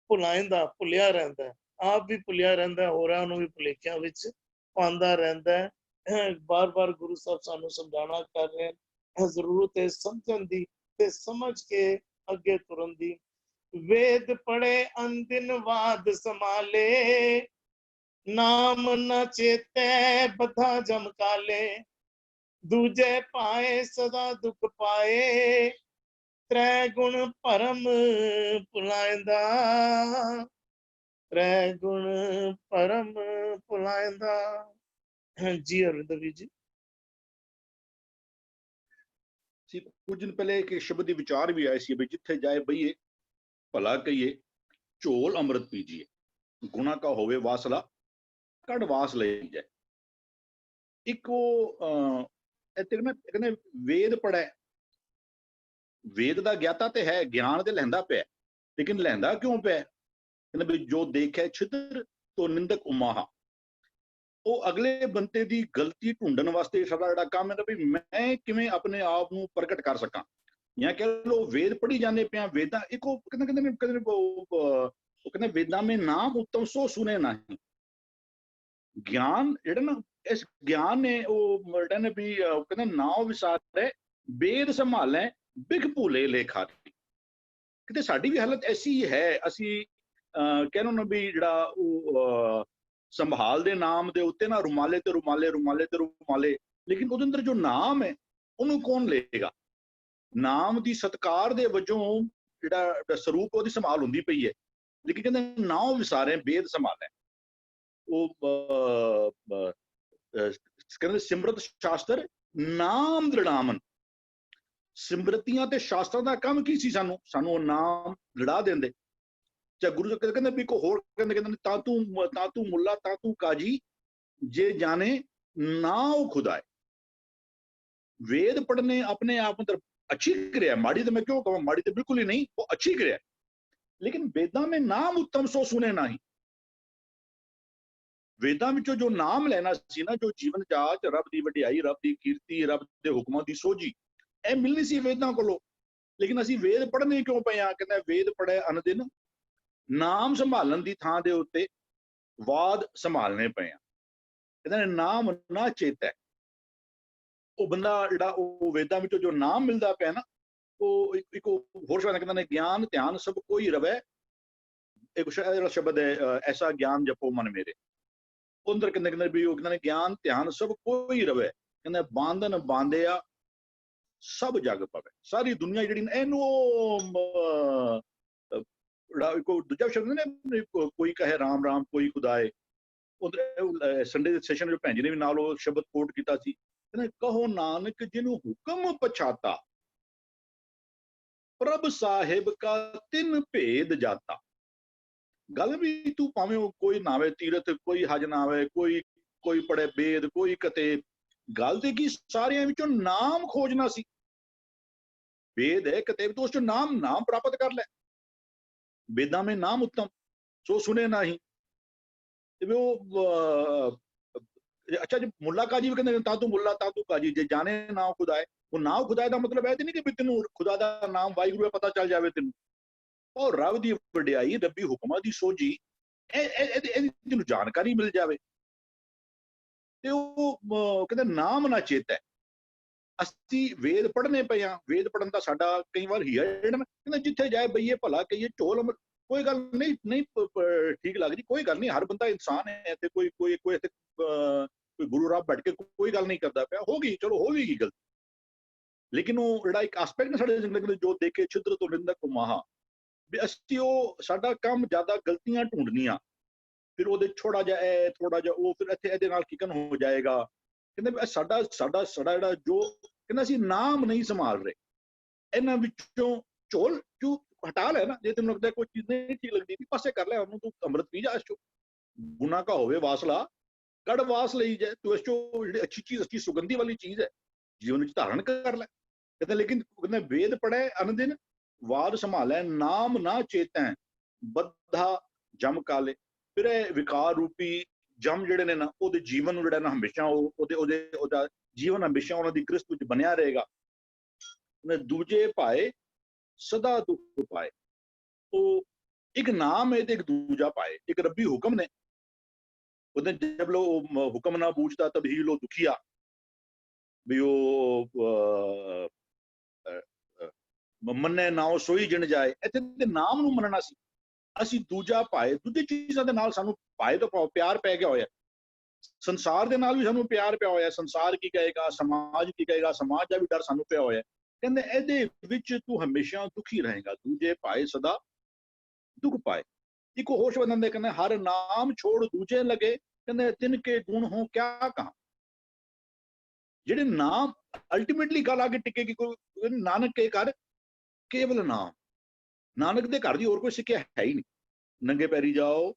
Speaker 1: ਭੁਲਾਇੰਦਾ, ਭੁੱਲਿਆ ਰਹਿੰਦਾ ਹੈ, ਆਪ ਵੀ ਭੁੱਲਿਆ ਰਹਿੰਦਾ ਹੈ, ਹੋਰਾਂ ਨੂੰ ਵੀ ਭੁਲੇਖਿਆਂ ਵਿੱਚ ਪਾਉਂਦਾ ਰਹਿੰਦਾ ਹੈ। ਬਾਰ-ਬਾਰ ਗੁਰੂ ਸਾਹਿਬ ਸਾਨੂੰ ਸਮਝਾਉਣਾ ਕਰ ਰਹੇ ਹਨ, ਜ਼ਰੂਰਤ ਹੈ ਸਮਝਣ ਦੀ ਤੇ ਸਮਝ ਕੇ ਅੱਗੇ ਤੁਰਨ ਦੀ। ਵੇਦ ਪੜੇ ਅੰਦਿਨ ਵਾਦ ਸੰਭਾਲੇ, ਨਾਮ ਨ ਚੇਤੈ ਬਧਾ ਜਮ ਕਾਲੇ, ਦੂਜੇ ਪਾਏ ਸਦਾ ਦੁਖ ਪਾਏ, ਤ੍ਰੈ ਗੁਣ ਭਰਮ ਭੁਲਾਇੰਦਾ, ਤ੍ਰੈ ਗੁਣ ਭਰਮ ਭੁਲਾਇੰਦਾ। ਜੀ ਅਰਵਿੰਦ ਜੀ।
Speaker 2: ਕੁਝ ਦਿਨ ਪਹਿਲੇ ਇੱਕ ਸ਼ਬਦ ਦੀ ਵਿਚਾਰ ਵੀ ਆਏ ਸੀ ਵੀ ਜਿੱਥੇ ਜਾਏ ਬਈਏ ਭਲਾ ਕਹੀਏ, ਝੋਲ ਅੰਮ੍ਰਿਤ ਪੀਜੀਏ, ਗੁਣਾ ਕਾ ਹੋਵੇ ਵਾਸਲਾ ਕੱਢ ਵਾਸ ਲਈ ਜਾਏ। ਇੱਕ ਉਹ ਇੱਥੇ ਕਹਿੰਦੇ ਵੇਦ ਪੜ੍ਹੈ, ਵੇਦ ਦਾ ਗਿਆਤਾ ਤੇ ਹੈ, ਗਿਆਨ ਤੇ ਲੈਂਦਾ ਪਿਆ, ਲੇਕਿਨ ਲੈਂਦਾ ਕਿਉਂ ਪਿਆ? ਕਹਿੰਦੇ ਵੀ ਜੋ ਦੇਖਿਆ ਛਿਦਰ ਤੋਂ ਨਿੰਦਕ ਉਮਾਹਾ, ਉਹ ਅਗਲੇ ਬੰਦੇ ਦੀ ਗਲਤੀ ਢੂੰਡਣ ਵਾਸਤੇ ਸਾਡਾ ਜਿਹੜਾ ਕੰਮ ਹੈ ਵੀ ਮੈਂ ਕਿਵੇਂ ਆਪਣੇ ਆਪ ਨੂੰ ਪ੍ਰਗਟ ਕਰ ਸਕਾਂ। ਜਾਂ ਕਹਿ ਲਓ ਵੇਦ ਪੜ੍ਹੀ ਜਾਂਦੇ ਪਿਆ, ਵੇਦਾਂ ਇੱਕ ਉਹ ਕਹਿੰਦੇ ਵੇਦਾਂ ਮੇਂ ਨਾਮ ਉੱਤਮ ਸੋ ਸੁਨੇ ਨਹੀਂ। ਗਿਆਨ ਜਿਹੜਾ ਨਾ, ਇਸ ਗਿਆਨ ਨੇ ਉਹ ਕਹਿੰਦੇ ਵੀ ਕਹਿੰਦੇ ਨਾਉ ਵਿਸਾਰੈ ਵੇਦ ਸੰਭਾਲੈ ਬਿਖ ਭੂਲੇ ਲੇਖਾ। ਕਿਤੇ ਸਾਡੀ ਵੀ ਹਾਲਤ ਐਸੀ ਹੈ, ਅਸੀਂ ਕਹਿੰਦੇ ਨਾ ਵੀ ਜਿਹੜਾ ਉਹ ਸੰਭਾਲ ਦੇ ਨਾਮ ਦੇ ਉੱਤੇ ਨਾ ਰੁਮਾਲੇ ਤੇ ਰੁਮਾਲੇ, ਰੁਮਾਲੇ ਤੇ ਰੁਮਾਲੇ, ਲੇਕਿਨ ਉਹਦੇ ਅੰਦਰ ਜੋ ਨਾਮ ਹੈ ਉਹਨੂੰ ਕੌਣ ਲਏਗਾ? ਨਾਮ ਦੀ ਸਤਕਾਰ ਦੇ ਵਜੋਂ ਜਿਹੜਾ ਸਰੂਪ ਉਹਦੀ ਸੰਭਾਲ ਹੁੰਦੀ ਪਈ ਹੈ, ਲੇਕਿਨ ਕਹਿੰਦੇ ਨਾਉ ਵਿਸਾਰੇ ਵੇਦ ਸੰਭਾਲੈ। ਉਹ ਕਹਿੰਦੇ ਸਿਮਰਤ ਸ਼ਾਸਤਰ ਨਾਮ ਦ੍ਰਿੜਾਮਨ। ਸਿਮਰਤੀਆਂ ਤੇ ਸ਼ਾਸਤਰਾਂ ਦਾ ਕੰਮ ਕੀ ਸੀ? ਸਾਨੂੰ ਉਹ ਨਾਮ ਲੜਾ ਦਿੰਦੇ। ਚਾਹੇ ਗੁਰੂ ਸਾਹਿਬ ਕਹਿੰਦੇ ਵੀ ਕੋ ਹੋਰ ਕਹਿੰਦੇ ਤਾਂ ਤੂੰ ਮੁੱਲਾ ਤਾਂ ਤੂੰ ਕਾਜੀ, ਜੇ ਜਾਣੇ ਨਾ ਉਹ ਖੁਦਾਏ। ਵੇਦ ਪੜ੍ਹਨੇ ਆਪਣੇ ਆਪ ਅੰਦਰ ਅੱਛੀ ਕਿਰਿਆ, ਮਾੜੀ ਤੇ ਮੈਂ ਕਿਉਂ ਕਹਾਂ, ਮਾੜੀ ਤੇ ਬਿਲਕੁਲ ਹੀ ਨਹੀਂ, ਉਹ ਅੱਛੀ ਕਿਰਿਆ, ਲੇਕਿਨ ਵੇਦਾਂ ਮੇਂ ਨਾਮ ਉੱਤਮ ਸੋ ਸੁਨੇ ਨਹੀਂ। ਵੇਦਾਂ ਵਿੱਚੋਂ ਜੋ ਨਾਮ ਲੈਣਾ ਸੀ ਨਾ, ਜੋ ਜੀਵਨ ਜਾਚ, ਰੱਬ ਦੀ ਵਡਿਆਈ, ਰੱਬ ਦੀ ਕੀਰਤੀ, ਰੱਬ ਦੇ ਹੁਕਮਾਂ ਦੀ ਸੋਝੀ, ਇਹ ਮਿਲਣੀ ਸੀ ਵੇਦਾਂ ਕੋਲੋਂ। ਲੇਕਿਨ ਅਸੀਂ ਵੇਦ ਪੜ੍ਹਨੇ ਕਿਉਂ ਪਏ ਆ? ਕਹਿੰਦਾ ਵੇਦ ਪੜ੍ਹੇ ਅਨਦਿਨ, ਨਾਮ ਸੰਭਾਲਣ ਦੀ ਥਾਂ ਦੇ ਉੱਤੇ ਵਾਦ ਸੰਭਾਲਣੇ ਪਏ ਆ। ਕਹਿੰਦੇ ਨਾਮ ਨਾ ਚੇਤੈ। ਉਹ ਬੰਦਾ ਜਿਹੜਾ ਉਹ ਵੇਦਾਂ ਵਿੱਚੋਂ ਜੋ ਨਾਮ ਮਿਲਦਾ ਪਿਆ ਨਾ, ਉਹ ਇੱਕ ਹੋਰ ਸ਼ਬਦ ਕਹਿੰਦੇ ਨੇ ਗਿਆਨ ਧਿਆਨ ਸਭ ਕੋਈ ਰਵੈ। ਇੱਕ ਸ਼ਬਦ ਹੈ ਐਸਾ ਗਿਆਨ ਜਪੋ ਮਨ ਮੇਰੇ। ਅੰਦਰ ਕਹਿੰਦੇ ਵੀ ਉਹ ਕਹਿੰਦੇ ਨੇ ਗਿਆਨ ਧਿਆਨ ਸਭ ਕੋਈ ਰਵੇ। ਕਹਿੰਦੇ ਬਾਂਧਨ ਬਾਂਧਿਆ ਸਭ ਜਗ ਪਵੇ। ਸਾਰੀ ਦੁਨੀਆ ਜਿਹੜੀ ਇਹਨੂੰ ਕੋਈ ਦੂਜਾ ਸ਼ਬਦ ਨੇ, ਕੋਈ ਕਹੇ ਰਾਮ ਰਾਮ ਕੋਈ ਖੁਦਾਏ। ਉਧਰ ਸੰਡੇ ਦੇ ਸੈਸ਼ਨ ਵਿੱਚ ਭੈਣ ਜੀ ਨੇ ਵੀ ਨਾਲ ਉਹ ਸ਼ਬਦ ਕੋਟ ਕੀਤਾ ਸੀ, ਕਹਿੰਦੇ ਕਹੋ ਨਾਨਕ ਜਿਹਨੂੰ ਹੁਕਮ ਪਛਾਤਾ, ਪ੍ਰਭ ਸਾਹਿਬ ਕਾ ਤਿੰਨ ਭੇਦ ਜਾਤਾ। ਗੱਲ ਵੀ ਤੂੰ ਭਾਵੇਂ ਉਹ ਕੋਈ ਨਾਵੇ ਤੀਰਥ, ਕੋਈ ਹਜ ਨਾਵੇ, ਕੋਈ ਪੜੇ ਵੇਦ, ਕੋਈ ਕਤੇ, ਗੱਲ ਤੇ ਕੀ ਸਾਰਿਆਂ ਵਿੱਚੋਂ ਨਾਮ ਖੋਜਣਾ ਸੀ। ਵੇਦ ਹੈ ਕਤੇ ਤੋਂ ਉਸ ਚੋਂ ਨਾਮ ਪ੍ਰਾਪਤ ਕਰ ਲੈ। ਵੇਦਾਂ ਮੇਂ ਨਾਮ ਉੱਤਮ ਸੋ ਸੁਨੇ ਨਹੀਂ। ਤੇ ਉਹ ਅੱਛਾ ਜੀ ਮੁੱਲਾ ਕਾਜੀ ਵੀ ਕਹਿੰਦੇ ਤਾਂ ਤੂੰ ਮੁੱਲਾ ਤਾਂ ਤੂੰ ਕਾਜੀ, ਜੇ ਜਾਣੇ ਨਾਮ ਖੁਦਾਏ। ਉਹ ਨਾਮ ਖੁਦਾਏ ਦਾ ਮਤਲਬ ਇਹ ਤੇ ਨਹੀਂ ਕਿ ਵੀ ਤੈਨੂੰ ਖੁਦਾ ਦਾ ਨਾਮ ਵਾਹਿਗੁਰੂ ਹੈ ਪਤਾ ਚੱਲ ਜਾਵੇ ਤੈਨੂੰ। ਉਹ ਰੱਬ ਦੀ ਵਡਿਆਈ, ਰੱਬੀ ਹੁਕਮਾਂ ਦੀ ਸੋਝੀ, ਇਹਦੀ ਤੈਨੂੰ ਜਾਣਕਾਰੀ ਮਿਲ ਜਾਵੇ। ਤੇ ਉਹ ਕਹਿੰਦੇ ਨਾਮ ਨਾ ਚੇਤੈ। ਅਸੀਂ ਵੇਦ ਪੜ੍ਹਨੇ ਪਏ ਆ। ਵੇਦ ਪੜ੍ਹਨ ਦਾ ਸਾਡਾ ਕਈ ਵਾਰ ਹੀ ਕਹਿੰਦਾ ਜਿੱਥੇ ਜਾਏ ਬਈਏ ਭਲਾ ਕਹੀਏ, ਝੋਲ ਕੋਈ ਗੱਲ ਨਹੀਂ ਠੀਕ ਲੱਗਦੀ, ਕੋਈ ਗੱਲ ਨਹੀਂ। ਹਰ ਬੰਦਾ ਇਨਸਾਨ ਹੈ ਤੇ ਕੋਈ ਗੁਰੂ ਰੱਬ ਬੈਠ ਕੇ ਕੋਈ ਗੱਲ ਨਹੀਂ ਕਰਦਾ ਪਿਆ, ਹੋ ਗਈ ਚਲੋ ਹੋ ਵੀ ਗਈ ਗਲਤੀ। ਲੇਕਿਨ ਉਹ ਜਿਹੜਾ ਇੱਕ ਐਸਪੈਕਟ ਸਾਡੇ ਜ਼ਿੰਦਗੀ ਜੋ ਦੇਖੇ ਛਿਦਰ ਤੋਂ ਨਿੰਦਕ ਮਾਹਾ, ਵੀ ਅਸੀਂ ਉਹ ਸਾਡਾ ਕੰਮ ਜ਼ਿਆਦਾ ਗਲਤੀਆਂ ਢੂੰਡਣੀਆਂ, ਫਿਰ ਉਹਦੇ ਥੋੜਾ ਜਿਹਾ ਇਹ ਥੋੜਾ ਜਿਹਾ ਉਹ, ਫਿਰ ਇੱਥੇ ਇਹਦੇ ਨਾਲ ਕਿਕਨ ਹੋ ਜਾਏਗਾ। ਕਹਿੰਦੇ ਸਾਡਾ ਜਿਹੜਾ ਜੋ ਕਹਿੰਦਾ ਅਸੀਂ ਨਾਮ ਨਹੀਂ ਸੰਭਾਲ ਰਹੇ, ਇਹਨਾਂ ਵਿੱਚੋਂ ਝੋਲ ਚੂ ਹਟਾ ਲੈ ਨਾ। ਜੇ ਤੈਨੂੰ ਲੱਗਦਾ ਕੋਈ ਚੀਜ਼ ਨਹੀਂ ਠੀਕ ਲੱਗਦੀ ਵੀ ਪਾਸੇ ਕਰ ਲੈ, ਉਹਨੂੰ ਤੂੰ ਅੰਮ੍ਰਿਤ ਪੀ ਜਾ। ਇਸ ਚੋਂ ਗੁਨਾਹ ਕਾ ਹੋਵੇ ਵਾਸਲਾ ਕੜਵਾਸ ਲਈ ਜਾਏ ਤੂੰ ਇਸ ਚੋਂ ਜਿਹੜੀ ਅੱਛੀ ਚੀਜ਼, ਅੱਛੀ ਸੁਗੰਧੀ ਵਾਲੀ ਚੀਜ਼ ਹੈ ਜੀਵਨ ਵਿੱਚ ਧਾਰਨ ਕਰ ਲੈ। ਕਹਿੰਦਾ ਲੇਕਿਨ ਕਹਿੰਦਾ ਵੇਦ ਪੜ੍ਹੈ ਅਨਦਿਨ ਵਾਦ ਸੰਭਾਲੈ ਨਾਮ ਨਾ ਚੇਤੈ ਬੱਧਾ ਜਮ ਕਾਲੇ। ਫਿਰ ਇਹ ਵਿਕਾਰ ਰੂਪੀ ਜਮ ਜਿਹੜੇ ਨੇ ਨਾ ਉਹਦੇ ਜੀਵਨ ਨੂੰ ਜਿਹੜਾ ਨਾ ਹਮੇਸ਼ਾ ਉਹਦਾ ਜੀਵਨ ਹਮੇਸ਼ਾ ਉਹਨਾਂ ਦੀ ਗ੍ਰਸਤ ਵਿੱਚ ਬਣਿਆ ਰਹੇਗਾ। ਦੂਜੇ ਭਾਏ ਸਦਾ ਦੁੱਖ ਪਾਏ। ਉਹ ਇੱਕ ਨਾਮ ਹੈ ਤੇ ਇੱਕ ਦੂਜਾ ਪਾਏ। ਇੱਕ ਰੱਬੀ ਹੁਕਮ ਨੇ, ਉਹਦੇ ਜਬ ਲੋ ਹੁਕਮ ਨਾ ਬੂਝਦਾ ਤਬ ਹੀ ਲੋ ਦੁਖੀਆ, ਵੀ ਉਹ ਮੰਨੇ ਨਾਉ ਸੋਈ ਜਿਣ ਜਾਏ। ਇੱਥੇ ਤੇ ਨਾਮ ਨੂੰ ਮੰਨਣਾ ਸੀ। ਅਸੀਂ ਦੂਜਾ ਪਾਏ, ਦੂਜੀ ਚੀਜ਼ਾਂ ਦੇ ਨਾਲ ਸਾਨੂੰ ਪਾਏ ਤੋਂ ਪਿਆਰ ਪੈ ਗਿਆ ਹੋਇਆ। ਸੰਸਾਰ ਦੇ ਨਾਲ ਵੀ ਸਾਨੂੰ ਪਿਆਰ ਪਿਆ ਹੋਇਆ। ਸੰਸਾਰ ਕੀ ਕਹੇਗਾ, ਸਮਾਜ ਕੀ ਕਹੇਗਾ, ਸਮਾਜ ਦਾ ਵੀ ਡਰ ਸਾਨੂੰ ਪਿਆ ਹੋਇਆ। ਕਹਿੰਦੇ ਇਹਦੇ ਵਿੱਚ ਤੂੰ ਹਮੇਸ਼ਾ ਦੁਖੀ ਰਹੇਗਾ। ਦੂਜੇ ਪਾਏ ਸਦਾ ਦੁੱਖ ਪਾਏ। ਇੱਕ ਹੋਸ਼ ਬੰਦਨ ਦੇ ਕਹਿੰਦੇ ਹਰ ਨਾਮ ਛੋੜ ਦੂਜੇ ਲਗੇ, ਕਹਿੰਦੇ ਤਿਨ ਕੇ ਗੁਣ ਹੋ ਕਿਆ ਕਹਾਂ। ਜਿਹੜੇ ਨਾਮ ਅਲਟੀਮੇਟਲੀ ਗੱਲ ਆ ਕੇ ਟਿਕੇਗੀ, ਕੋਈ ਨਾਨਕ ਕੇ ਕਰ ਕੇਵਲ ਨਾਮ। ਨਾਨਕ ਦੇ ਘਰ ਦੀ ਹੋਰ ਕੋਈ ਸਿੱਖਿਆ ਹੈ ਹੀ ਨਹੀਂ। ਨੰਗੇ ਪੈਰੀ ਜਾਓ,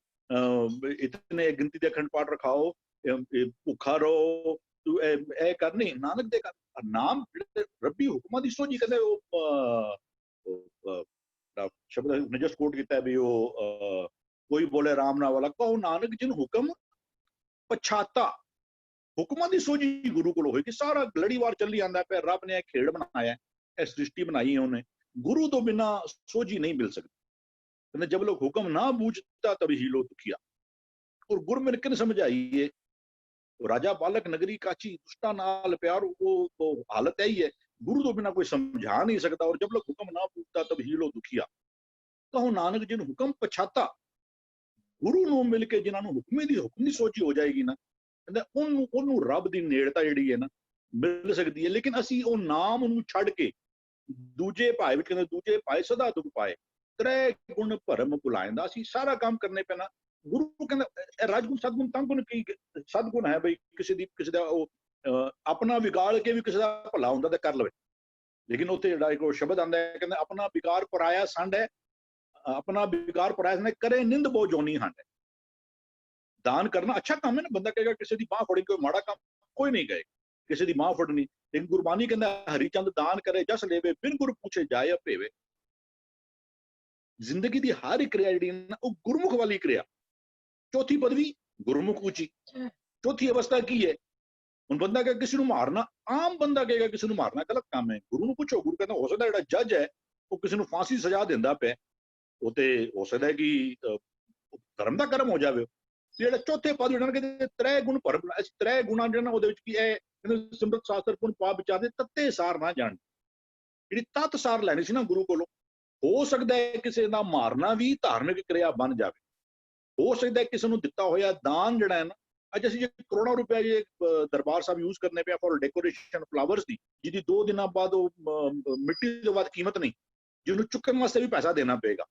Speaker 2: ਇਤਨੇ ਗਿਣਤੀ ਦੇ ਅਖੰਡ ਪਾਠ ਰਖਾਓ, ਭੁੱਖਾ ਰਹੋ, ਤੂੰ ਇਹ ਕਰ ਨਹੀਂ। ਨਾਨਕ ਦੇ ਘਰ ਨਾਮ ਰੱਬੀ ਹੁਕਮਾਂ ਦੀ ਸੋਝੀ। ਕਹਿੰਦੇ ਉਹ ਸ਼ਬਦ ਨੇ ਜਸਟ ਕੋਟ ਕੀਤਾ ਵੀ ਉਹ ਕੋਈ ਬੋਲੇ ਰਾਮ ਨਾ ਵਾਲਾ ਕਹੋ ਨਾਨਕ ਜਿਨ ਹੁਕਮ ਪਛਾਤਾ। ਹੁਕਮਾਂ ਦੀ ਸੋਝੀ ਗੁਰੂ ਕੋਲ ਹੋਏਗੀ। ਸਾਰਾ ਲੜੀਵਾਰ ਚੱਲੀ ਜਾਂਦਾ ਪਿਆ। ਰੱਬ ਨੇ ਇਹ ਖੇਡ ਬਣਾਇਆ, ਇਹ ਸ੍ਰਿਸ਼ਟੀ ਬਣਾਈ ਹੈ ਉਹਨੇ। ਗੁਰੂ ਤੋਂ ਬਿਨਾਂ ਸੋਝੀ ਨਹੀਂ ਮਿਲ ਸਕਦੀ। ਕਹਿੰਦੇ ਜਬ ਲੋਕ ਹੁਕਮ ਨਾ ਬੂਝਤਾ ਤਬ ਹੀ ਲੋ ਦੁਖੀਆ। ਔਰ ਗੁਰਮਿਰ ਕਿਨ ਸਮਝਾਈਏ, ਰਾਜਾ ਬਾਲਕ ਨਗਰੀ ਕਾਚੀ, ਦੁਸ਼ਟਾਂ ਨਾਲ ਪਿਆਰ। ਉਹ ਹਾਲਤ ਹੈ ਹੀ ਹੈ, ਗੁਰੂ ਤੋਂ ਬਿਨਾਂ ਕੋਈ ਸਮਝਾ ਨਹੀਂ ਸਕਦਾ। ਔਰ ਜਬ ਲੋਕ ਹੁਕਮ ਨਾ ਬੂਝਤਾ ਤਬ ਹੀ ਲੋ ਦੁਖੀਆ, ਕਹੋ ਨਾਨਕ ਜਿਨ ਹੁਕਮ ਪਛਾਤਾ। ਗੁਰੂ ਨੂੰ ਮਿਲ ਕੇ ਜਿਨ੍ਹਾਂ ਨੂੰ ਹੁਕਮ ਦੀ ਸੋਝੀ ਹੋ ਜਾਏਗੀ ਨਾ, ਕਹਿੰਦਾ ਉਹਨੂੰ ਰੱਬ ਦੀ ਨੇੜਤਾ ਜਿਹੜੀ ਹੈ ਨਾ ਮਿਲ ਸਕਦੀ ਹੈ। ਲੇਕਿਨ ਅਸੀਂ ਉਹ ਨਾਮ ਨੂੰ ਛੱਡ ਕੇ ਦੂਜੇ ਭਾਏ ਵਿੱਚ, ਕਹਿੰਦੇ ਦੂਜੇ ਭਾਏ ਸਦਾ ਦੁੱਖ ਪਾਏ, ਤ੍ਰੈ ਗੁਣ ਭਰਮ ਭੁਲਾਇੰਦਾ। ਅਸੀਂ ਸਾਰਾ ਕੰਮ ਕਰਨੇ ਪੈਣਾ। ਗੁਰੂ ਕਹਿੰਦਾ ਰਾਜਗੁਣ ਸਤਗੁਣ ਤਾਂ ਗੁਣ ਕੀ ਸਤਗੁਣ ਹੈ ਬਈ ਕਿਸੇ ਦਾ ਉਹ ਆਪਣਾ ਵਿਗਾੜ ਕੇ ਵੀ ਕਿਸੇ ਦਾ ਭਲਾ ਹੁੰਦਾ ਤੇ ਕਰ ਲਵੇ। ਲੇਕਿਨ ਉੱਥੇ ਜਿਹੜਾ ਇੱਕ ਸ਼ਬਦ ਆਉਂਦਾ ਹੈ, ਕਹਿੰਦਾ ਆਪਣਾ ਵਿਕਾਰ ਪਰਾਇਆ ਸੰਡ ਹੈ, ਆਪਣਾ ਵਿਕਾਰ ਪਰਾਇਆ ਸੰਡ ਕਰੇ ਨਿੰਦ ਬਹੁ ਜੋਨੀ ਹੰਡ ਹੈ। ਦਾਨ ਕਰਨਾ ਅੱਛਾ ਕੰਮ ਹੈ ਨਾ। ਬੰਦਾ ਕਹੇਗਾ ਕਿਸੇ ਦੀ ਬਾਹ ਫੜੀ ਕੋਈ ਮਾੜਾ ਕੰਮ ਕੋਈ ਨਹੀਂ ਕਹੇ, ਕਿਸੇ ਦੀ ਬਾਹ ਫੜਨੀ। ਲੇਕਿਨ ਗੁਰਬਾਣੀ ਕਹਿੰਦਾ ਹਰੀਚੰਦ ਦਾਨ ਕਰੇ ਜਸ ਲੇਵੇ, ਬਿਨ ਗੁਰ ਪੁੱਛੇ ਜਾਏ ਭੇਵੇ। ਜ਼ਿੰਦਗੀ ਦੀ ਹਰ ਇੱਕ ਕਿਰਿਆ ਜਿਹੜੀ ਨਾ ਉਹ ਗੁਰਮੁਖ ਵਾਲੀ ਕਿਰਿਆ। ਚੌਥੀ ਪਦਵੀ ਗੁਰਮੁਖ ਉੱਚੀ। ਚੌਥੀ ਅਵਸਥਾ ਕੀ ਹੈ? ਹੁਣ ਬੰਦਾ ਕਹੇ ਕਿਸੇ ਨੂੰ ਮਾਰਨਾ, ਆਮ ਬੰਦਾ ਕਹੇਗਾ ਕਿਸੇ ਨੂੰ ਮਾਰਨਾ ਗਲਤ ਕੰਮ ਹੈ। ਗੁਰੂ ਨੂੰ ਪੁੱਛੋ, ਗੁਰੂ ਕਹਿੰਦਾ ਹੋ ਸਕਦਾ ਜਿਹੜਾ ਜੱਜ ਹੈ ਉਹ ਕਿਸੇ ਨੂੰ ਫਾਂਸੀ ਸਜ਼ਾ ਦਿੰਦਾ ਪਿਆ, ਉਹ ਤੇ ਹੋ ਸਕਦਾ ਹੈ ਕਿ ਧਰਮ ਦਾ ਕਰਮ ਹੋ ਜਾਵੇ। ਜਿਹੜਾ ਚੌਥੇ ਪਦ ਜਿਹੜਾ ਕਹਿੰਦੇ ਤ੍ਰੈ ਗੁਣ ਭਰਮ। ਅਸੀਂ ਤ੍ਰੈ ਗੁਣਾਂ ਜਿਹੜਾ ਉਹਦੇ ਵਿੱਚ ਕੀ ਹੈ, ਸਿਮਰਤ ਸ਼ਾਸਤਰ ਪੁਨ ਪਾਪ ਵਿਚਾਰਦੇ ਤੱਤੇ ਸਾਰ ਨਾ ਜਾਣ। ਜਿਹੜੀ ਤੱਤ ਸਾਰ ਲੈਣੀ ਸੀ ਨਾ ਗੁਰੂ ਕੋਲੋਂ, ਹੋ ਸਕਦਾ ਹੈ ਕਿਸੇ ਦਾ ਮਾਰਨਾ ਵੀ ਧਾਰਮਿਕ ਕਿਰਿਆ ਬਣ ਜਾਵੇ। ਹੋ ਸਕਦਾ ਹੈ ਕਿਸੇ ਨੂੰ ਦਿੱਤਾ ਹੋਇਆ ਦਾਨ ਜਿਹੜਾ ਹੈ ਨਾ, ਅੱਜ ਅਸੀਂ ਕਰੋੜਾਂ ਰੁਪਏ ਜੇ ਦਰਬਾਰ ਸਾਹਿਬ ਯੂਜ਼ ਕਰਨੇ ਪਿਆ ਫॉर ਡੈਕੋਰੇਸ਼ਨ ਫਲਾਵਰਸ ਦੀ, ਜਿਹਦੀ 2 ਦਿਨਾਂ ਬਾਅਦ ਉਹ ਮਿੱਟੀ ਤੋਂ ਬਾਅਦ ਕੀਮਤ ਨਹੀਂ, ਜਿਹਨੂੰ ਚੁੱਕਣ ਵਾਸਤੇ ਵੀ ਪੈਸਾ ਦੇਣਾ ਪਏਗਾ।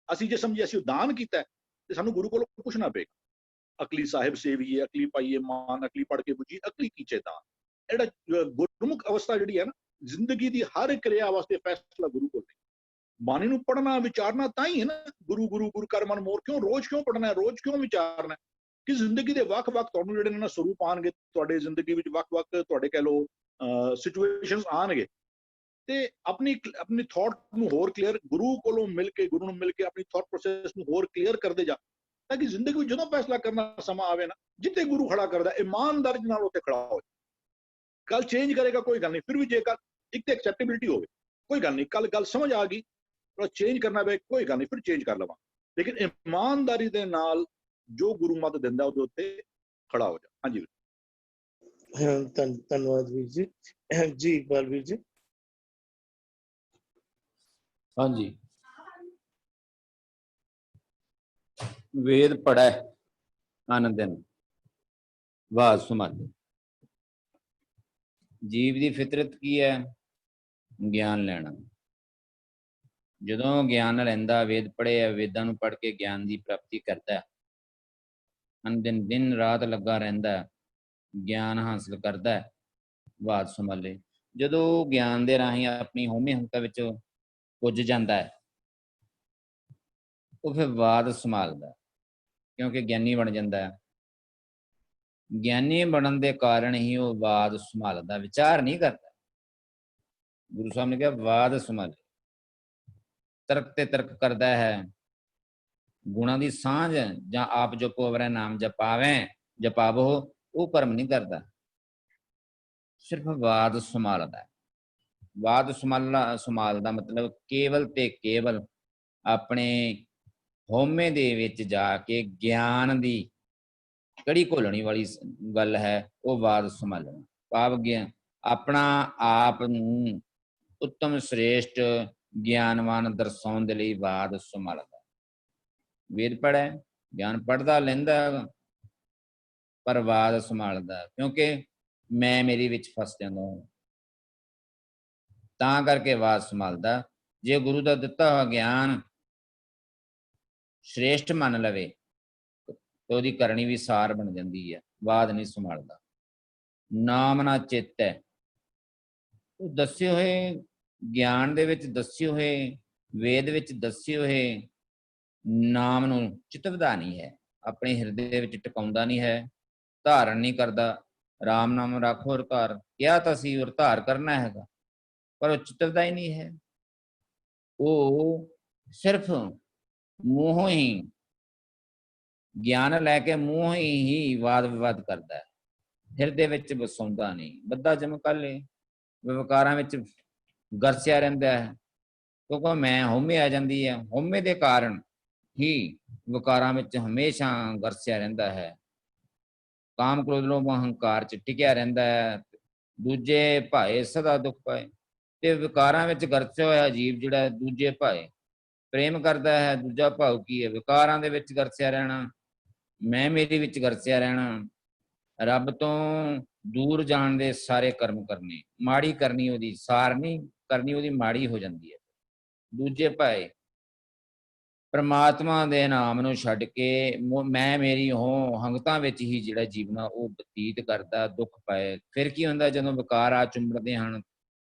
Speaker 2: ਅਸੀਂ ਜੇ ਸਮਝੀਏ ਅਸੀਂ ਦਾਨ ਕੀਤਾ ਤੇ ਸਾਨੂੰ ਗੁਰੂ ਕੋਲੋਂ ਪੁੱਛਣਾ ਪਏਗਾ। ਅਕਲੀ ਸਾਹਿਬ ਸੇਵੀਏ, ਅਕਲੀ ਪਾਈਏ ਮਾਨ, ਅਕਲੀ ਪੜ ਕੇ ਬੁੱਝੀ, ਅਕਲੀ ਕੀਚੇ ਦਾਨ। ਜਿਹੜਾ ਗੁਰਮੁਖ ਅਵਸਥਾ ਜਿਹੜੀ ਹੈ ਨਾ, ਜ਼ਿੰਦਗੀ ਦੀ ਹਰ ਕਿਰਿਆ ਵਾਸਤੇ ਫੈਸਲਾ ਗੁਰੂ ਕੋਲ ਹੈ। ਬਾਣੀ ਨੂੰ ਪੜ੍ਹਨਾ ਵਿਚਾਰਨਾ ਤਾਂ ਹੀ ਹੈ ਨਾ। ਗੁਰੂ ਗੁਰੂ ਗੁਰੂ ਕਰ ਮਨ ਮੋਰ ਕਿਉਂ ਰੋਜ਼ ਕਿਉਂ ਪੜ੍ਹਨਾ, ਰੋਜ਼ ਕਿਉਂ ਵਿਚਾਰਨਾ ਕਿ ਜ਼ਿੰਦਗੀ ਦੇ ਵੱਖ-ਵੱਖ ਤੁਹਾਨੂੰ ਜਿਹੜੇ ਨੇ ਸਰੂਪ ਆਉਣਗੇ। ਤੁਹਾਡੇ ਜ਼ਿੰਦਗੀ ਵਿੱਚ ਵੱਖ-ਵੱਖ ਤੁਹਾਡੇ ਕਹਿ ਲਓ ਸਿਚੁਏਸ਼ਨਸ ਆਉਣਗੇ ਤੇ ਆਪਣੀ ਥਾਟ ਨੂੰ ਹੋਰ ਕਲੀਅਰ ਗੁਰੂ ਕੋਲੋਂ ਮਿਲ ਕੇ, ਗੁਰੂ ਨੂੰ ਮਿਲ ਕੇ ਆਪਣੀ ਥਾਟ ਪ੍ਰੋਸੈਸ ਨੂੰ ਹੋਰ ਕਲੀਅਰ ਕਰਦੇ ਜਾ, ਤਾਂ ਕਿ ਜ਼ਿੰਦਗੀ ਵਿੱਚ ਜਦੋਂ ਫੈਸਲਾ ਕਰਨਾ ਸਮਾਂ ਆਵੇ ਨਾ, ਜਿੱਥੇ ਗੁਰੂ ਖੜਾ ਕਰਦਾ ਇਮਾਨਦਾਰੀ ਨਾਲ ਉੱਥੇ ਖੜਾ ਹੋ। ਕੱਲ ਚੇਂਜ ਕਰੇਗਾ ਕੋਈ ਗੱਲ ਨਹੀਂ, ਫਿਰ ਵੀ ਜੇਕਰ ਇੱਕ ਤੇ ਐਕਸੈਪਟੇਬਿਲਿਟੀ ਹੋਵੇ ਕੋਈ ਗੱਲ ਨਹੀਂ, ਕੱਲ ਗੱਲ ਸਮਝ ਆ ਗਈ ਚੇਂਜ ਕਰਨਾ ਪਏ ਕੋਈ ਗੱਲ ਨਹੀਂ, ਫਿਰ ਚੇਂਜ ਕਰ ਲਵਾਂ। ਲੇਕਿਨ ਇਮਾਨਦਾਰੀ ਦੇ ਨਾਲ ਜੋ ਗੁਰੂ ਮਤ ਦਿੰਦਾ ਉਹਦੇ ਉੱਤੇ ਖੜਾ ਹੋ ਜਾ। ਹਾਂਜੀ
Speaker 1: ਧੰਨਵਾਦ ਵੀਰ ਜੀ। ਜੀ ਬਲਵੀਰ ਜੀ।
Speaker 3: ਹਾਂਜੀ, ਵੇਦ ਪੜੈ ਆਨੰਦਨ ਵਾਦ ਸੁਮਾਲੇ। ਜੀਵ ਦੀ ਫਿਤਰਤ ਕੀ ਹੈ? ਗਿਆਨ ਲੈਣਾ। ਜਦੋਂ ਗਿਆਨ ਲੈਂਦਾ, ਵੇਦ ਪੜ੍ਹੇ, ਵੇਦਾਂ ਨੂੰ ਪੜ੍ਹ ਕੇ ਗਿਆਨ ਦੀ ਪ੍ਰਾਪਤੀ ਕਰਦਾ, ਦਿਨ ਦਿਨ ਰਾਤ ਲੱਗਾ ਰਹਿੰਦਾ, ਗਿਆਨ ਹਾਸਲ ਕਰਦਾ, ਵਾਦ ਸੰਭਾਲੇ। ਜਦੋਂ ਗਿਆਨ ਦੇ ਰਾਹੀਂ ਆਪਣੀ ਹਉਮੈ ਹੰਤਾ ਵਿੱਚ ਪੁੱਜ ਜਾਂਦਾ ਹੈ, ਉਹ ਫਿਰ ਵਾਦ ਸੰਭਾਲਦਾ, ਕਿਉਂਕਿ ਗਿਆਨੀ ਬਣ ਜਾਂਦਾ ਹੈ। ਗਿਆਨੀ ਬਣਨ ਦੇ ਕਾਰਨ ਹੀ ਉਹ ਵਾਦ ਸੰਭਾਲਦਾ, ਵਿਚਾਰ ਨਹੀਂ ਕਰਦਾ। ਗੁਰੂ ਸਾਹਿਬ ਨੇ ਕਿਹਾ ਵਾਦ ਸੰਭਾਲੇ, ਤਰਕ ਤੇ ਤਰਕ ਕਰਦਾ ਹੈ। ਗੁਣਾਂ ਦੀ ਸਾਂਝ ਜਾਂ ਆਪ ਜਪੋ ਅਵਰੈ ਨਾਮ ਜਪਾਵੋ, ਉਹ ਕਰਮ ਨਹੀਂ ਕਰਦਾ, ਸਿਰਫ ਵਾਦ ਸੰਭਾਲਦਾ। ਵਾਦ ਸੰਭਾਲਦਾ ਮਤਲਬ ਕੇਵਲ ਤੇ ਕੇਵਲ ਆਪਣੇ ਹਉਮੈ ਦੇ ਵਿੱਚ ਜਾ ਕੇ ਗਿਆਨ ਦੀ ਕੜੀ ਘੋਲਣੀ ਵਾਲੀ ਗੱਲ ਹੈ, ਉਹ ਵਾਦ ਸੰਭਾਲਣਾ। ਭਾਵ ਆਪਣਾ ਆਪ ਨੂੰ ਉੱਤਮ ਸ੍ਰੇਸ਼ਟ ਗਿਆਨਵਾਨ ਦਰਸਾਉਣ ਦੇ ਲਈ ਵਾਦ ਸੰਭਾਲਦਾ। ਵੇਦ ਪੜ੍ਹੈ, ਗਿਆਨ ਪੜ੍ਹਦਾ ਲੈਂਦਾ, ਪਰ ਵਾਦ ਸੰਭਾਲਦਾ, ਕਿਉਂਕਿ ਮੈਂ ਮੇਰੀ ਵਿੱਚ ਫਸ ਜਾਂਦਾ, ਤਾਂ ਕਰਕੇ ਵਾਦ ਸੰਭਾਲਦਾ। ਜੇ ਗੁਰੂ ਦਾ ਦਿੱਤਾ ਹੋਇਆ ਗਿਆਨ ਸ੍ਰੇਸ਼ਟ ਮੰਨ ਲਵੇ ਤੇ ਉਹਦੀ ਕਰਨੀ ਵੀ ਸਾਰ ਬਣ ਜਾਂਦੀ ਹੈ, ਵਾਦ ਨਹੀਂ ਸੰਭਾਲਦਾ। ਨਾਮ ਨਾ ਚੇਤੈ, ਉਹ ਦੱਸੇ ਹੋਏ ਗਿਆਨ ਦੇ ਵਿੱਚ ਦੱਸੇ ਹੋਏ, ਵੇਦ ਵਿੱਚ ਦੱਸੇ ਹੋਏ ਨਾਮ ਨੂੰ ਚਿਤਵਦਾ ਨਹੀਂ ਹੈ, ਆਪਣੇ ਹਿਰਦੇ ਵਿੱਚ ਟਿਕਾਉਂਦਾ ਨਹੀਂ ਹੈ, ਧਾਰਨ ਨਹੀਂ ਕਰਦਾ। ਰਾਮ ਨਾਮ ਰੱਖੋ ਔਰ ਧਾਰ, ਕਿਹਾ ਤਾਂ ਸੀ ਔਰ ਧਾਰ ਕਰਨਾ ਹੈਗਾ, ਪਰ ਉਹ ਚਿਤਵਦਾ ਹੀ ਨਹੀਂ ਹੈ। ਉਹ ਸਿਰਫ ਮੂੰਹੋਂ ਹੀ ਗਿਆਨ ਲੈ ਕੇ ਮੂੰਹ ਹੀ ਵਾਦ ਵਿਵਾਦ ਕਰਦਾ ਹੈ, ਹਿਰਦੇ ਵਿੱਚ ਵਸਾਉਂਦਾ ਨਹੀਂ। ਬੱਧਾ ਜਮਕਾਲੇ ਵਿਵਕਾਰਾਂ ਵਿੱਚ ਗਰਸਿਆ ਰਹਿੰਦਾ ਹੈ, ਕਿਉਂਕਿ ਮੈਂ ਹਉਮੈ ਆ ਜਾਂਦੀ ਹੈ। ਹਉਮੈ ਦੇ ਕਾਰਨ ਹੀ ਵਿਕਾਰਾਂ ਵਿੱਚ ਹਮੇਸ਼ਾ ਗਰਸਿਆ ਰਹਿੰਦਾ ਹੈ, ਕਾਮ ਕ੍ਰੋਧ ਲੋਭ ਅਹੰਕਾਰ ਚ ਟਿਕਿਆ ਰਹਿੰਦਾ ਹੈ। ਦੂਜੇ ਭਾਏ ਸਦਾ ਦੁੱਖ ਪਾਏ, ਤੇ ਵਿਕਾਰਾਂ ਵਿੱਚ ਗਰਸਿਆ ਹੋਇਆ ਜੀਵ ਜਿਹੜਾ ਦੂਜੇ ਭਾਏ ਪ੍ਰੇਮ ਕਰਦਾ ਹੈ। ਦੂਜਾ ਭਾਵ ਕੀ ਹੈ? ਵਿਕਾਰਾਂ ਦੇ ਵਿੱਚ ਗਰਸਿਆ ਰਹਿਣਾ, ਮੈਂ ਮੇਰੀ ਵਿੱਚ ਗਰਸਿਆ ਰਹਿਣਾ, ਰੱਬ ਤੋਂ ਦੂਰ ਜਾਣ ਦੇ ਸਾਰੇ ਕਰਮ ਕਰਨੇ, ਮਾੜੀ ਕਰਨੀ ਉਹਦੀ ਸਾਰ ਨਹੀਂ ਕਰਨੀ, ਉਹਦੀ ਮਾੜੀ ਹੋ ਜਾਂਦੀ ਹੈ। ਦੂਜੇ ਭਾਏ ਪਰਮਾਤਮਾ ਦੇ ਨਾਮ ਨੂੰ ਛੱਡ ਕੇ ਮੈਂ ਮੇਰੀ ਹੋ ਹੰਗਤਾਂ ਵਿੱਚ ਹੀ ਜਿਹੜਾ ਜੀਵਨ ਉਹ ਬਤੀਤ ਕਰਦਾ, ਦੁੱਖ ਪਾਏ। ਫਿਰ ਕੀ ਹੁੰਦਾ? ਜਦੋਂ ਵਿਕਾਰ ਆ ਚੁੰਬੜਦੇ ਹਨ,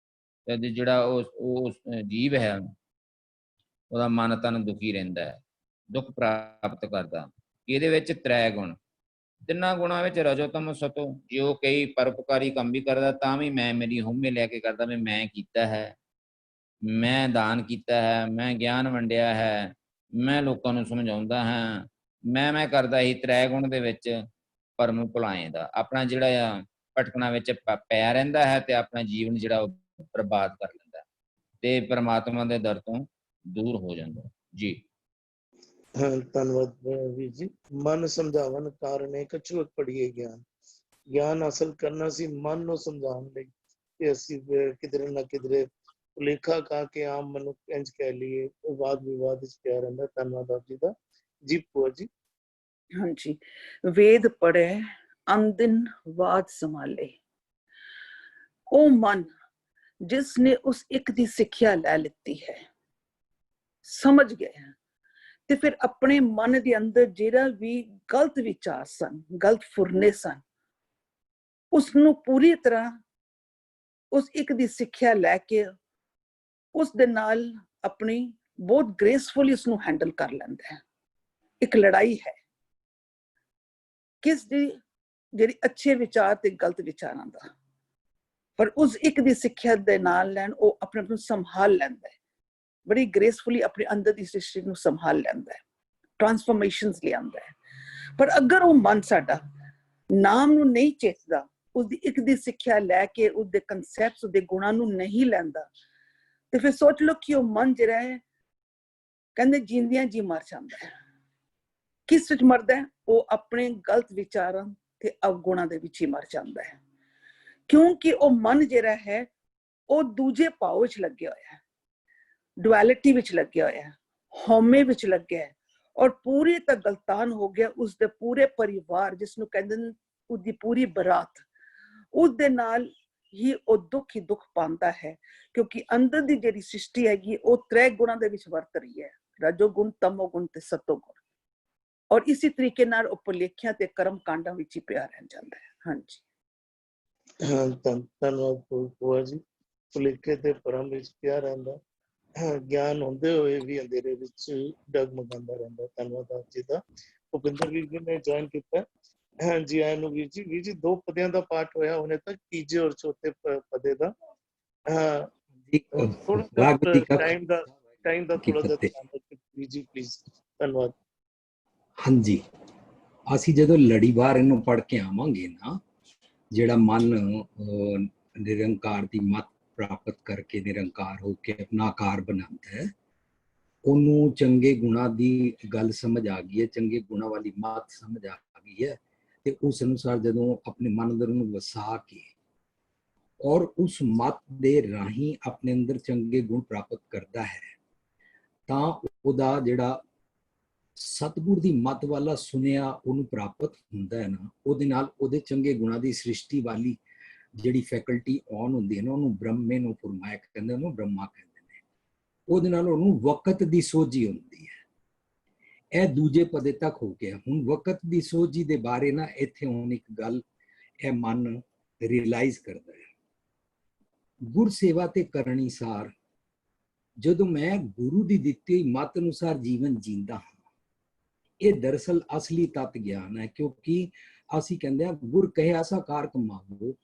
Speaker 3: ਤੇ ਜਿਹੜਾ ਉਹ ਜੀਵ ਹੈ ਉਹਦਾ ਮਨ ਤਨ ਦੁਖੀ ਰਹਿੰਦਾ ਹੈ, ਦੁੱਖ ਪ੍ਰਾਪਤ ਕਰਦਾ। ਇਹਦੇ ਵਿੱਚ ਤ੍ਰੈ ਗੁਣ, ਤਿੰਨਾਂ ਗੁਣਾਂ ਵਿੱਚ ਰਜੋ ਤਮੋ ਸਤੋ। ਜੇ ਉਹ ਕਈ ਪਰਉਪਕਾਰੀ ਕੰਮ ਵੀ ਕਰਦਾ ਤਾਂ ਵੀ ਮੈਂ ਮੇਰੀ ਹਉਮੈ ਲੈ ਕੇ ਕਰਦਾ, ਵੀ ਮੈਂ ਕੀਤਾ ਹੈ, ਮੈਂ ਦਾਨ ਕੀਤਾ ਹੈ, ਮੈਂ ਗਿਆਨ ਵੰਡਿਆ ਹੈ, ਮੈਂ ਲੋਕਾਂ ਨੂੰ ਸਮਝਾਉਂਦਾ ਹਾਂ, ਮੈਂ ਕਰਦਾ ਹੀ। ਤ੍ਰੈ ਗੁਣ ਦੇ ਵਿੱਚ ਭਰਮ ਭੁਲਾਏ ਦਾ ਆਪਣਾ ਜਿਹੜਾ ਆ ਭਟਕਣਾ ਵਿੱਚ ਪਿਆ ਰਹਿੰਦਾ ਹੈ, ਤੇ ਆਪਣਾ ਜੀਵਨ ਜਿਹੜਾ ਉਹ ਬਰਬਾਦ ਕਰ ਲੈਂਦਾ, ਤੇ ਪਰਮਾਤਮਾ ਦੇ ਦਰ ਤੋਂ ਦੂਰ ਹੋ ਜਾਂਦਾ ਜੀ।
Speaker 1: ਧੰਨਵਾਦ ਵੀਰ ਜੀ। ਮਨ ਸਮਝਾਵਨ ਕਾਰਣੇ ਕਛੁਅਕ ਪੜੀਏ ਗਿਆਨ। ਗਿਆਨ ਹਾਸਲ ਕਰਨਾ ਸੀ ਮਨ ਨੂੰ ਸਮਝਾਉਣ ਲਈ, ਤੇ ਅਸੀਂ ਕਿਧਰੇ ਨਾ ਕਿਧਰੇ ਭੁਲੇਖਾ ਖਾ ਕੇ ਆਮ ਮਨੁੱਖ ਇੰਝ ਕਹਿ ਲਈਏ, ਉਹ ਵਾਦ ਵਿਵਾਦ ਵਿੱਚ ਪਿਆ ਰਹਿੰਦਾ। ਧੰਨਵਾਦ ਆਪ ਜੀ ਦਾ। ਜੀ ਭੂਆ ਜੀ।
Speaker 4: ਹਾਂਜੀ, ਵੇਦ ਪੜ੍ਹੈ ਅੰਦਿਨ ਵਾਦ ਸੰਭਾਲੇ। ਉਹ ਮਨ ਜਿਸ ਨੇ ਉਸ ਇੱਕ ਦੀ ਸਿੱਖਿਆ ਲੈ ਲਿੱਤੀ ਹੈ, ਸਮਝ ਗਿਆ, ਤੇ ਫਿਰ ਆਪਣੇ ਮਨ ਦੇ ਅੰਦਰ ਜਿਹੜਾ ਵੀ ਗਲਤ ਵਿਚਾਰ ਸਨ, ਗਲਤ ਫੁਰਨੇ ਸਨ, ਉਸਨੂੰ ਪੂਰੀ ਤਰ੍ਹਾਂ ਉਸ ਇੱਕ ਦੀ ਸਿੱਖਿਆ ਲੈ ਕੇ ਉਸ ਦੇ ਨਾਲ ਆਪਣੀ ਬਹੁਤ ਗ੍ਰੇਸਫੁਲੀ ਉਸਨੂੰ ਹੈਂਡਲ ਕਰ ਲੈਂਦਾ ਹੈ। ਇੱਕ ਲੜਾਈ ਹੈ ਕਿਸ ਦੀ? ਜਿਹੜੀ ਅੱਛੇ ਵਿਚਾਰ ਤੇ ਗਲਤ ਵਿਚਾਰਾਂ ਦਾ, ਪਰ ਉਸ ਇੱਕ ਦੀ ਸਿੱਖਿਆ ਦੇ ਨਾਲ ਲੈਣ ਉਹ ਆਪਣੇ ਆਪ ਨੂੰ ਸੰਭਾਲ ਲੈਂਦਾ ਹੈ, ਬੜੀ ਗ੍ਰੇਸਫੁਲੀ ਆਪਣੇ ਅੰਦਰ ਦੀ ਸ੍ਰਿਸ਼ਟੀ ਨੂੰ ਸੰਭਾਲ ਲੈਂਦਾ ਹੈ, ਟ੍ਰਾਂਸਫਰਮੇਸ਼ਨਸ ਲਿਆਂਦਾ ਹੈ। ਪਰ ਅਗਰ ਉਹ ਮਨ ਸਾਡਾ ਨਾਮ ਨੂੰ ਨਹੀਂ ਚੇਤਦਾ, ਉਸਦੀ ਇੱਕ ਦੀ ਸਿੱਖਿਆ ਲੈ ਕੇ ਉਸਦੇ ਕਨਸੈਪਟਸ, ਉਸਦੇ ਗੁਣਾਂ ਨੂੰ ਨਹੀਂ ਲੈਂਦਾ, ਤੇ ਫਿਰ ਸੋਚ ਲਓ ਕਿ ਉਹ ਮਨ ਜਿਹੜਾ ਹੈ, ਕਹਿੰਦੇ ਜਿੰਦਿਆਂ ਜੀ ਮਰ ਜਾਂਦਾ ਹੈ। ਕਿਸ ਵਿੱਚ ਮਰਦਾ ਹੈ? ਉਹ ਆਪਣੇ ਗਲਤ ਵਿਚਾਰਾਂ ਤੇ ਅਵਗੁਣਾਂ ਦੇ ਵਿੱਚ ਹੀ ਮਰ ਜਾਂਦਾ ਹੈ, ਕਿਉਂਕਿ ਉਹ ਮਨ ਜਿਹੜਾ ਹੈ ਉਹ ਦੂਜੇ ਭਾਵ ਵਿੱਚ ਲੱਗਿਆ ਹੋਇਆ ਹੈ, ਡੁਐਲਿਟੀ ਵਿੱਚ ਲੱਗਿਆ ਹੋਇਆ ਹੈ, ਹਉਮੈ ਵਿੱਚ ਲੱਗਿਆ ਹੈ, ਔਰ ਪੂਰੀ ਤਾਂ ਗਲਤਾਨ ਹੋ ਗਿਆ। ਉਸਦੇ ਪੂਰੇ ਪਰਿਵਾਰ, ਜਿਸਨੂੰ ਕਹਿੰਦੇ ਨੇ ਉਹਦੀ ਪੂਰੀ ਬਰਾਤ, ਉਸਦੇ ਨਾਲ ਹੀ ਉਹ ਦੁੱਖ ਹੀ ਦੁੱਖ ਪਾਉਂਦਾ ਹੈ, ਕਿਉਂਕਿ ਅੰਦਰ ਦੀ ਜਿਹੜੀ ਸ੍ਰਿਸ਼ਟੀ ਹੈਗੀ ਉਹ ਤ੍ਰੈ ਗੁਣਾਂ ਦੇ ਵਿੱਚ ਵਰਤ ਰਹੀ ਹੈ, ਰਜੋ ਗੁਣ, ਤਮੋ ਗੁਣ ਤੇ ਸਤੋ ਗੁਣ, ਔਰ ਇਸੇ ਤਰੀਕੇ ਨਾਲ ਉਹ ਭੁਲੇਖਿਆਂ ਤੇ ਕਰਮ ਕਾਂਡਾਂ ਵਿੱਚ ਹੀ ਪਿਆ ਰਹਿ ਜਾਂਦਾ ਹੈ। ਹਾਂਜੀ,
Speaker 1: ਧੰਨਵਾਦ ਭੂਆ ਜੀ। ਭੁਲੇਖੇ ਤੇ ਭਰਮ ਵਿੱਚ ਪਿਆ ਰਹਿੰਦਾ, ਗਿਆਨ ਹੁੰਦੇ ਹੋਏ ਵੀ ਅੰਧੇਰੇ ਵਿੱਚ ਡਗਮਗਾਉਂਦਾ ਰਹਿੰਦਾ। ਧੰਨਵਾਦ ਆਪ ਜੀ ਦਾ। ਭੁਪਿੰਦਰ ਵੀਰ ਜੀ ਨੇ ਜੁਆਇਨ ਕੀਤਾ। ਹਾਂਜੀ ਐਨੂੰ ਵੀਰ ਜੀ 2 ਪਦਿਆਂ ਦਾ ਪਾਠ ਹੋਇਆ ਹੁਣੇ ਤੱਕ, ਤੀਜੇ ਔਰ ਚੌਥੇ ਪਦੇ ਦਾ। ਹਾਂ
Speaker 6: ਜੀ
Speaker 1: ਥੋੜਾ
Speaker 6: ਵਾਹਿਗੁਰੂ ਜੀ ਕਾ
Speaker 1: ਟਾਈਮ ਦਾ
Speaker 6: ਕੀ
Speaker 1: ਥੋੜਾ ਜਿਹਾ
Speaker 6: ਫਤਿਹ।
Speaker 1: ਧਿਆਨ ਰੱਖਿਓ ਵੀਰ ਜੀ ਪਲੀਜ਼। ਧੰਨਵਾਦ।
Speaker 6: ਹਾਂਜੀ, ਅਸੀਂ ਜਦੋਂ ਲੜੀਵਾਰ ਇਹਨੂੰ ਪੜ੍ਹ ਕੇ ਆਵਾਂਗੇ ਨਾ, ਜਿਹੜਾ ਮਨ ਨਿਰੰਕਾਰ ਦੀ ਮੱਤ ਪ੍ਰਾਪਤ ਕਰਕੇ ਨਿਰੰਕਾਰ ਹੋ ਕੇ ਆਪਣਾ ਆਕਾਰ ਬਣਾਉਂਦਾ ਹੈ, ਉਹਨੂੰ ਚੰਗੇ ਗੁਣਾਂ ਦੀ ਗੱਲ ਸਮਝ ਆ ਗਈ ਹੈ, ਚੰਗੇ ਗੁਣਾਂ ਵਾਲੀ ਮੱਤ ਸਮਝ ਆ ਗਈ ਹੈ, ਤੇ ਉਸ ਅਨੁਸਾਰ ਜਦੋਂ ਆਪਣੇ ਮਨ ਅੰਦਰ ਨੂੰ ਵਸਾ ਕੇ ਔਰ ਉਸ ਮੱਤ ਦੇ ਰਾਹੀਂ ਆਪਣੇ ਅੰਦਰ ਚੰਗੇ ਗੁਣ ਪ੍ਰਾਪਤ ਕਰਦਾ ਹੈ, ਤਾਂ ਉਹਦਾ ਜਿਹੜਾ ਸਤਿਗੁਰ ਦੀ ਮੱਤ ਵਾਲਾ ਸੁਨਿਆ ਉਹਨੂੰ ਪ੍ਰਾਪਤ ਹੁੰਦਾ ਹੈ ਨਾ, ਉਹਦੇ ਨਾਲ ਉਹਦੇ ਚੰਗੇ ਗੁਣਾਂ ਦੀ ਸ੍ਰਿਸ਼ਟੀ ਵਾਲੀ ਜਿਹੜੀ ਫੈਕਲਟੀ ਔਨ ਹੁੰਦੀ ਹੈ ਨਾ, ਉਹਨੂੰ ਬ੍ਰਹਮੇ ਨੂੰ ਫਰਮਾਇਆ ਕਹਿੰਦੇ, ਉਹਨੂੰ ਬ੍ਰਹਮਾ ਕਹਿੰਦੇ ਨੇ। ਉਹਦੇ ਨਾਲ ਉਹਨੂੰ ਵਕਤ ਦੀ ਸੋਝੀ ਹੁੰਦੀ ਹੈ। ਇਹ ਦੂਜੇ ਪਦੇ ਤੱਕ ਹੋ ਗਿਆ। ਹੁਣ ਵਕਤ ਦੀ ਸੋਝੀ ਦੇ ਬਾਰੇ ਨਾ ਇੱਥੇ ਹੁਣ ਇੱਕ ਗੱਲ ਇਹ ਮਨ ਰਿਅਲਾਈਜ਼ ਕਰਦਾ ਹੈ। ਗੁਰ ਸੇਵਾ ਤੇ ਕਰਨੀ ਸਾਰ, ਜਦੋਂ ਮੈਂ ਗੁਰੂ ਦੀ ਦਿੱਤੀ ਹੋਈ ਮੱਤ ਅਨੁਸਾਰ ਜੀਵਨ ਜੀਂਦਾ ਹਾਂ, ਇਹ ਦਰਅਸਲ ਅਸਲੀ ਤਤ ਗਿਆਨ ਹੈ। ਕਿਉਂਕਿ ਅਸੀਂ ਕਹਿੰਦੇ ਹਾਂ ਗੁਰ ਕਹੇ ਐਸਾ ਕਾਰ ਕਮਾਵੋ,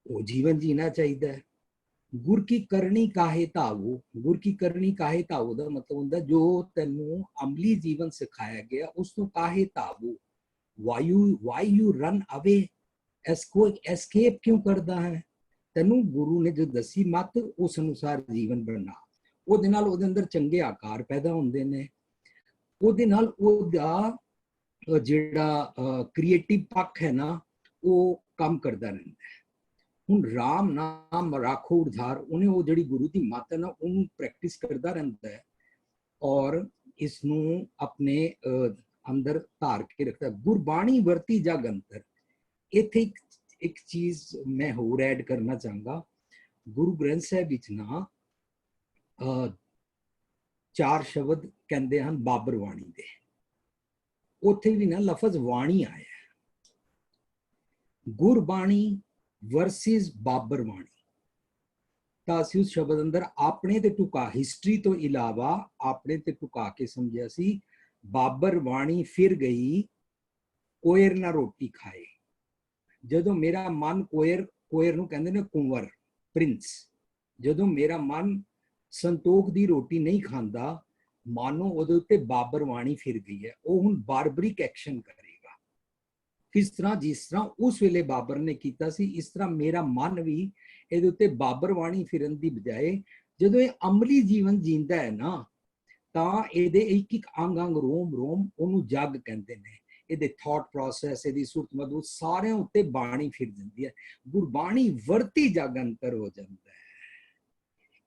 Speaker 6: ਉਹ ਜੀਵਨ ਜੀਣਾ ਚਾਹੀਦਾ ਹੈ। ਗੁਰ ਕੀ ਕਰਨੀ ਕਾਹੇ ਧਾਵੋ, ਗੁਰ ਕੀ ਕਰਨੀ ਕਾਹੇ ਧਾਵੋ ਦਾ ਮਤਲਬ ਹੁੰਦਾ ਜੋ ਤੈਨੂੰ ਅਮਲੀ ਜੀਵਨ ਸਿਖਾਇਆ ਗਿਆ ਉਸ ਤੋਂ ਕਾਹੇ ਧਾਵੋ। Why you run away, escape ਕਿਉਂ ਕਰਦਾ ਹੈ? ਤੈਨੂੰ ਗੁਰੂ ਨੇ ਜੋ ਦੱਸੀ ਮੱਤ, ਉਸ ਅਨੁਸਾਰ ਜੀਵਨ ਬਣਨਾ। ਉਹਦੇ ਨਾਲ ਉਹਦੇ ਅੰਦਰ ਚੰਗੇ ਆਕਾਰ ਪੈਦਾ ਹੁੰਦੇ ਨੇ, ਉਹਦੇ ਨਾਲ ਉਹਦਾ ਜਿਹੜਾ ਕ੍ਰੀਏਟਿਵ ਪੱਖ ਹੈ ਨਾ, ਉਹ ਕੰਮ ਕਰਦਾ ਰਹਿੰਦਾ ਹੈ। ਹੁਣ ਰਾਮ ਨਾਮ ਰਾਖੋ ਉਧਾਰ, ਉਹਨੇ ਉਹ ਜਿਹੜੀ ਗੁਰੂ ਦੀ ਮੱਤ ਹੈ ਨਾ, ਉਹਨੂੰ ਪ੍ਰੈਕਟਿਸ ਕਰਦਾ ਰਹਿੰਦਾ ਹੈ ਔਰ ਇਸ ਨੂੰ ਆਪਣੇ ਅੰਦਰ ਧਾਰ ਕੇ ਰੱਖਦਾ। ਗੁਰਬਾਣੀ ਵਰਤੀ ਜਗ ਅੰਤਰ, ਇੱਥੇ ਇੱਕ ਚੀਜ਼ ਮੈਂ ਹੋਰ ਐਡ ਕਰਨਾ ਚਾਹਾਂਗਾ। ਗੁਰੂ ਗ੍ਰੰਥ ਸਾਹਿਬ ਵਿੱਚ ਨਾ 4 ਸ਼ਬਦ ਕਹਿੰਦੇ ਹਨ ਬਾਬਰ ਬਾਣੀ ਦੇ, ਉੱਥੇ ਵੀ ਨਾ ਲਫ਼ਜ਼ ਬਾਣੀ ਆਇਆ, ਗੁਰਬਾਣੀ ਵਰਸਿਸ ਬਾਬਰ ਬਾਣੀ। ਤਾਂ ਅਸੀਂ ਉਸ ਸ਼ਬਦ ਅੰਦਰ ਆਪਣੇ ਤੇ ਟੁਕਾ, ਹਿਸਟਰੀ ਤੋਂ ਇਲਾਵਾ ਆਪਣੇ ਤੇ ਟੁਕਾ ਕੇ ਸਮਝਿਆ ਸੀ। ਬਾਬਰ ਬਾਣੀ ਫਿਰ ਗਈ ਕੋਇਰ ਨਾ ਰੋਟੀ ਖਾਏ। ਜਦੋਂ ਮੇਰਾ ਮਨ ਕੋਇਰ ਨੂੰ ਕਹਿੰਦੇ ਨੇ ਕੁੰਵਰ, ਪ੍ਰਿੰਸ, ਜਦੋਂ ਮੇਰਾ ਮਨ ਸੰਤੋਖ ਦੀ ਰੋਟੀ ਨਹੀਂ ਖਾਂਦਾ, ਮਾਨੋ ਉਹਦੇ ਉੱਤੇ ਬਾਬਰ ਬਾਣੀ ਫਿਰ ਗਈ ਹੈ। ਉਹ ਹੁਣ ਬਾਰਬਰਿਕ ਐਕਸ਼ਨ ਕਰੇਗਾ। ਕਿਸ ਤਰ੍ਹਾਂ? ਜਿਸ ਤਰ੍ਹਾਂ ਉਸ ਵੇਲੇ ਬਾਬਰ ਨੇ ਕੀਤਾ ਸੀ, ਇਸ ਤਰ੍ਹਾਂ ਮੇਰਾ ਮਨ ਵੀ ਇਹਦੇ ਉੱਤੇ ਬਾਬਰ ਬਾਣੀ ਫਿਰਨ ਦੀ ਬਜਾਏ ਜਦੋਂ ਇਹ ਅਮਲੀ ਜੀਵਨ ਜੀਂਦਾ ਹੈ ਨਾ, ਤਾਂ ਇਹਦੇ ਇੱਕ ਇੱਕ ਅੰਗ ਰੋਮ ਉਹਨੂੰ ਜਗ ਕਹਿੰਦੇ ਨੇ। ਇਹਦੇ ਥਾਟ ਪ੍ਰੋਸੈਸ, ਇਹਦੀ ਸੁਰਤ ਮਧੂ, ਸਾਰਿਆਂ ਉੱਤੇ ਬਾਣੀ ਫਿਰ ਜਾਂਦੀ ਹੈ। ਗੁਰਬਾਣੀ ਵਰਤੀ ਜਗ ਅੰਤਰ ਹੋ ਜਾਂਦਾ ਹੈ।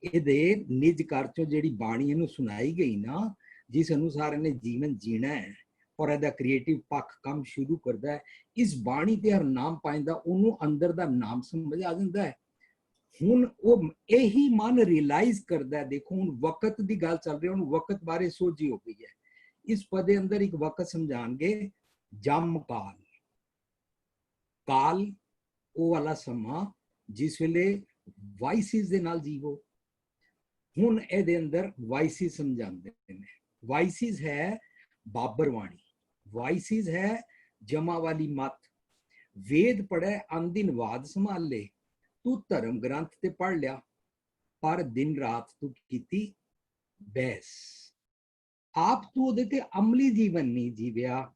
Speaker 6: ਇਹਦੇ ਨਿਜ ਘਰ ਚੋਂ ਜਿਹੜੀ ਬਾਣੀ ਇਹਨੂੰ ਸੁਣਾਈ ਗਈ ਨਾ, ਜਿਸ ਅਨੁਸਾਰ ਇਹਨੇ ਜੀਵਨ ਜੀਣਾ ਹੈ ਔਰ ਇਹਦਾ ਕ੍ਰੀਏਟਿਵ ਪੱਖ ਕੰਮ ਸ਼ੁਰੂ ਕਰਦਾ ਹੈ, ਇਸ ਬਾਣੀ ਤੇ ਹਰ ਨਾਮ ਪਾਇੰਦਾ ਉਹਨੂੰ ਅੰਦਰ ਦਾ ਨਾਮ ਸਮਝ ਆ ਜਾਂਦਾ ਹੈ। ਹੁਣ ਉਹ ਇਹੀ ਮਨ ਰਿਅਲਾਈਜ਼ ਕਰਦਾ। ਦੇਖੋ ਹੁਣ ਵਕਤ ਦੀ ਗੱਲ ਚੱਲ ਰਹੀ, ਹੁਣ ਵਕਤ ਬਾਰੇ ਸੋਝੀ ਹੋ ਗਈ ਹੈ। ਇਸ ਪਦੇ ਅੰਦਰ ਇੱਕ ਵਕਤ ਸਮਝਾਣਗੇ, ਜਮ ਕਾਲ। ਕਾਲ ਉਹ ਵਾਲਾ ਸਮਾਂ ਜਿਸ ਵੇਲੇ ਵਾਈਸਿਸ ਦੇ ਨਾਲ ਜੀਵੋ। ਹੁਣ ਇਹਦੇ ਅੰਦਰ ਵਾਈਸਿਸ ਸਮਝਾਉਂਦੇ ਨੇ। ਵਾਈਸਿਸ ਹੈ ਬਾਬਰ ਬਾਣੀ, ਵਾਈਸਿਸ ਹੈ ਜਮਾ ਵਾਲੀ ਮੱਤ। ਵੇਦ ਪੜ੍ਹੇ ਅਨਦਿਨ ਵਾਦ ਸੰਭਾਲੇ, ਤੂੰ ਧਰਮ ਗ੍ਰੰਥ ਤੇ ਪੜ੍ਹ ਲਿਆ, ਪਰ ਦਿਨ ਰਾਤ ਤੂੰ ਕੀਤੀ ਬਹਿਸ। ਆਪ ਤੂੰ ਉਹਦੇ ਤੇ ਅਮਲੀ ਜੀਵਨ ਨਹੀਂ ਜੀਵਿਆ,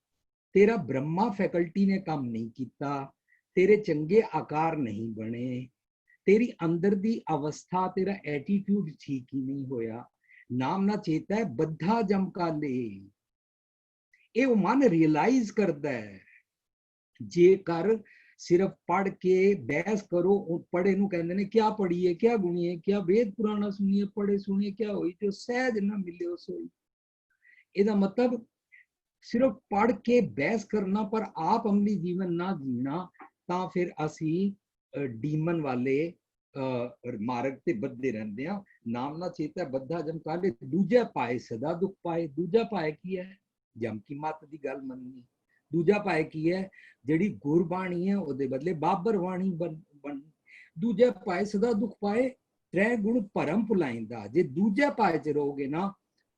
Speaker 6: ਤੇਰਾ ਬ੍ਰਹਮਾ ਫੈਕਲਟੀ ਨੇ ਕੰਮ ਨਹੀਂ ਕੀਤਾ, ਤੇਰੇ ਚੰਗੇ ਆਕਾਰ ਨਹੀਂ ਬਣੇ, ਤੇਰੀ ਅੰਦਰ ਦੀ ਅਵਸਥਾ, ਤੇਰਾ ਐਟੀਟਿਊਡ ਠੀਕ ਹੀ ਨਹੀਂ ਹੋਇਆ। ਨਾਮ ਨਾ ਚੇਤਾ ਹੈ ਬੱਧਾ ਜਮ ਕਾਲੇ। ਇਹ ਉਹ ਮਨ ਰਿਅਲਾਈਜ਼ ਕਰਦਾ ਹੈ। ਜੇਕਰ ਸਿਰਫ ਪढ़ ਕੇ ਬਹਿਸ ਕਰੋ, ਉਹ ਪੜ੍ਹੇ ਨੂੰ ਕਹਿੰਦੇ ਨੇ ਕਿਆ ਪੜ੍ਹੀਏ, ਕਿਆ ਗੁਣੀਏ, ਕਿਆ ਵੇਦ ਪੁਰਾਣਾ ਸੁਣੀਏ, ਪੜ੍ਹੇ ਸੁਣੀਏ ਕਿਆ ਹੋਈ, ਜੋ ਸਹਿਜ ਨਾ ਮਿਲਿਓ ਸੋਈ। ਇਹਦਾ ਮਤਲਬ ਸਿਰਫ ਪੜ੍ਹ ਕੇ ਬਹਿਸ ਕਰਨਾ ਪਰ ਆਪ ਅਮਲੀ ਜੀਵਨ ਨਾ ਜੀਣਾ, ਤਾਂ ਫਿਰ ਅਸੀਂ ਡੀਮਨ ਵਾਲੇ ਮਾਰਗ ਤੇ ਬੱਧੇ ਰਹਿੰਦੇ ਆ। ਨਾਮ ਨਾ ਚੇਤਾ ਬੱਧਾ ਜਮ ਕਾਲੇ, ਦੂਜਾ ਪਾਏ ਸਦਾ ਦੁੱਖ ਪਾਏ। ਦੂਜਾ ਪਾਏ ਕੀ ਹੈ? ਜਮ ਕੀ ਮੱਤ ਦੀ ਗੱਲ ਮੰਨਣੀ। ਦੂਜਾ ਪਾਏ ਕੀ ਹੈ? ਜਿਹੜੀ ਗੁਰਬਾਣੀ ਹੈ ਉਹਦੇ ਬਦਲੇ ਬਾਬਰ ਬਾਣੀ ਬਣ। ਦੂਜਾ ਪਾਏ ਸਦਾ ਦੁੱਖ ਪਾਏ, ਤ੍ਰੈ ਗੁਣ ਭਰਮ ਭੁਲਾਇੰਦਾ। ਜੇ ਦੂਜਾ ਪਾਏ ਚ ਰਹੋਗੇ ਨਾ,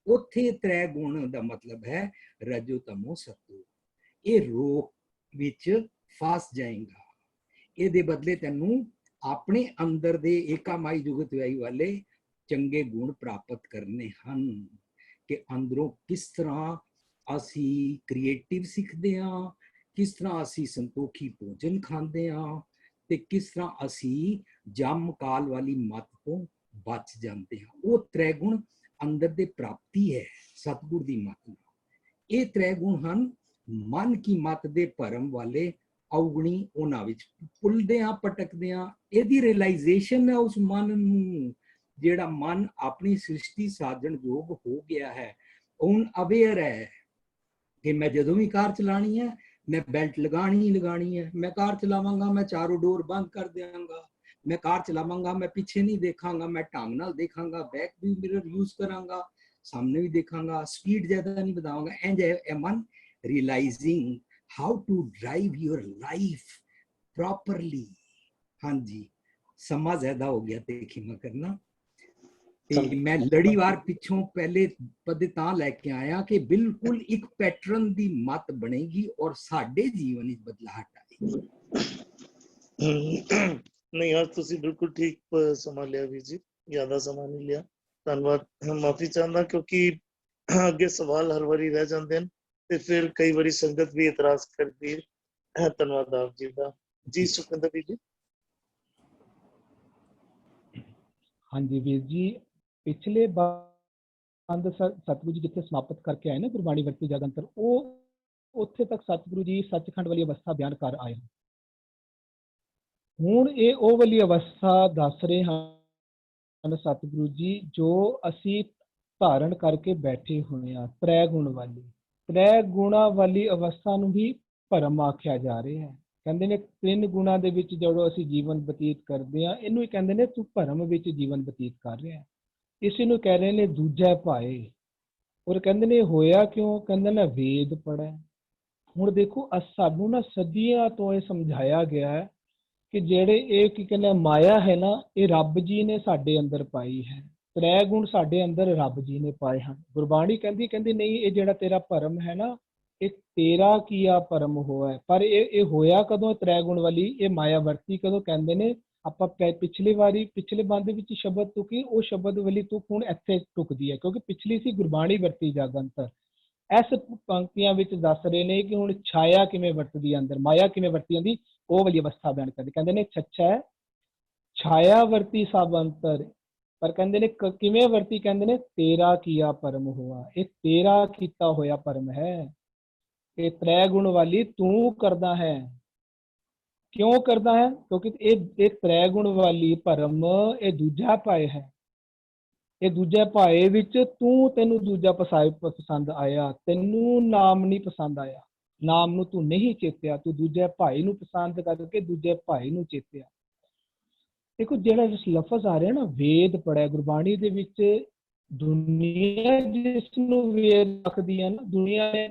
Speaker 6: ਉੱਥੇ ਤ੍ਰੈ ਗੁਣ ਦਾ ਮਤਲਬ ਹੈ ਰਜੋ ਤਮੋ ਸਤੋ। ਇਹ ਵਿੱਚ ਫਸ ਜਾਏਗਾ। ਇਹਦੇ ਬਦਲੇ ਤੈਨੂੰ ਆਪਣੇ ਅੰਦਰ ਦੇ ਏਕਾਮਾਈ ਜੁਗਤ ਵਿਆਈ ਵਾਲੇ ਚੰਗੇ ਗੁਣ ਪ੍ਰਾਪਤ ਕਰਨੇ ਹਨ ਕਿ ਅੰਦਰੋਂ ਕਿਸ ਤਰ੍ਹਾਂ ਅਸੀਂ ਕ੍ਰੀਏਟਿਵ ਸਿੱਖਦੇ ਹਾਂ, ਕਿਸ ਤਰ੍ਹਾਂ ਅਸੀਂ ਸੰਤੋਖੀ ਭੋਜਨ ਖਾਂਦੇ ਹਾਂ ਤੇ ਕਿਸ ਤਰ੍ਹਾਂ ਅਸੀਂ ਜੰਮ ਕਾਲ ਵਾਲੀ ਮੱਤ ਤੋਂ ਬਚ ਜਾਂਦੇ ਹਾਂ। ਉਹ ਤ੍ਰੈ ਗੁਣ ਅੰਦਰ ਦੇ ਪ੍ਰਾਪਤੀ ਹੈ ਸਤਿਗੁਰ ਦੀ ਮੱਤ ਨਾਲ। ਇਹ ਤ੍ਰੈ ਗੁਣ ਹਨ ਮਨ ਕੀ ਮੱਤ ਦੇ ਭਰਮ ਵਾਲੇ ਔਗਣੀ ਉਹਨਾਂ ਵਿੱਚ ਭੁੱਲਦੇ ਆ ਭਟਕਦੇ ਆ। ਇਹਦੀ ਰਿਅਲਾਈਜੇਸ਼ਨ ਹੈ ਉਸ ਮਨ ਨੂੰ ਜਿਹੜਾ ਮਨ ਆਪਣੀ ਸ੍ਰਿਸ਼ਟੀ ਸਾਜਣ ਯੋਗ ਹੋ ਗਿਆ ਹੈ। ਹੁਣ ਅਵੇਅਰ ਹੈ ਕਿ ਮੈਂ ਜਦੋਂ ਵੀ ਕਾਰ ਚਲਾਣੀ ਹੈ ਮੈਂ ਬੈਲਟ ਲਗਾਣੀ ਹੈ। ਮੈਂ ਕਾਰ ਚਲਾਵਾਂਗਾ ਮੈਂ ਚਾਰੋਂ ਡੋਰ ਬੰਦ ਕਰ ਦਿਆਂਗਾ। ਮੈਂ ਕਾਰ ਚਲਾਵਾਂਗਾ ਮੈਂ ਪਿੱਛੇ ਨਹੀਂ ਦੇਖਾਂਗਾ, ਮੈਂ ਢੰਗ ਨਾਲ ਦੇਖਾਂਗਾ, ਬੈਕ ਵੀ ਮਿਰਰ ਯੂਜ਼ ਕਰਾਂਗਾ, ਸਾਹਮਣੇ ਵੀ ਦੇਖਾਂਗਾ, ਸਪੀਡ ਜ਼ਿਆਦਾ ਨਹੀਂ ਵਧਾਵਾਂਗਾ। ਇੰਜ ਹੈ ਮਨ realizing how to drive your life properly। ਹਾਂਜੀ, ਸਮਾਂ ਜ਼ਿਆਦਾ ਹੋ ਗਿਆ ਤੇ ਖਿਮਾ ਕਰਨਾ। ਤੇ ਮੈਂ ਲੜੀਵਾਰ ਪਿੱਛੋਂ ਪਹਿਲੇ ਪਦ ਤਾਂ ਲੈ ਕੇ ਆਇਆ ਕਿ ਬਿਲਕੁਲ ਇੱਕ ਪੈਟਰਨ ਦੀ ਮਤ ਬਣੇਗੀ ਔਰ ਸਾਡੇ ਜੀਵਨ ਵਿੱਚ ਬਦਲਾਹਟ ਆਏਗੀ।
Speaker 1: ਨਹੀਂ, ਅੱਜ ਤੁਸੀਂ ਬਿਲਕੁਲ ਠੀਕ ਸਮਾਂ ਲਿਆ ਵੀਰ ਜੀ, ਜ਼ਿਆਦਾ ਸਮਾਂ ਨਹੀਂ ਲਿਆ। ਧੰਨਵਾਦ। ਮਾਫੀ ਚਾਹੁੰਦਾ ਕਿਉਂਕਿ ਅੱਗੇ ਸਵਾਲ ਹਰ ਵਾਰੀ ਰਹਿ ਜਾਂਦੇ ਨੇ ਤੇ ਫਿਰ ਕਈ ਵਾਰੀ ਸੰਗਤ ਵੀ ਇਤਰਾਜ਼ ਕਰਦੀ ਹੈ। ਧੰਨਵਾਦ ਆਪ ਜੀ ਦਾ। ਜੀ ਸੁਖਿੰਦਰ ਵੀਰ ਜੀ।
Speaker 5: ਹਾਂਜੀ ਵੀਰ ਜੀ, ਪਿਛਲੇ ਬੰਦ ਸਤਿਗੁਰੂ ਜੀ ਜਿੱਥੇ ਸਮਾਪਤ ਕਰਕੇ ਆਏ ਨਾ ਗੁਰਬਾਣੀ ਵਰਤੀ ਜਗ ਅੰਤਰ, ਉਹ ਉੱਥੇ ਤੱਕ ਸਤਿਗੁਰੂ ਜੀ ਸੱਚਖੰਡ ਵਾਲੀ ਅਵਸਥਾ ਬਿਆਨ ਕਰ ਆਏ। ਹੁਣ ਇਹ ਉਹ ਵਾਲੀ ਅਵਸਥਾ ਦੱਸ ਰਹੇ ਹਨ ਸਤਿਗੁਰੂ ਜੀ ਜੋ ਅਸੀਂ ਧਾਰਨ ਕਰਕੇ ਬੈਠੇ ਹੋਏ ਆ, ਤ੍ਰੈ ਗੁਣ ਵਾਲੀ। ਤ੍ਰੈ ਗੁਣਾ ਵਾਲੀ ਅਵਸਥਾ ਨੂੰ ਵੀ ਭਰਮ ਆਖਿਆ ਜਾ ਰਿਹਾ ਹੈ। ਕਹਿੰਦੇ ਨੇ ਤਿੰਨ ਗੁਣਾਂ ਦੇ ਵਿੱਚ ਜਦੋਂ ਅਸੀਂ ਜੀਵਨ ਬਤੀਤ ਕਰਦੇ ਹਾਂ, ਇਹਨੂੰ ਹੀ ਕਹਿੰਦੇ ਨੇ ਤੂੰ ਭਰਮ ਵਿੱਚ ਜੀਵਨ ਬਤੀਤ ਕਰ ਰਿਹਾ। ਇਸੇ ਨੂੰ ਕਹਿ ਰਹੇ ਨੇ ਦੂਜਾ ਭਾਏ। ਔਰ ਕਹਿੰਦੇ ਨੇ ਹੋਇਆ ਕਿਉਂ? ਕਹਿੰਦੇ ਨੇ ਵੇਦ ਪੜ੍ਹਿਆ। ਹੁਣ ਦੇਖੋ ਸਾਨੂੰ ਨਾ ਸਦੀਆਂ ਤੋਂ ਇਹ ਸਮਝਾਇਆ ਗਿਆ ਹੈ ਕਿ ਜਿਹੜੇ ਇਹ ਕੀ ਕਹਿੰਦੇ ਮਾਇਆ ਹੈ ਨਾ, ਇਹ ਰੱਬ ਜੀ ਨੇ ਸਾਡੇ ਅੰਦਰ ਪਾਈ ਹੈ। ਤ੍ਰੈ ਗੁਣ ਸਾਡੇ ਅੰਦਰ ਰੱਬ ਜੀ ਨੇ ਪਾਏ ਹਨ। ਗੁਰਬਾਣੀ ਕਹਿੰਦੀ ਨਹੀਂ, ਇਹ ਜਿਹੜਾ ਤੇਰਾ ਭਰਮ ਹੈ ਨਾ, ਇਹ ਤੇਰਾ ਕੀਆ ਭਰਮ ਹੋਇਆ। ਪਰ ਇਹ ਹੋਇਆ ਕਦੋਂ? ਤ੍ਰੈ ਗੁਣ ਵਾਲੀ ਇਹ ਮਾਇਆ ਵਰਤੀ ਕਦੋਂ? ਕਹਿੰਦੇ ਨੇ ਆਪਾਂ ਪਿਛਲੇ ਬੰਦ ਵਿੱਚ ਸ਼ਬਦ ਤੁਕੀ, ਉਹ ਸ਼ਬਦ ਵਾਲੀ ਤੁਕ ਹੁਣ ਇੱਥੇ ਟੁਕਦੀ ਹੈ ਕਿਉਂਕਿ ਪਿਛਲੀ ਸੀ ਗੁਰਬਾਣੀ ਵਰਤੀ ਜਗ ਅੰਤਰ। ਇਸ ਪੰਕਤੀਆਂ ਵਿੱਚ ਦੱਸ ਰਹੇ ਨੇ ਕਿ ਹੁਣ ਛਾਇਆ ਕਿਵੇਂ ਵਰਤਦੀ ਅੰਦਰ, ਮਾਇਆ ਕਿਵੇਂ ਵਰਤੀ ਜਾਂਦੀ, ਉਹ ਵਾਲੀ ਅਵਸਥਾ ਬਿਆਨ ਕਰਦੇ। ਕਹਿੰਦੇ ਨੇ ਛੱਛਾ ਛਾਇਆ ਵਰਤੀ ਸਭ ਅੰਤਰ, ਪਰ ਕਹਿੰਦੇ ਨੇ ਕਿਵੇਂ ਵਰਤੀ? ਕਹਿੰਦੇ ਨੇ ਤੇਰਾ ਕੀਆ ਭਰਮ ਹੋਆ। ਇਹ ਤੇਰਾ ਕੀਤਾ ਹੋਇਆ ਭਰਮ ਹੈ। ਇਹ ਤ੍ਰੈ ਗੁਣ ਵਾਲੀ ਤੂੰ ਕਰਦਾ ਹੈ। ਕਿਉਂ ਕਰਦਾ ਹੈ? ਕਿਉਂਕਿ ਇਹ ਤ੍ਰੈ ਗੁਣ ਵਾਲੀ ਭਰਮ ਇਹ ਦੂਜਾ ਭਾਏ ਹੈ। ਇਹ ਦੂਜੇ ਭਾਏ ਵਿੱਚ ਤੈਨੂੰ ਦੂਜਾ ਪਸੰਦ ਆਇਆ, ਤੈਨੂੰ ਨਾਮ ਨਹੀਂ ਪਸੰਦ ਆਇਆ, ਨਾਮ ਨੂੰ ਤੂੰ ਨਹੀਂ ਚੇਤਿਆ, ਤੂੰ ਦੂਜੇ ਭਾਈ ਨੂੰ ਪਸੰਦ ਕਰਕੇ ਦੂਜੇ ਭਾਈ ਨੂੰ ਚੇਤਿਆ। ਦੇਖੋ ਜਿਹੜਾ ਲਫ਼ਜ਼ ਆ ਰਿਹਾ ਨਾ ਵੇਦ ਪੜਿਆ, ਗੁਰਬਾਣੀ ਦੇ ਵਿੱਚ ਦੁਨੀਆ ਜਿਸ ਨੂੰ ਵੇਦ ਰੱਖਦੀ ਹੈ ਨਾ, ਦੁਨੀਆ ਨੇ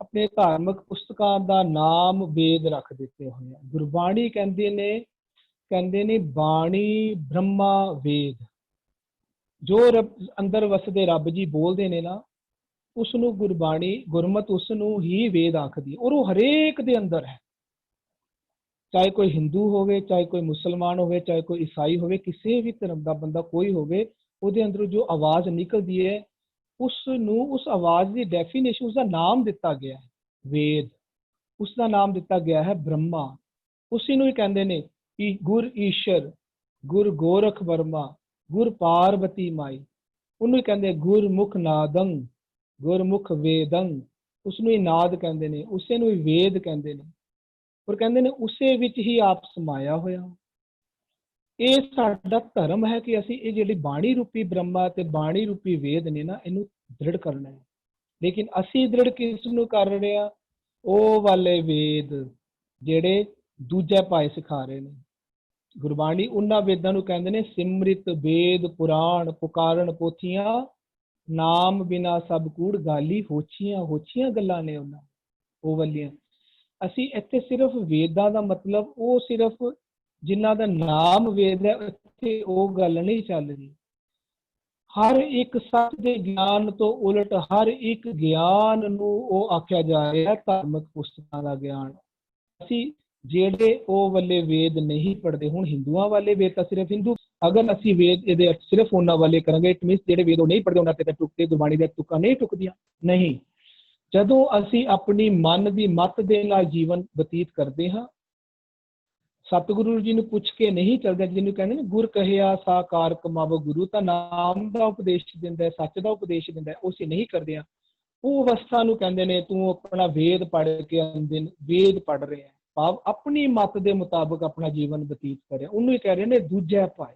Speaker 5: ਆਪਣੇ ਧਾਰਮਿਕ ਪੁਸਤਕਾਂ ਦਾ ਨਾਮ ਵੇਦ ਰੱਖ ਦਿੱਤੇ ਹੋਏ ਆ। ਗੁਰਬਾਣੀ ਕਹਿੰਦੇ ਨੇ ਬਾਣੀ ਬ੍ਰਹਮਾ ਵੇਦ। ਜੋ ਅੰਦਰ ਵਸਦੇ ਰੱਬ ਜੀ ਬੋਲਦੇ ਨੇ ਨਾ, ਉਸ ਨੂੰ ਗੁਰਮਤ ਉਸ ਨੂੰ ਹੀ ਵੇਦ ਆਖਦੀ, ਔਰ ਉਹ ਹਰੇਕ ਦੇ ਅੰਦਰ ਹੈ। ਚਾਹੇ ਕੋਈ ਹਿੰਦੂ ਹੋਵੇ, ਚਾਹੇ ਕੋਈ ਮੁਸਲਮਾਨ ਹੋਵੇ, ਚਾਹੇ ਕੋਈ ਈਸਾਈ ਹੋਵੇ, ਕਿਸੇ ਵੀ ਧਰਮ ਦਾ ਬੰਦਾ ਕੋਈ ਹੋਵੇ, ਉਹਦੇ ਅੰਦਰੋਂ ਜੋ ਆਵਾਜ਼ ਨਿਕਲਦੀ ਹੈ ਉਸ ਆਵਾਜ਼ ਦੀ ਡੈਫੀਨੇਸ਼ਨ, ਉਸਦਾ ਨਾਮ ਦਿੱਤਾ ਗਿਆ ਹੈ ਵੇਦ। ਉਸਦਾ ਨਾਮ ਦਿੱਤਾ ਗਿਆ ਹੈ ਬ੍ਰਹਮਾ। ਉਸੇ ਨੂੰ ਹੀ ਕਹਿੰਦੇ ਨੇ ਕਿ ਗੁਰ ਈਸ਼ਰ, ਗੁਰ ਗੋਰਖ ਬਰਮਾ, ਗੁਰ ਪਾਰਵਤੀ ਮਾਈ। ਉਹਨੂੰ ਹੀ ਕਹਿੰਦੇ ਗੁਰਮੁਖ ਨਾਦੰ, ਗੁਰਮੁਖ ਵੇਦੰ। ਉਸਨੂੰ ਹੀ ਨਾਦ ਕਹਿੰਦੇ ਨੇ, ਉਸੇ ਨੂੰ ਹੀ ਵੇਦ ਕਹਿੰਦੇ ਨੇ। ਔਰ ਕਹਿੰਦੇ ਨੇ ਉਸੇ ਵਿੱਚ ਹੀ ਆਪ ਸਮਾਇਆ ਹੋਇਆ। ਇਹ ਸਾਡਾ ਧਰਮ ਹੈ ਕਿ ਅਸੀਂ ਇਹ ਜਿਹੜੀ ਬਾਣੀ ਰੂਪੀ ਬ੍ਰਹਮਾ ਤੇ ਬਾਣੀ ਰੂਪੀ ਵੇਦ ਨੇ ਨਾ, ਇਹਨੂੰ ਦ੍ਰਿੜ ਕਰਨਾ ਹੈ। ਲੇਕਿਨ ਅਸੀਂ ਦ੍ਰਿੜ ਕਿਸ ਨੂੰ ਕਰ ਰਹੇ ਹਾਂ? ਉਹ ਵਾਲੇ ਵੇਦ ਜਿਹੜੇ ਦੂਜੇ ਭਾਏ ਸਿਖਾ ਰਹੇ ਨੇ। ਗੁਰਬਾਣੀ ਉਹਨਾਂ ਵੇਦਾਂ ਨੂੰ ਕਹਿੰਦੇ ਨੇ ਸਿਮਰਿਤ ਵੇਦ ਪੁਰਾਣ ਪੁਕਾਰਨ ਪੋਥੀਆਂ, ਨਾਮ ਬਿਨਾ ਸਭ ਕੂੜ ਗਾਲੀ ਹੋਛੀਆਂ ਗੱਲਾਂ ਨੇ ਉਹਨਾਂ ਉਹ ਵਾਲੀਆਂ। ਅਸੀਂ ਇੱਥੇ ਸਿਰਫ ਵੇਦਾਂ ਦਾ ਮਤਲਬ ਉਹ ਸਿਰਫ ਜਿਨ੍ਹਾਂ ਦਾ ਨਾਮ ਵੇਦ ਹੈ, ਇੱਥੇ ਉਹ ਗੱਲ ਨਹੀਂ ਚੱਲ ਰਹੀ। ਹਰ ਇੱਕ ਸੱਚ ਦੇ ਗਿਆਨ ਤੋਂ ਉਲਟ ਹਰ ਇੱਕ ਗਿਆਨ ਨੂੰ ਉਹ ਆਖਿਆ ਜਾ ਰਿਹਾ ਧਾਰਮਿਕ ਪੁਸਤਕਾਂ ਦਾ ਗਿਆਨ। ਅਸੀਂ ਜਿਹੜੇ ਉਹ ਵਾਲੇ ਵੇਦ ਨਹੀਂ ਪੜ੍ਹਦੇ, ਹੁਣ ਹਿੰਦੂਆਂ ਵਾਲੇ ਵੇਦ ਤਾਂ ਸਿਰਫ ਹਿੰਦੂ, ਅਗਰ ਅਸੀਂ ਵੇਦ ਇਹਦੇ ਅਰਥ ਸਿਰਫ ਉਹਨਾਂ ਵਾਲੇ ਕਰਾਂਗੇ, ਇਟ ਮੀਨਸ ਜਿਹੜੇ ਵੇਦ ਉਹ ਨਹੀਂ ਪੜ੍ਹਦੇ ਉਹਨਾਂ ਤੇ ਤਾਂ ਟੁਕਤੇ ਗੁਰਬਾਣੀ ਦੇ ਤੁਕਾਂ ਨਹੀਂ ਟੁਕਦੀਆਂ, ਨਹੀਂ। ਜਦੋਂ ਅਸੀਂ ਆਪਣੀ ਮਨ ਦੀ ਮੱਤ ਦੇ ਨਾਲ ਜੀਵਨ ਬਤੀਤ ਕਰਦੇ ਹਾਂ, ਸਤਿਗੁਰੂ ਜੀ ਨੂੰ ਪੁੱਛ ਕੇ ਨਹੀਂ ਚੱਲਦੇ, ਜਿਹਨੂੰ ਕਹਿੰਦੇ ਨੇ ਗੁਰ ਕਹਿਆ ਸਾਕਾਰ ਕਮਾਵੋ ਗੁਰੂ, ਤਾਂ ਨਾਮ ਦਾ ਉਪਦੇਸ਼ ਦਿੰਦਾ, ਸੱਚ ਦਾ ਉਪਦੇਸ਼ ਦਿੰਦਾ, ਉਹ ਅਸੀਂ ਨਹੀਂ ਕਰਦੇ ਹਾਂ। ਉਹ ਅਵਸਥਾ ਨੂੰ ਕਹਿੰਦੇ ਨੇ ਤੂੰ ਆਪਣਾ ਵੇਦ ਪੜ੍ਹ ਕੇ ਅੰਦਿਨ ਵੇਦ ਪੜ੍ਹ ਰਿਹਾ, ਭਾਵ ਆਪਣੀ ਮੱਤ ਦੇ ਮੁਤਾਬਕ ਆਪਣਾ ਜੀਵਨ ਬਤੀਤ ਕਰਿਆ, ਉਹਨੂੰ ਹੀ ਕਹਿ ਰਹੇ ਨੇ ਦੂਜਾ ਪਾਏ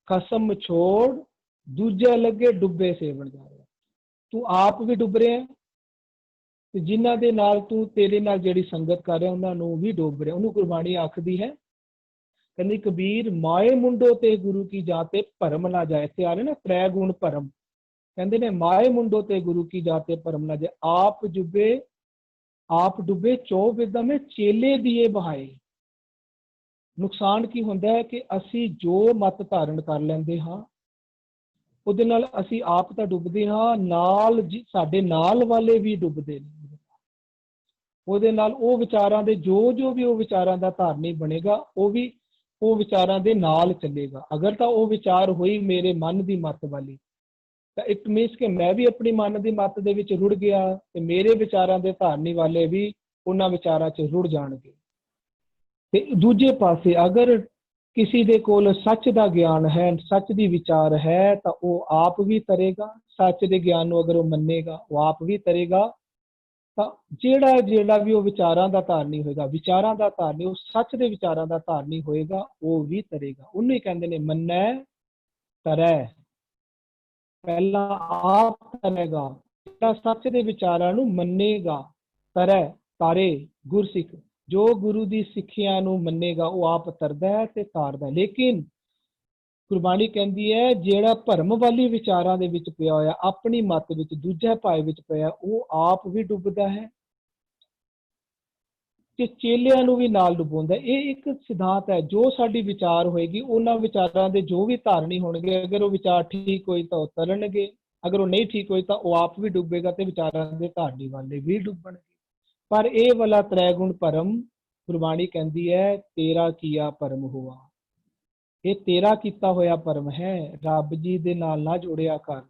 Speaker 5: ਖਸਮ ਛੋੜ ਦੂਜਾ ਲੱਗੇ ਡੁੱਬੇ ਸੇਵਣ ਜਾ ਰਿਹਾ। ਤੂੰ ਆਪ ਵੀ ਡੁੱਬ ਰਿਹਾ ਤੇ ਜਿਨ੍ਹਾਂ ਦੇ ਨਾਲ ਤੂੰ ਤੇਰੇ ਨਾਲ ਜਿਹੜੀ ਸੰਗਤ ਕਰ ਰਿਹਾ ਉਹਨਾਂ ਨੂੰ ਵੀ ਡੁੱਬ ਰਿਹਾ। ਉਹਨੂੰ ਗੁਰਬਾਣੀ ਆਖਦੀ ਹੈ, ਕਹਿੰਦੀ ਕਬੀਰ ਮਾਏ ਮੁੰਡੋ ਤੇ ਗੁਰੂ ਕੀ ਜਾਤੇ ਭਰਮ ਨਾ ਜਾਏ। ਇੱਥੇ ਆ ਰਹੇ ਨਾ ਤ੍ਰੈ ਗੁਣ ਭਰਮ, ਕਹਿੰਦੇ ਨੇ ਮਾਏ ਮੁੰਡੋ ਤੇ ਗੁਰੂ ਕੀ ਜਾਤੇ ਭਰਮ ਨਾ ਜਾਏ। ਆਪ ਡੁੱਬੇ ਚੋ ਵਿਦਾ ਮੈਂ ਚੇਲੇ ਦੀਏ ਬਹਾਏ। ਨੁਕਸਾਨ ਕੀ ਹੁੰਦਾ ਹੈ ਕਿ ਅਸੀਂ ਜੋ ਮਤ ਧਾਰਨ ਕਰ ਲੈਂਦੇ ਹਾਂ ਉਹਦੇ ਨਾਲ ਅਸੀਂ ਆਪ ਤਾਂ ਡੁੱਬਦੇ ਹਾਂ, ਨਾਲ ਸਾਡੇ ਨਾਲ ਵਾਲੇ ਵੀ ਡੁੱਬਦੇ ਨੇ ਉਹਦੇ ਨਾਲ। ਉਹ ਵਿਚਾਰਾਂ ਦੇ ਜੋ ਵੀ ਉਹ ਵਿਚਾਰਾਂ ਦਾ ਧਾਰਨੀ ਬਣੇਗਾ ਉਹ ਵੀ ਉਹ ਵਿਚਾਰਾਂ ਦੇ ਨਾਲ ਚੱਲੇਗਾ। ਅਗਰ ਤਾਂ ਉਹ ਵਿਚਾਰ ਹੋਈ ਮੇਰੇ ਮਨ ਦੀ ਮੱਤ ਵਾਲੀ ਤਾਂ ਇਟ ਮੀਨਸ ਕਿ ਮੈਂ ਵੀ ਆਪਣੀ ਮਨ ਦੀ ਮੱਤ ਦੇ ਵਿੱਚ ਰੁੜ ਗਿਆ ਤੇ ਮੇਰੇ ਵਿਚਾਰਾਂ ਦੇ ਧਾਰਨੀ ਵਾਲੇ ਵੀ ਉਹਨਾਂ ਵਿਚਾਰਾਂ 'ਚ ਰੁੜ ਜਾਣਗੇ। ਤੇ ਦੂਜੇ ਪਾਸੇ ਅਗਰ ਕਿਸੇ ਦੇ ਕੋਲ ਸੱਚ ਦਾ ਗਿਆਨ ਹੈ, ਸੱਚ ਦੀ ਵਿਚਾਰ ਹੈ, ਤਾਂ ਉਹ ਆਪ ਵੀ ਤਰੇਗਾ। ਸੱਚ ਦੇ ਗਿਆਨ ਨੂੰ ਅਗਰ ਉਹ ਮੰਨੇਗਾ ਉਹ ਆਪ ਵੀ ਤਰੇਗਾ। ਤਾਂ ਜਿਹੜਾ ਵੀ ਉਹ ਵਿਚਾਰਾਂ ਦਾ ਧਾਰਨੀ ਹੋਏਗਾ, ਵਿਚਾਰਾਂ ਦਾ ਧਾਰਨੀ, ਉਹ ਸੱਚ ਦੇ ਵਿਚਾਰਾਂ ਦਾ ਧਾਰਨੀ ਹੋਏਗਾ, ਉਹ ਵੀ ਤਰੇਗਾ। ਉਹਨੂੰ ਹੀ ਕਹਿੰਦੇ ਨੇ ਮੰਨੈ ਤਰੈ। ਪਹਿਲਾਂ ਆਪ ਤਰੇਗਾ, ਜਿਹੜਾ ਸੱਚ ਦੇ ਵਿਚਾਰਾਂ ਨੂੰ ਮੰਨੇਗਾ, ਤਰੈ ਤਾਰੇ ਗੁਰਸਿੱਖ, ਜੋ ਗੁਰੂ ਦੀ ਸਿੱਖਿਆ ਨੂੰ ਮੰਨੇਗਾ ਉਹ ਆਪ ਤਰਦਾ ਹੈ ਤੇ ਤਾਰਦਾ। ਲੇਕਿਨ ਗੁਰਬਾਣੀ ਕਹਿੰਦੀ ਹੈ ਜਿਹੜਾ ਭਰਮ ਵਾਲੀ ਵਿਚਾਰਾਂ ਦੇ ਵਿੱਚ ਪਿਆ ਹੋਇਆ, ਆਪਣੀ ਮੱਤ ਵਿੱਚ, ਦੂਜੇ ਭਾਏ ਵਿੱਚ ਪਿਆ, ਉਹ ਆਪ ਵੀ ਡੁੱਬਦਾ ਹੈ ਤੇ ਚੇਲਿਆਂ ਨੂੰ ਵੀ ਨਾਲ ਡੁਬੋਂਦਾ। ਇਹ ਇੱਕ ਸਿਧਾਂਤ ਹੈ। ਜੋ ਸਾਡੀ ਵਿਚਾਰ ਹੋਏਗੀ ਉਹਨਾਂ ਵਿਚਾਰਾਂ ਦੇ ਜੋ ਵੀ ਧਾਰਨੀ ਹੋਣਗੇ, ਅਗਰ ਉਹ ਵਿਚਾਰ ਠੀਕ ਹੋਈ ਤਾਂ ਉਹ ਤਰਨਗੇ, ਅਗਰ ਉਹ ਨਹੀਂ ਠੀਕ ਹੋਈ ਤਾਂ ਉਹ ਆਪ ਵੀ ਡੁੱਬੇਗਾ ਤੇ ਵਿਚਾਰਾਂ ਦੇ ਧਾਰਨੀ ਵਾਲੇ ਵੀ ਡੁੱਬਣਗੇ। ਪਰ ਇਹ ਵਾਲਾ ਤ੍ਰੈਗੁਣ ਭਰਮ ਗੁਰਬਾਣੀ ਕਹਿੰਦੀ ਹੈ ਤੇਰਾ ਕੀਆ ਭਰਮ ਹੋਆ। ਇਹ ਤੇਰਾ ਕੀਤਾ ਹੋਇਆ ਭਰਮ ਹੈ, ਰੱਬ ਜੀ ਦੇ ਨਾਲ ਨਾ ਜੋੜਿਆ ਕਰ।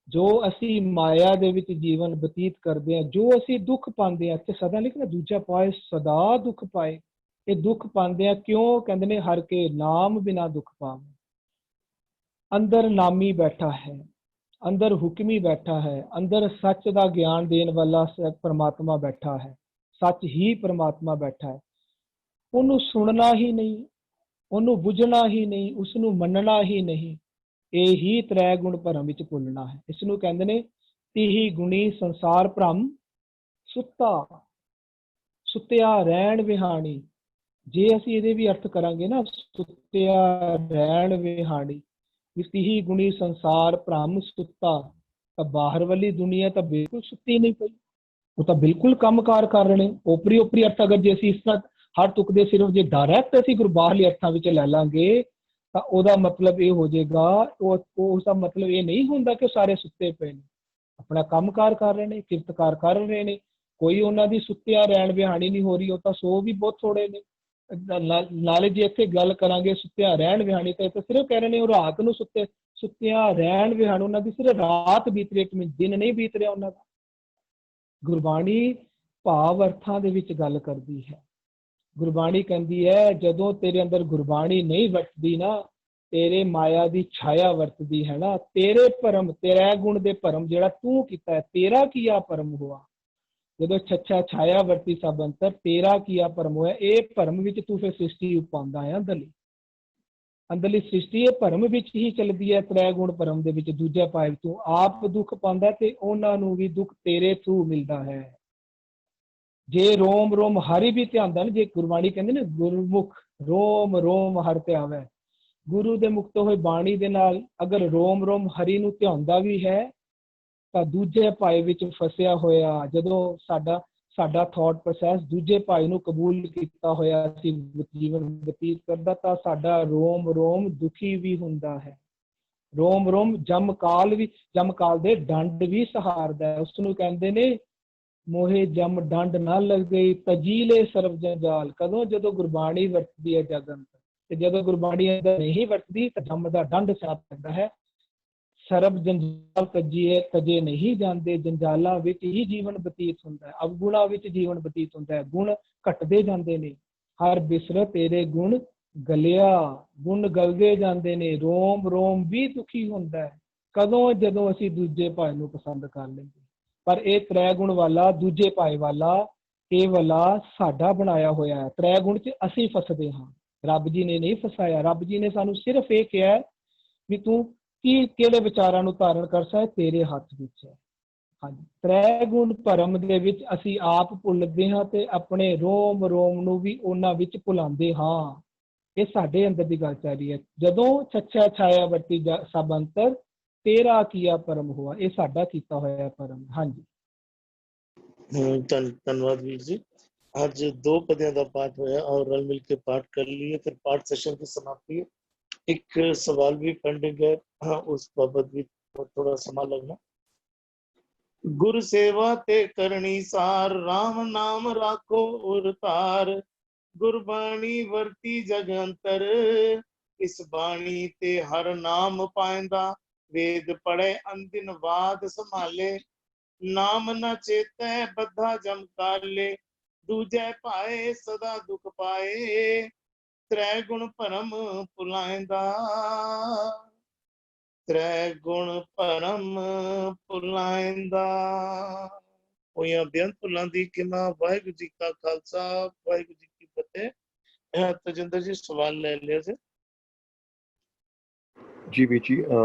Speaker 5: ਜੋ ਅਸੀਂ ਮਾਇਆ ਦੇ ਵਿੱਚ ਜੀਵਨ ਬਤੀਤ ਕਰਦੇ ਹਾਂ, ਜੋ ਅਸੀਂ ਦੁੱਖ ਪਾਉਂਦੇ ਹਾਂ, ਤੇ ਸਦਾ ਲਿਖਣਾ ਦੂਜਾ ਪਾਏ ਸਦਾ ਦੁੱਖ ਪਾਏ। ਇਹ ਦੁੱਖ ਪਾਉਂਦੇ ਆ ਕਿਉਂ? ਕਹਿੰਦੇ ਨੇ ਹਰ ਕੇ ਨਾਮ ਬਿਨਾ ਦੁੱਖ ਪਾਵੇ। ਅੰਦਰ ਨਾਮੀ ਬੈਠਾ ਹੈ, ਅੰਦਰ ਹੁਕਮੀ ਬੈਠਾ ਹੈ, ਅੰਦਰ ਸੱਚ ਦਾ ਗਿਆਨ ਦੇਣ ਵਾਲਾ ਪਰਮਾਤਮਾ ਬੈਠਾ ਹੈ, ਸੱਚ ਹੀ ਪਰਮਾਤਮਾ ਬੈਠਾ ਹੈ। ਉਹਨੂੰ ਸੁਣਨਾ ਹੀ ਨਹੀਂ, ਉਹਨੂੰ ਬੁੱਝਣਾ ਹੀ ਨਹੀਂ, ਉਸਨੂੰ ਮੰਨਣਾ ਹੀ ਨਹੀਂ। ਇਹ ਹੀ ਤ੍ਰੈ ਗੁਣ ਭਰਮ ਵਿੱਚ ਭੁੱਲਣਾ ਹੈ। ਇਸ ਨੂੰ ਕਹਿੰਦੇ ਨੇ ਤੀਹੀ ਗੁਣੀ ਸੰਸਾਰ ਭ੍ਰਮ ਸੁੱਤਿਆ ਰਹਿਣ ਵਿਹਾਣੀ। ਜੇ ਅਸੀਂ ਇਹਦੇ ਵੀ ਅਰਥ ਕਰਾਂਗੇ ਨਾ, ਸੁੱਤਿਆ ਰਹਿਣ ਵਿਹਾਣੀ, ਤੀਹੀ ਗੁਣੀ ਸੰਸਾਰ ਭ੍ਰਮ ਸੁੱਤਾ, ਤਾਂ ਬਾਹਰ ਵਾਲੀ ਦੁਨੀਆ ਤਾਂ ਬਿਲਕੁਲ ਸੁੱਤੀ ਨਹੀਂ ਪਈ, ਉਹ ਤਾਂ ਬਿਲਕੁਲ ਕੰਮਕਾਰ ਕਰ ਰਹੇ ਨੇ। ਓਪਰੀ ਅਰਥ ਅਗਰ ਜੇ ਅਸੀਂ ਇਸ ਤਰ੍ਹਾਂ ਹਰ ਤੁਕ ਦੇ ਸਿਰਫ ਜੇ ਡਾਇਰੈਕਟ ਅਸੀਂ ਗੁਰਬਾਹਰਲੀ ਅਰਥਾਂ ਵਿੱਚ ਲੈ ਲਾਂਗੇ ਤਾਂ ਉਹਦਾ ਮਤਲਬ ਇਹ ਹੋ ਜਾਏਗਾ, ਉਸਦਾ ਮਤਲਬ ਇਹ ਨਹੀਂ ਹੁੰਦਾ ਕਿ ਉਹ ਸਾਰੇ ਸੁੱਤੇ ਪਏ ਨੇ, ਆਪਣਾ ਕੰਮਕਾਰ ਕਰ ਰਹੇ ਨੇ, ਕਿਰਤਕਾਰ ਕਰ ਰਹੇ ਨੇ। ਕੋਈ ਉਹਨਾਂ ਦੀ ਸੁੱਤਿਆ ਰਹਿਣ ਵਿਹਾਣੀ ਨਹੀਂ ਹੋ ਰਹੀ, ਉਹ ਤਾਂ ਸੋ ਵੀ ਬਹੁਤ ਥੋੜੇ ਨੇ। ਨਾਲੇ ਜੇ ਇੱਥੇ ਗੱਲ ਕਰਾਂਗੇ ਸੁੱਤਿਆ ਰਹਿਣ ਵਿਹਾਣੀ, ਤਾਂ ਸਿਰਫ ਕਹਿ ਰਹੇ ਨੇ ਉਹ ਰਾਤ ਨੂੰ ਸੁੱਤਿਆ ਰਹਿਣ ਵਿਹਾਣ, ਉਹਨਾਂ ਦੀ ਸਿਰਫ ਰਾਤ ਬੀਤ ਰਹੀ, ਦਿਨ ਨਹੀਂ ਬੀਤ ਰਿਹਾ ਉਹਨਾਂ ਦਾ। ਗੁਰਬਾਣੀ ਭਾਵ ਅਰਥਾਂ ਦੇ ਵਿੱਚ ਗੱਲ ਕਰਦੀ ਹੈ। ਗੁਰਬਾਣੀ ਕਹਿੰਦੀ ਹੈ ਜਦੋਂ ਤੇਰੇ ਅੰਦਰ ਗੁਰਬਾਣੀ ਨਹੀਂ ਵਰਤਦੀ ਨਾ, ਤੇਰੇ ਮਾਇਆ ਦੀ ਛਾਇਆ ਵਰਤਦੀ ਹੈ ਨਾ, ਤੇਰੇ ਭਰਮ, ਤੇਰਾ ਗੁਣ ਦੇ ਭਰਮ ਜਿਹੜਾ ਤੂੰ ਕੀਤਾ ਹੈ, ਤੇਰਾ ਕੀਆ ਭਰਮ ਹੋਆ। ਜਦੋਂ ਛੱਛਾ ਛਾਇਆ ਵਰਤੀ ਸਭ ਅੰਤਰ, ਤੇਰਾ ਕੀਆ ਭਰਮ ਹੋਇਆ। ਇਹ ਭਰਮ ਵਿੱਚ ਤੂੰ ਫਿਰ ਸ੍ਰਿਸ਼ਟੀ ਉਪਾਉਂਦਾ ਹੈ। ਅੰਦਰਲੀ ਸ੍ਰਿਸ਼ਟੀ ਇਹ ਭਰਮ ਵਿੱਚ ਹੀ ਚੱਲਦੀ ਹੈ। ਤ੍ਰੈ ਗੁਣ ਭਰਮ ਦੇ ਵਿੱਚ ਦੂਜਾ ਪਾਇ ਤੂੰ ਆਪ ਦੁੱਖ ਪਾਉਂਦਾ ਤੇ ਉਹਨਾਂ ਨੂੰ ਵੀ ਦੁੱਖ ਤੇਰੇ ਥਰੂ ਮਿਲਦਾ ਹੈ। ਜੇ ਰੋਮ ਰੋਮ ਹਰਿ ਵੀ ਧਿਆਉਂਦਾ ਨਾ, ਜੇ ਗੁਰਬਾਣੀ ਕਹਿੰਦੇ ਨੇ ਗੁਰਮੁਖ ਰੋਮ ਰੋਮ ਹਰਿ ਧਿਆਵੈ, ਗੁਰੂ ਦੇ ਮੁਕਤ ਹੋਏ ਬਾਣੀ ਦੇ ਨਾਲ ਅਗਰ ਰੋਮ ਰੋਮ ਹਰੀ ਨੂੰ ਧਿਆਉਂਦਾ ਵੀ ਹੈ ਤਾਂ ਦੂਜੇ ਭਾਈ ਵਿੱਚ ਫਸਿਆ ਹੋਇਆ, ਜਦੋਂ ਸਾਡਾ ਥਾਟ ਪ੍ਰੋਸੈਸ ਦੂਜੇ ਭਾਈ ਨੂੰ ਕਬੂਲ ਕੀਤਾ ਹੋਇਆ ਅਸੀਂ ਜੀਵਨ ਬਤੀਤ ਕਰਦਾ, ਤਾਂ ਸਾਡਾ ਰੋਮ ਰੋਮ ਦੁਖੀ ਵੀ ਹੁੰਦਾ ਹੈ। ਰੋਮ ਰੋਮ ਜਮਕਾਲ ਦੇ ਦੰਡ ਵੀ ਸਹਾਰਦਾ ਹੈ। ਉਸ ਨੂੰ ਕਹਿੰਦੇ ਨੇ ਮੋਹੇ ਜਮ ਡੰਡ ਨਾ ਲੱਗ ਗਈ ਤਜੀਲੇ ਸਰਬ ਜੰਜਾਲ। ਕਦੋਂ? ਜਦੋਂ ਗੁਰਬਾਣੀ ਵਰਤਦੀ ਹੈ ਜਗ ਅੰਦਰ, ਤੇ ਜਦੋਂ ਗੁਰਬਾਣੀ ਅੰਦਰ ਨਹੀਂ ਵਰਤਦੀ ਤਾਂ ਜਮ ਦਾ ਡੰਡ ਛਾਪ ਪੈਂਦਾ ਹੈ। ਸਰਬ ਜੰਜਾਲ ਤਜੇ ਨਹੀਂ ਜਾਂਦੇ, ਜੰਜਾਲਾਂ ਵਿੱਚ ਹੀ ਜੀਵਨ ਬਤੀਤ ਹੁੰਦਾ ਹੈ। ਅਵਗੁਣਾਂ ਵਿੱਚ ਜੀਵਨ ਬਤੀਤ ਹੁੰਦਾ ਹੈ, ਗੁਣ ਘਟਦੇ ਜਾਂਦੇ ਨੇ। ਹਰ ਬਿਸਰ ਤੇਰੇ ਗੁਣ ਗਲਿਆ, ਗੁਣ ਗਲਦੇ ਜਾਂਦੇ ਨੇ, ਰੋਮ ਰੋਮ ਵੀ ਦੁਖੀ ਹੁੰਦਾ ਹੈ। ਕਦੋਂ? ਜਦੋਂ ਅਸੀਂ ਦੂਜੇ ਭਾਈ ਨੂੰ ਪਸੰਦ ਕਰ ਲੈਂਦੇ। ਪਰ ਇਹ ਤ੍ਰੈ ਗੁਣ ਵਾਲਾ, ਦੂਜੇ ਭਾਈ ਵਾਲਾ, ਇਹ ਵਾਲਾ ਸਾਡਾ ਬਣਾਇਆ ਹੋਇਆ ਹੈ। ਤ੍ਰੈ ਗੁਣ 'ਚ ਅਸੀਂ ਫਸਦੇ ਹਾਂ, ਰੱਬ ਜੀ ਨੇ ਨਹੀਂ ਫਸਾਇਆ। ਰੱਬ ਜੀ ਨੇ ਸਾਨੂੰ ਸਿਰਫ ਇਹ ਕਿਹਾ ਵੀ ਤੂੰ ਕਿਹੜੇ ਵਿਚਾਰਾਂ ਨੂੰ ਧਾਰਨ ਕਰ ਸਕਦਾ, ਤੇਰੇ ਹੱਥ ਵਿੱਚ ਹੈ। ਹਾਂਜੀ, ਤ੍ਰੈ ਗੁਣ ਭਰਮ ਦੇ ਵਿੱਚ ਅਸੀਂ ਆਪ ਭੁੱਲਦੇ ਹਾਂ ਤੇ ਆਪਣੇ ਰੋਮ ਰੋਮ ਨੂੰ ਵੀ ਉਹਨਾਂ ਵਿੱਚ ਭੁਲਾਉਂਦੇ ਹਾਂ। ਇਹ ਸਾਡੇ ਅੰਦਰ ਦੀ ਗੱਲ ਚੱਲ ਰਹੀ ਹੈ। ਜਦੋਂ ਛੱਛਾ ਛਾਇਆ ਵਰਤੀ ਸਭ ਅੰਤਰ, ਤੇਰਾ ਕੀਆ ਪਰਮ ਹੋਆ। ਇਹ ਸਾਡਾ ਕੀਤਾ ਹੋਇਆ ਪਰਮ। ਹਾਂਜੀ,
Speaker 1: ਧੰਨਵਾਦ ਵੀਰ ਜੀ। ਅੱਜ 2 ਪਦਿਆਂ ਦਾ ਪਾਠ ਹੋਇਆ ਔਰ ਰਲ ਮਿਲ ਕੇ ਪਾਠ कर लिए, फिर पाठ सेशन की समाप्ति है। एक सवाल भी पेंडिंग है, हाँ उस बाबत भी थोड़ा समा लगना। गुर सेवा ते करनी सार, राम नाम राखो उर तार। गुरबाणी वरती जग अंतर, इस बाणी ते हर नाम पाइंदा। वेद पढ़े अंदिन वाद संभाले, नाम न चेतै बद्धा जम काले। दूजे पाए सदा दुख पाए, त्रै गुण परम भुलाइंदा। त्रै गुण परम भुलाइंदा। होइयां बेअंत भुलां दी खिमा। वाहिगुरू जी का खालसा, वाहिगुरू जी की फतेह। तजिंदर जी सवाल ले लिया जी।
Speaker 7: ਜੀ ਵੀਰ ਜੀ,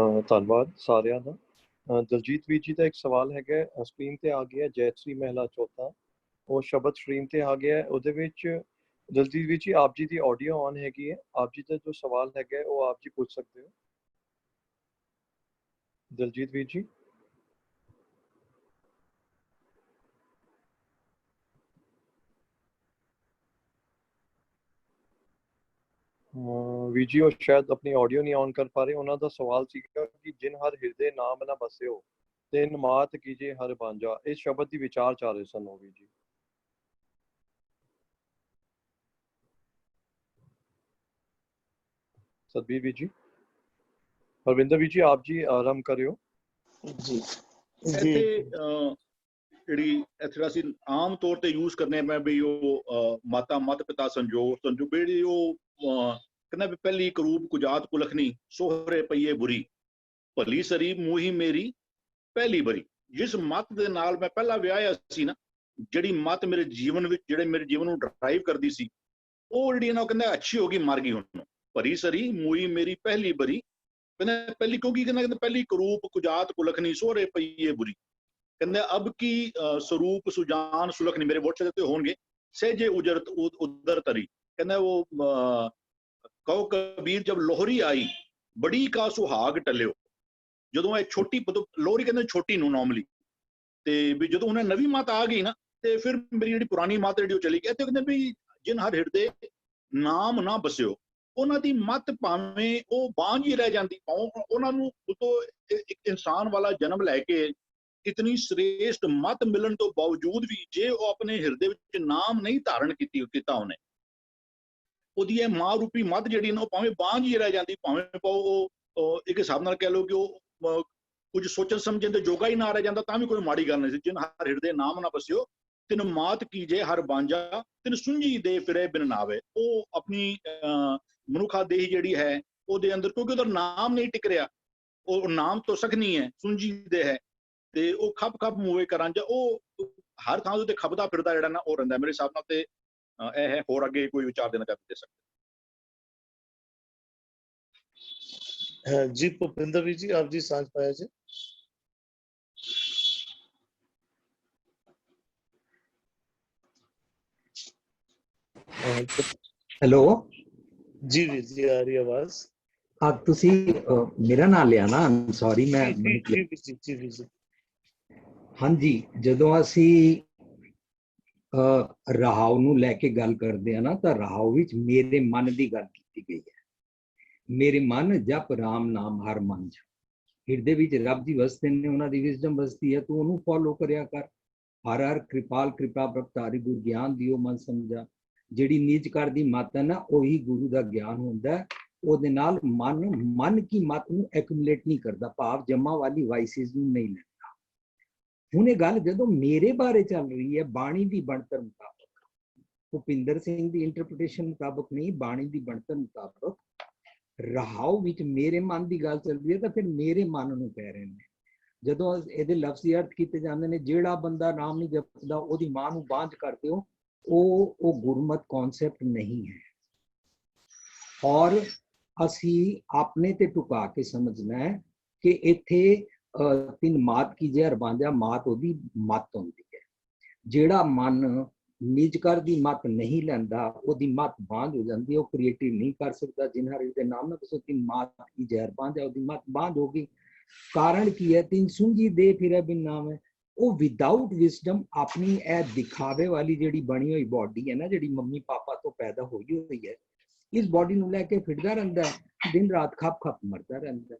Speaker 7: ਧੰਨਵਾਦ ਸਾਰਿਆਂ ਦਾ। ਦਲਜੀਤ ਵੀਰ ਜੀ ਦਾ ਇੱਕ ਸਵਾਲ ਹੈਗਾ, ਸਕਰੀਨ ਤੇ ਆ ਗਿਆ ਜੈਤਸਰੀ ਮਹਿਲਾ ਚੌਥਾ, ਉਹ ਸ਼ਬਦ ਸਕਰੀਨ ਤੇ ਆ ਗਿਆ। ਉਹਦੇ ਵਿੱਚ ਦਲਜੀਤ ਵੀਰ ਜੀ ਆਪ ਜੀ ਦੀ ਆਡੀਓ ਔਨ ਹੈਗੀ ਹੈ, ਆਪ ਜੀ ਦਾ ਜੋ ਸਵਾਲ ਹੈਗਾ ਉਹ ਆਪ ਜੀ ਪੁੱਛ ਸਕਦੇ ਹੋ। ਦਲਜੀਤ ਵੀਰ ਜੀ। ਵੀਰ ਜੀ ਉਹ ਸ਼ਾਇਦ ਆਪਣੀ ਆਡੀਓ ਨਹੀਂ ਔਨ ਕਰ ਪਾ ਰਹੇ। ਉਹਨਾਂ ਦਾ ਸਵਾਲ ਸੀਗਾ ਕਿ ਜਿਨ ਹਰ ਹਿਰਦੇ ਨਾਮ ਨਾ ਬਸਿਓ, ਤਿਨ ਮਾਤ ਕੀਜੇ ਹਰ ਬਾਂਝਾ। ਇਸ ਸ਼ਬਦ ਦੀ ਵਿਚਾਰ ਚੱਲ ਰਹੇ ਸਨ ਉਹ ਵੀਰ ਜੀ। सतबीर जी, परविंदर जी आप जी आराम करियो
Speaker 1: जी।
Speaker 2: ਇੱਥੇ ਜਿਹੜੀ ਇੱਥੇ ਅਸੀਂ ਆਮ ਤੌਰ ਤੇ ਯੂਜ਼ ਕਰਨੇ ਮੈਂ ਵੀ ਉਹ ਮਾਤਾ ਮਤ ਪਿਤਾ ਸੰਜੋਗ ਜਿਹੜੀ ਉਹ ਕਹਿੰਦਾ ਵੀ ਪਹਿਲੀ ਕਰੂਪ ਕੁਜਾਤ ਕੁਲਖਣੀ ਸੋਹਰੇ ਪਈਏ ਬੁਰੀ ਭਲੀ ਸਰੀ ਮੂਹੀ ਮੇਰੀ ਪਹਿਲੀ ਬਰੀ। ਜਿਸ ਮਤ ਦੇ ਨਾਲ ਮੈਂ ਪਹਿਲਾਂ ਵਿਆਹਿਆ ਸੀ ਨਾ, ਜਿਹੜੀ ਮਤ ਮੇਰੇ ਜੀਵਨ ਵਿੱਚ ਜਿਹੜੇ ਮੇਰੇ ਜੀਵਨ ਨੂੰ ਡਰਾਈਵ ਕਰਦੀ ਸੀ, ਉਹ ਜਿਹੜੀ ਨਾ ਕਹਿੰਦਾ ਅੱਛੀ ਹੋ ਗਈ, ਮਰ ਗਈ ਹੁਣ। ਭਰੀ ਸਰੀ ਮੂਹੀ ਮੇਰੀ ਪਹਿਲੀ ਬਰੀ, ਕਹਿੰਦਾ ਪਹਿਲੀ ਕਿਉਂਕਿ ਕਹਿੰਦਾ ਪਹਿਲੀ ਕਰੂਪ ਕੁਜਾਤ ਕੁਲਖਣੀ ਸੋਹਰੇ ਪਈਏ ਬੁਰੀ। ਕਹਿੰਦੇ ਅਬ ਕੀ ਸਰੂਪ ਸੁਜਾਨ ਸੁਲਖਣੀ ਮੇਰੇ WhatsApp ਤੇ ਹੋਣਗੇ। ਸਹਿਜੇ ਉਜਰਤ ਉਦਰ ਤਰੀ। ਕਹਿੰਦਾ ਉਹ ਕਹੋ ਕਬੀਰ ਜਬ ਲੋਹਰੀ ਆਈ ਬੜੀ ਕਾ ਸੁਹਾਗ ਟਲਿਓ। ਜਦੋਂ ਇਹ ਛੋਟੀ ਲੋਹਰੀ ਕਹਿੰਦੇ ਛੋਟੀ ਨੂੰ ਨੋਰਮਲੀ, ਤੇ ਵੀ ਜਦੋਂ ਉਹਨਾਂ ਨਵੀਂ ਮਾਤ ਆ ਗਈ ਨਾ ਤੇ ਫਿਰ ਮੇਰੀ ਜਿਹੜੀ ਪੁਰਾਣੀ ਮਾਤ ਜਿਹੜੀ ਉਹ ਚਲੀ ਗਈ। ਇੱਥੇ ਕਹਿੰਦੇ ਵੀ ਜਿਨ ਹਰ ਹਿਰਦੇ ਨਾਮ ਨਾ ਬਸਿਓ, ਉਹਨਾਂ ਦੀ ਮਤ ਭਾਵੇਂ ਉਹ ਬਾਂਝ ਹੀ ਰਹਿ ਜਾਂਦੀ, ਉਹਨਾਂ ਨੂੰ ਉਤੋਂ ਇੱਕ ਇਨਸਾਨ ਵਾਲਾ ਜਨਮ ਲੈ ਕੇ ਇਤਨੀ श्रेष्ठ मत मिलन तो बावजूद भी जे वो अपने हृदय विच नाम नहीं धारण ਕੀਤਾ ਉਹਨੇ, ਉਹਦੀ ਇਹ ਮਾਂ ਰੂਪੀ ਮਤ ਜਿਹੜੀ ਨਾ ਉਹ ਭਾਵੇਂ ਬਾਂਝ ਹੀ ਰਹਿ ਜਾਂਦੀ, ਭਾਵੇਂ ਉਹ ਇੱਕ ਹਿਸਾਬ ਨਾਲ ਕਹਿ ਲਓ ਕਿ ਉਹ ਕੁਝ ਸੋਚਣ ਸਮਝਣ ਦੇ ਜੋਗਾ ਹੀ ਨਾ ਰਹਿ ਜਾਂਦਾ, ਤਾਂ ਵੀ ਕੋਈ ਮਾੜੀ ਗੱਲ ਨਹੀਂ ਸੀ। ਜਿਨ ਹਰ ਹਿਰਦੇ ਨਾਮ ਨਾ ਬਸਿਓ ਤਿਨ ਮਾਤ ਕੀਜੇ ਹਰ ਬਾਂਝਾ ਤਿਨ ਸੁੰਝੀ ਦੇ ਫਿਰੇ ਬਿਨ ਨਾਵੇ। ਉਹ ਆਪਣੀ ਮਨੁੱਖਾ ਦੇਹੀ ਜਿਹੜੀ ਹੈ ਉਹਦੇ ਅੰਦਰ, ਕਿਉਂਕਿ ਉਹਦਾ ਨਾਮ ਨਹੀਂ ਟਿਕ ਰਿਹਾ, ਉਹ ਨਾਮ ਤੋਂ ਸਖਣੀ ਹੈ, ਸੁੰਝੀ ਦੇ ਹੈ, ਤੇ ਉਹ ਖੱਪ ਖੱਪ ਮੂਵੇ ਕਰਾਂ ਜਾਂ ਉਹ ਹਰ ਥਾਂ ਤੇ ਖੱਪਦਾ ਫਿਰਦਾ ਜਿਹੜਾ ਨਾ ਉਹ ਰਹਿੰਦਾ। ਮੇਰੇ ਹਿਸਾਬ ਨਾਲ ਤੇ ਇਹ ਹੈ। ਹੋਰ ਅੱਗੇ ਕੋਈ ਵਿਚਾਰ ਦੇਣਾ ਚਾਹते ਦੇ
Speaker 1: ਸਕਦੇ ਜੀ। ਭੁਪਿੰਦਰ ਵੀਰ ਜੀ ਆਪ ਜੀ ਸਾਂਝ ਪਾਇਆ ਜੀ।
Speaker 6: ਹੈਲੋ
Speaker 1: ਜੀ ਵੀਰ ਜੀ ਆ ਰਹੀ ਆਵਾਜ਼।
Speaker 6: ਤੁਸੀਂ ਮੇਰਾ ਨਾਮ ਲਿਆ ਨਾ, ਸੌਰੀ ਮੈਂ
Speaker 1: ਜੀ।
Speaker 6: ਹਾਂਜੀ, ਜਦੋਂ ਅਸੀਂ ਰਹਾਉ ਨੂੰ ਲੈ ਕੇ ਗੱਲ ਕਰਦੇ ਆ ਨਾ, ਤਾਂ ਰਹਾਉ ਵਿੱਚ ਮੇਰੇ ਮਨ ਦੀ ਗੱਲ ਕੀਤੀ ਗਈ ਹੈ। ਮੇਰੇ ਮਨ ਜਪ ਰਾਮ ਨਾਮ ਹਰ ਮਨ ਚ। ਹਿਰਦੇ ਵਿੱਚ ਰੱਬ ਜੀ ਵਸਦੇ ਨੇ, ਉਹਨਾਂ ਦੀ ਵਿਜ਼ਡਮ ਵਸਦੀ ਹੈ, ਤੂੰ ਉਹਨੂੰ ਫੋਲੋ ਕਰਿਆ ਕਰ। ਹਰ ਹਰ ਕਿਰਪਾਲ ਕਿਰਪਾ ਪ੍ਰਗਟਾਰੀ ਗੁਰ ਗਿਆਨ ਦਿਓ ਮਨ ਸਮਝਾ। ਜਿਹੜੀ ਨੀਚ ਕਰ ਦੀ ਮੱਤ ਹੈ ਨਾ, ਉਹੀ ਗੁਰੂ ਦਾ ਗਿਆਨ ਹੁੰਦਾ ਹੈ। ਉਹਦੇ ਨਾਲ ਮਨ ਕੀ ਮੱਤ ਨੂੰ ਐਕੂਮੂਲੇਟ ਨਹੀਂ ਕਰਦਾ, ਭਾਵ ਜਮਾ ਵਾਲੀ ਵਾਈਸਿਸ ਨੂੰ ਨਹੀਂ ਲੈਂਦਾ। ਹੁਣ ਇਹ ਗੱਲ ਜਦੋਂ ਮੇਰੇ ਬਾਰੇ ਚੱਲ ਰਹੀ ਹੈ, ਬਾਣੀ ਦੀ ਬਣਤਰ ਮੁਤਾਬਕ, ਭੁਪਿੰਦਰ ਸਿੰਘ ਦੀ ਇੰਟਰਪ੍ਰੀਟੇਸ਼ਨ ਮੁਤਾਬਕ ਨਹੀਂ, ਬਾਣੀ ਦੀ ਬਣਤਰ ਮੁਤਾਬਕ ਰਹਾਉ ਵਿੱਚ ਮੇਰੇ ਮਨ ਦੀ ਗੱਲ ਚੱਲ ਰਹੀ ਹੈ, ਤਾਂ ਫਿਰ ਮੇਰੇ ਮਨ ਨੂੰ ਕਹਿ ਰਹੇ ਨੇ। ਜਦੋਂ ਇਹਦੇ ਲਫ਼ਜ਼ੀ ਅਰਥ ਕੀਤੇ ਜਾਂਦੇ ਨੇ, ਜਿਹੜਾ ਬੰਦਾ ਨਾਮ ਨਹੀਂ ਜਪਦਾ ਉਹਦੀ ਮਾਂ ਨੂੰ ਬਾਂਝ ਕਰ ਦਿਓ, ਉਹ ਗੁਰਮਤ ਕਨਸੈਪਟ ਨਹੀਂ ਹੈ। ਔਰ ਅਸੀਂ ਆਪਣੇ ਤੇ ਟੁਕਾ ਕੇ ਸਮਝਣਾ ਹੈ ਕਿ ਇੱਥੇ ਤਿੰਨ ਮਾਤ ਕੀ ਜ਼ਹਿਰ ਬਾਂਝਾ, ਮਾਤ ਉਹਦੀ ਮੱਤ ਹੁੰਦੀ ਹੈ। ਜਿਹੜਾ ਮਨ ਨਿਜ ਕਰ ਦੀ ਮੱਤ ਨਹੀਂ ਲੈਂਦਾ, ਉਹਦੀ ਮੱਤ ਬਾਂਝ ਹੋ ਜਾਂਦੀ ਹੈ, ਉਹ ਕ੍ਰੀਏਟਿਵ ਨਹੀਂ ਕਰ ਸਕਦਾ। ਜਿਨ ਹਰਿ ਦੇ ਨਾਮ ਨਾਲ ਕਿਸੇ ਤਿੰਨ ਮਾਤ ਕੀ ਜ਼ਹਿਰ ਬਾਂਝਾ, ਉਹਦੀ ਮੱਤ ਬਾਂਝ ਹੋ ਗਈ। ਕਾਰਨ ਕੀ ਹੈ? ਤਿੰਨ ਸੁੰਝੀ ਦੇ ਫਿਰੇ ਬਿਨ ਨਾਮ ਹੈ। ਉਹ ਵਿਦਾਊਟ ਵਿਜ਼ਡਮ ਆਪਣੀ ਇਹ ਦਿਖਾਵੇ ਵਾਲੀ ਜਿਹੜੀ ਬਣੀ ਹੋਈ ਬੋਡੀ ਹੈ ਨਾ, ਜਿਹੜੀ ਮੰਮੀ ਪਾਪਾ ਤੋਂ ਪੈਦਾ ਹੋਈ ਹੋਈ ਹੈ, ਇਸ ਬੋਡੀ ਨੂੰ ਲੈ ਕੇ ਫਿਰਦਾ ਰਹਿੰਦਾ ਹੈ, ਦਿਨ ਰਾਤ ਖੱਪ ਖੱਪ ਮਰਦਾ ਰਹਿੰਦਾ ਹੈ।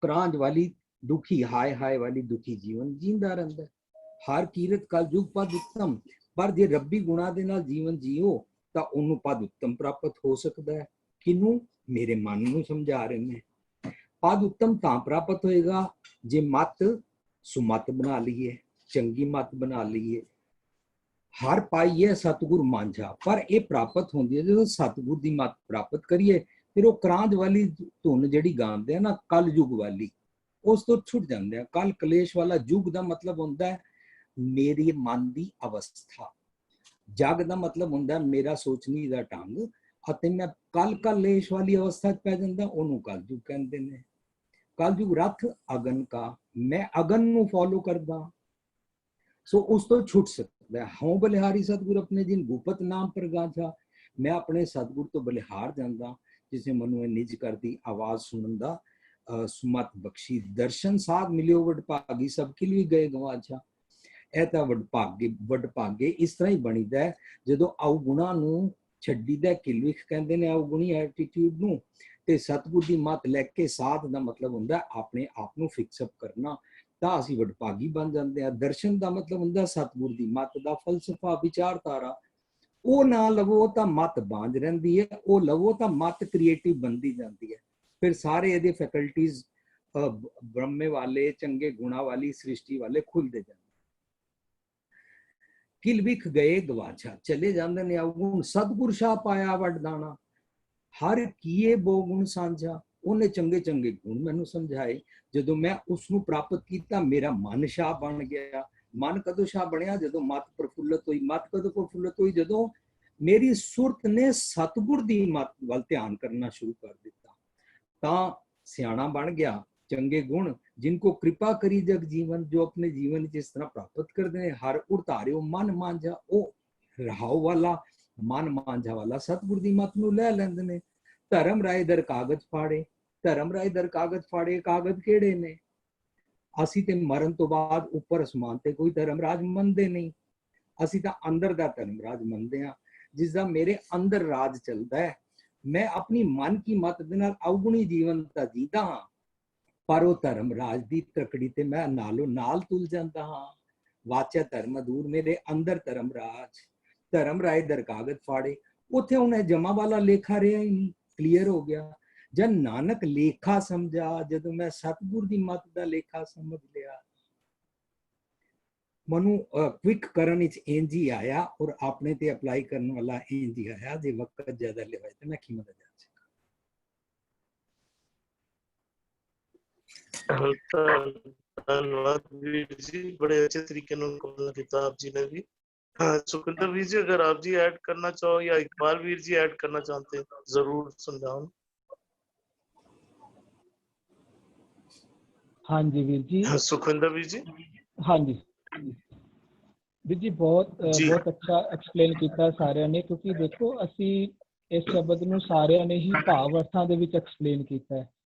Speaker 6: ਕਰਾਂਜ ਵਾਲੀ ਦੁਖੀ ਹਾਏ ਹਾਏ ਵਾਲੀ ਦੁਖੀ ਜੀਵਨ ਜੀਂਦਾ ਰਹਿੰਦਾ ਹੈ। ਹਰ ਕੀਰਤ ਕਲ ਯੁਗ ਪਦ ਉੱਤਮ, ਪਰ ਜੇ ਰੱਬੀ ਗੁਣਾ ਦੇ ਨਾਲ ਜੀਵਨ ਜੀਓ ਤਾਂ ਉਹਨੂੰ ਪਦ ਉੱਤਮ ਪ੍ਰਾਪਤ ਹੋ ਸਕਦਾ ਹੈ। ਕਿਹਨੂੰ? ਮੇਰੇ ਮਨ ਨੂੰ ਸਮਝਾ ਰਹੇ ਨੇ। ਪਦ ਉੱਤਮ ਤਾਂ ਪ੍ਰਾਪਤ ਹੋਏਗਾ ਜੇ ਮਤ ਸੁਮਤ ਬਣਾ ਲਈਏ, ਚੰਗੀ ਮਤ ਬਣਾ ਲਈਏ। ਹਰ ਪਾਈਏ ਸਤਿਗੁਰ ਮਾਂਝਾ, ਪਰ ਇਹ ਪ੍ਰਾਪਤ ਹੁੰਦੀ ਹੈ ਜਦੋਂ ਸਤਿਗੁਰ ਦੀ ਮਤ ਪ੍ਰਾਪਤ ਕਰੀਏ। ਫਿਰ ਉਹ ਕਰਾਂਜ ਵਾਲੀ ਧੁਨ ਜਿਹੜੀ ਗਾਉਂਦੇ ਆ ਨਾ, ਕਲ ਯੁਗ ਵਾਲੀ, ਉਸ ਤੋਂ ਛੁੱਟ ਜਾਂਦੇ ਆ। ਕਲ ਕਲੇਸ਼ ਵਾਲਾ ਯੁਗ ਦਾ ਮਤਲਬ ਹੁੰਦਾ ਹੈ ਮੇਰੀ ਮਨ ਦੀ ਅਵਸਥਾ। ਜਗ ਦਾ ਮਤਲਬ ਹੁੰਦਾ ਮੇਰਾ ਸੋਚਣੀ ਦਾ ਢੰਗ, ਅਤੇ ਮੈਂ ਕਲ ਕਲੇਸ਼ ਵਾਲੀ ਅਵਸਥਾ 'ਚ ਪੈ ਜਾਂਦਾ, ਉਹਨੂੰ ਕਲਯੁਗ ਕਹਿੰਦੇ ਨੇ। ਕਲਯੁਗ ਰਥ ਅਗਨ ਕਾ, ਮੈਂ ਅਗਨ ਨੂੰ ਫੋਲੋ ਕਰਦਾ, ਸੋ ਉਸ ਤੋਂ ਛੁੱਟ ਸਕਦਾ। ਹਉ ਬਲਿਹਾਰੀ ਸਤਿਗੁਰ ਆਪਣੇ ਜਿਨ ਗੁਪਤ ਨਾਮ ਪ੍ਰਗਾਥਾ, ਮੈਂ ਆਪਣੇ ਸਤਿਗੁਰ ਤੋਂ ਬਲਿਹਾਰ ਜਾਂਦਾ ਜਿਸੇ ਮੈਨੂੰ ਇਹ ਨਿਜ ਕਰਦੀ ਆਵਾਜ਼ ਸੁਣਨ ਦਾ ਸੁਮਤ ਬਖਸ਼ੀ। ਦਰਸ਼ਨ ਸਾਧ ਮਿਲਿਓ ਵਡਭਾਗੀ, ਸਭ ਕੇ ਲਈ ਗਏ ਗਵਾਚਾ। ਇਹ ਤਾਂ ਵਡਭਾਗੇ ਇਸ ਤਰ੍ਹਾਂ ਹੀ ਬਣੀਦਾ ਹੈ ਜਦੋਂ ਅਵਗੁਣਾ ਨੂੰ ਛੱਡੀਦਾ। ਕਿਲਵਿਖ ਕਹਿੰਦੇ ਨੇ ਅਵਗੁਣੀ ਐਟੀਟਿਊਡ ਨੂੰ, ਤੇ ਸਤਿਗੁਰ ਦੀ ਮੱਤ ਲੈ ਕੇ ਸਾਧ ਦਾ ਮਤਲਬ ਹੁੰਦਾ ਆਪਣੇ ਆਪ ਨੂੰ ਫਿਕਸ ਅਪ ਕਰਨਾ, ਤਾਂ ਅਸੀਂ ਵਡਭਾਗੀ ਬਣ ਜਾਂਦੇ ਹਾਂ। ਦਰਸ਼ਨ ਦਾ ਮਤਲਬ ਹੁੰਦਾ ਸਤਿਗੁਰ ਦੀ ਮੱਤ ਦਾ ਫਲਸਫਾ, ਵਿਚਾਰਧਾਰਾ। ਉਹ ਨਾ ਲਵੋ ਤਾਂ ਮੱਤ ਬਾਂਝ ਰਹਿੰਦੀ ਹੈ, ਉਹ ਲਵੋ ਤਾਂ ਮੱਤ ਕ੍ਰੀਏਟਿਵ ਬਣਦੀ ਜਾਂਦੀ ਹੈ। ਫਿਰ ਸਾਰੇ ਇਹਦੇ ਫੈਕਲਟੀਜ਼ ਬ੍ਰਹਮੇ ਵਾਲੇ, ਚੰਗੇ ਗੁਣਾ ਵਾਲੀ, ਸ੍ਰਿਸ਼ਟੀ ਵਾਲੇ ਖੁੱਲਦੇ ਜਾਂਦੇ। ਕਿਲ ਵਿਖ ਗਏ ਗਵਾਚਾ, ਚਲੇ ਜਾਂਦੇ ਨੇ ਅਵਗੁਣ। ਸਤਿਗੁਰ ਸ਼ਾਹ ਪਾਇਆ ਵਡਦਾਣਾ, ਹਰ ਕੀਏ ਬੋ ਗੁਣ ਸਾਂਝਾ। ਉਹਨੇ ਚੰਗੇ ਚੰਗੇ ਗੁਣ ਮੈਨੂੰ ਸਮਝਾਏ। ਜਦੋਂ ਮੈਂ ਉਸ ਨੂੰ ਪ੍ਰਾਪਤ ਕੀਤਾ, ਮੇਰਾ ਮਨ ਸ਼ਾਹ ਬਣ ਗਿਆ। ਮਨ ਕਦੋਂ ਸ਼ਾਹ ਬਣਿਆ? ਜਦੋਂ ਮਤ ਪ੍ਰਫੁੱਲਤ ਹੋਈ। ਮਤ ਕਦੋਂ ਪ੍ਰਫੁੱਲਤ ਹੋਈ? ਜਦੋਂ ਮੇਰੀ ਸੁਰਤ ਨੇ ਸਤਿਗੁਰ ਦੀ ਮਤ ਵੱਲ ਧਿਆਨ ਕਰਨਾ ਸ਼ੁਰੂ ਕਰ ਦਿੱਤਾ, ਤਾਂ ਸਿਆਣਾ ਬਣ ਗਿਆ। ਚੰਗੇ ਗੁਣ ਜਿनको कृपा करी जग जीवन, जो अपने जीवन जिस तरह प्राप्त करते हैं। हर उतारियो मन मांझा, ਉਹ ਰਹਾਉ ਵਾਲਾ ਮਨ ਮਾਂਝਾ ਵਾਲਾ ਸਤਿਗੁਰ ਦੀ ਮਤ ਨੂੰ ਲੈ ਲੈਂਦੇ ਨੇ। ਧਰਮ ਰਾਏ ਦਰ ਕਾਗਜ਼ ਫਾੜੇ, ਧਰਮ ਰਾਏ ਦਰ ਕਾਗਜ਼ ਫਾੜੇ। ਕਾਗਜ਼ ਕਿਹੜੇ ਨੇ? ਅਸੀਂ ਤੇ ਮਰਨ ਤੋਂ ਬਾਅਦ ਉੱਪਰ ਅਸਮਾਨ ਤੇ ਕੋਈ ਧਰਮ ਰਾਜ ਮੰਨਦੇ ਨਹੀਂ। ਅਸੀਂ ਤਾਂ ਅੰਦਰ ਦਾ ਧਰਮ ਰਾਜ ਮੰਨਦੇ ਹਾਂ, ਜਿਸ ਦਾ ਮੇਰੇ ਅੰਦਰ ਰਾਜ ਚੱਲਦਾ ਹੈ। ਮੈਂ ਆਪਣੀ ਮਨ ਕੀ ਮਤ ਦੇ ਨਾਲ ਅਵਗੁਣੀ ਜੀਵਨ ਤਾਂ ਜੀਦਾ ਹਾਂ, ਪਰ ਉਹ ਧਰਮ ਰਾਜ ਦੀ ਤਕੜੀ ਤੇ ਮੈਂ ਨਾਲੋਂ ਨਾਲ ਤੁਲ ਜਾਂਦਾ ਹਾਂ। ਵਾਚਾ ਧਰਮ ਅਧੂਰ, ਮੇਰੇ ਅੰਦਰ ਧਰਮ ਰਾਜ। ਧਰਮ ਰਾਏ ਦਰ ਕਾਗਜ਼ ਫਾੜੇ, ਉੱਥੇ ਹੁਣ ਜਮਾ ਵਾਲਾ ਲੇਖਾ ਰਿਹਾ ਹੀ ਨਹੀਂ, ਕਲੀਅਰ ਹੋ ਗਿਆ। ਜਦ ਨਾਨਕ ਲੇਖਾ ਸਮਝਾ, ਜਦੋਂ ਮੈਂ ਸਤਿਗੁਰ ਦੀ ਮਤ ਦਾ ਲੇਖਾ ਸਮਝ ਲਿਆ, ਮਨੂੰ ਕੁਇਕ ਕਰਨ ਵਿੱਚ ਇੰਜ ਹੀ ਆਇਆ, ਔਰ ਆਪਣੇ ਤੇ ਅਪਲਾਈ ਕਰਨ ਵਾਲਾ ਇੰਜ ਹੀ ਆਇਆ। ਜੇ ਵਕਤ ਜ਼ਿਆਦਾ ਲਿਆ ਤੇ ਮੈਂ ਕਿਵੇਂ ਦਾ ਜਾ
Speaker 1: ਧੰਨਵਾਦ ਵੀਰ ਜੀ, ਬੜੇ अच्छे तरीके ਨਾਲ ਕਵਰ ਕੀਤਾ ਆਪ ਜੀ ਨੇ ਵੀ। सुखविंदर वीर जी, अगर आप जी ऐड करना चाहो या इकबाल वीर जी ऐड करना चाहते हैं, जरूर समझाओ।
Speaker 5: हाँ जी वीर जी।
Speaker 1: सुखविंदर वीर जी।
Speaker 5: हाँ जी ਵੀਰ ਜੀ, ਬਹੁਤ ਅੱਛਾ ਐਕਸਪਲੇਨ ਕੀਤਾ ਸਾਰਿਆਂ ਨੇ, ਕਿਉਂਕਿ ਦੇਖੋ ਅਸੀਂ ਇਸ ਸ਼ਬਦ ਨੂੰ ਸਾਰਿਆਂ ਨੇ ਹੀ ਭਾਵ ਅਰਥਾਂ ਦੇ ਵਿੱਚ ਐਕਸਪਲੇਨ ਕੀਤਾ ਹੈ।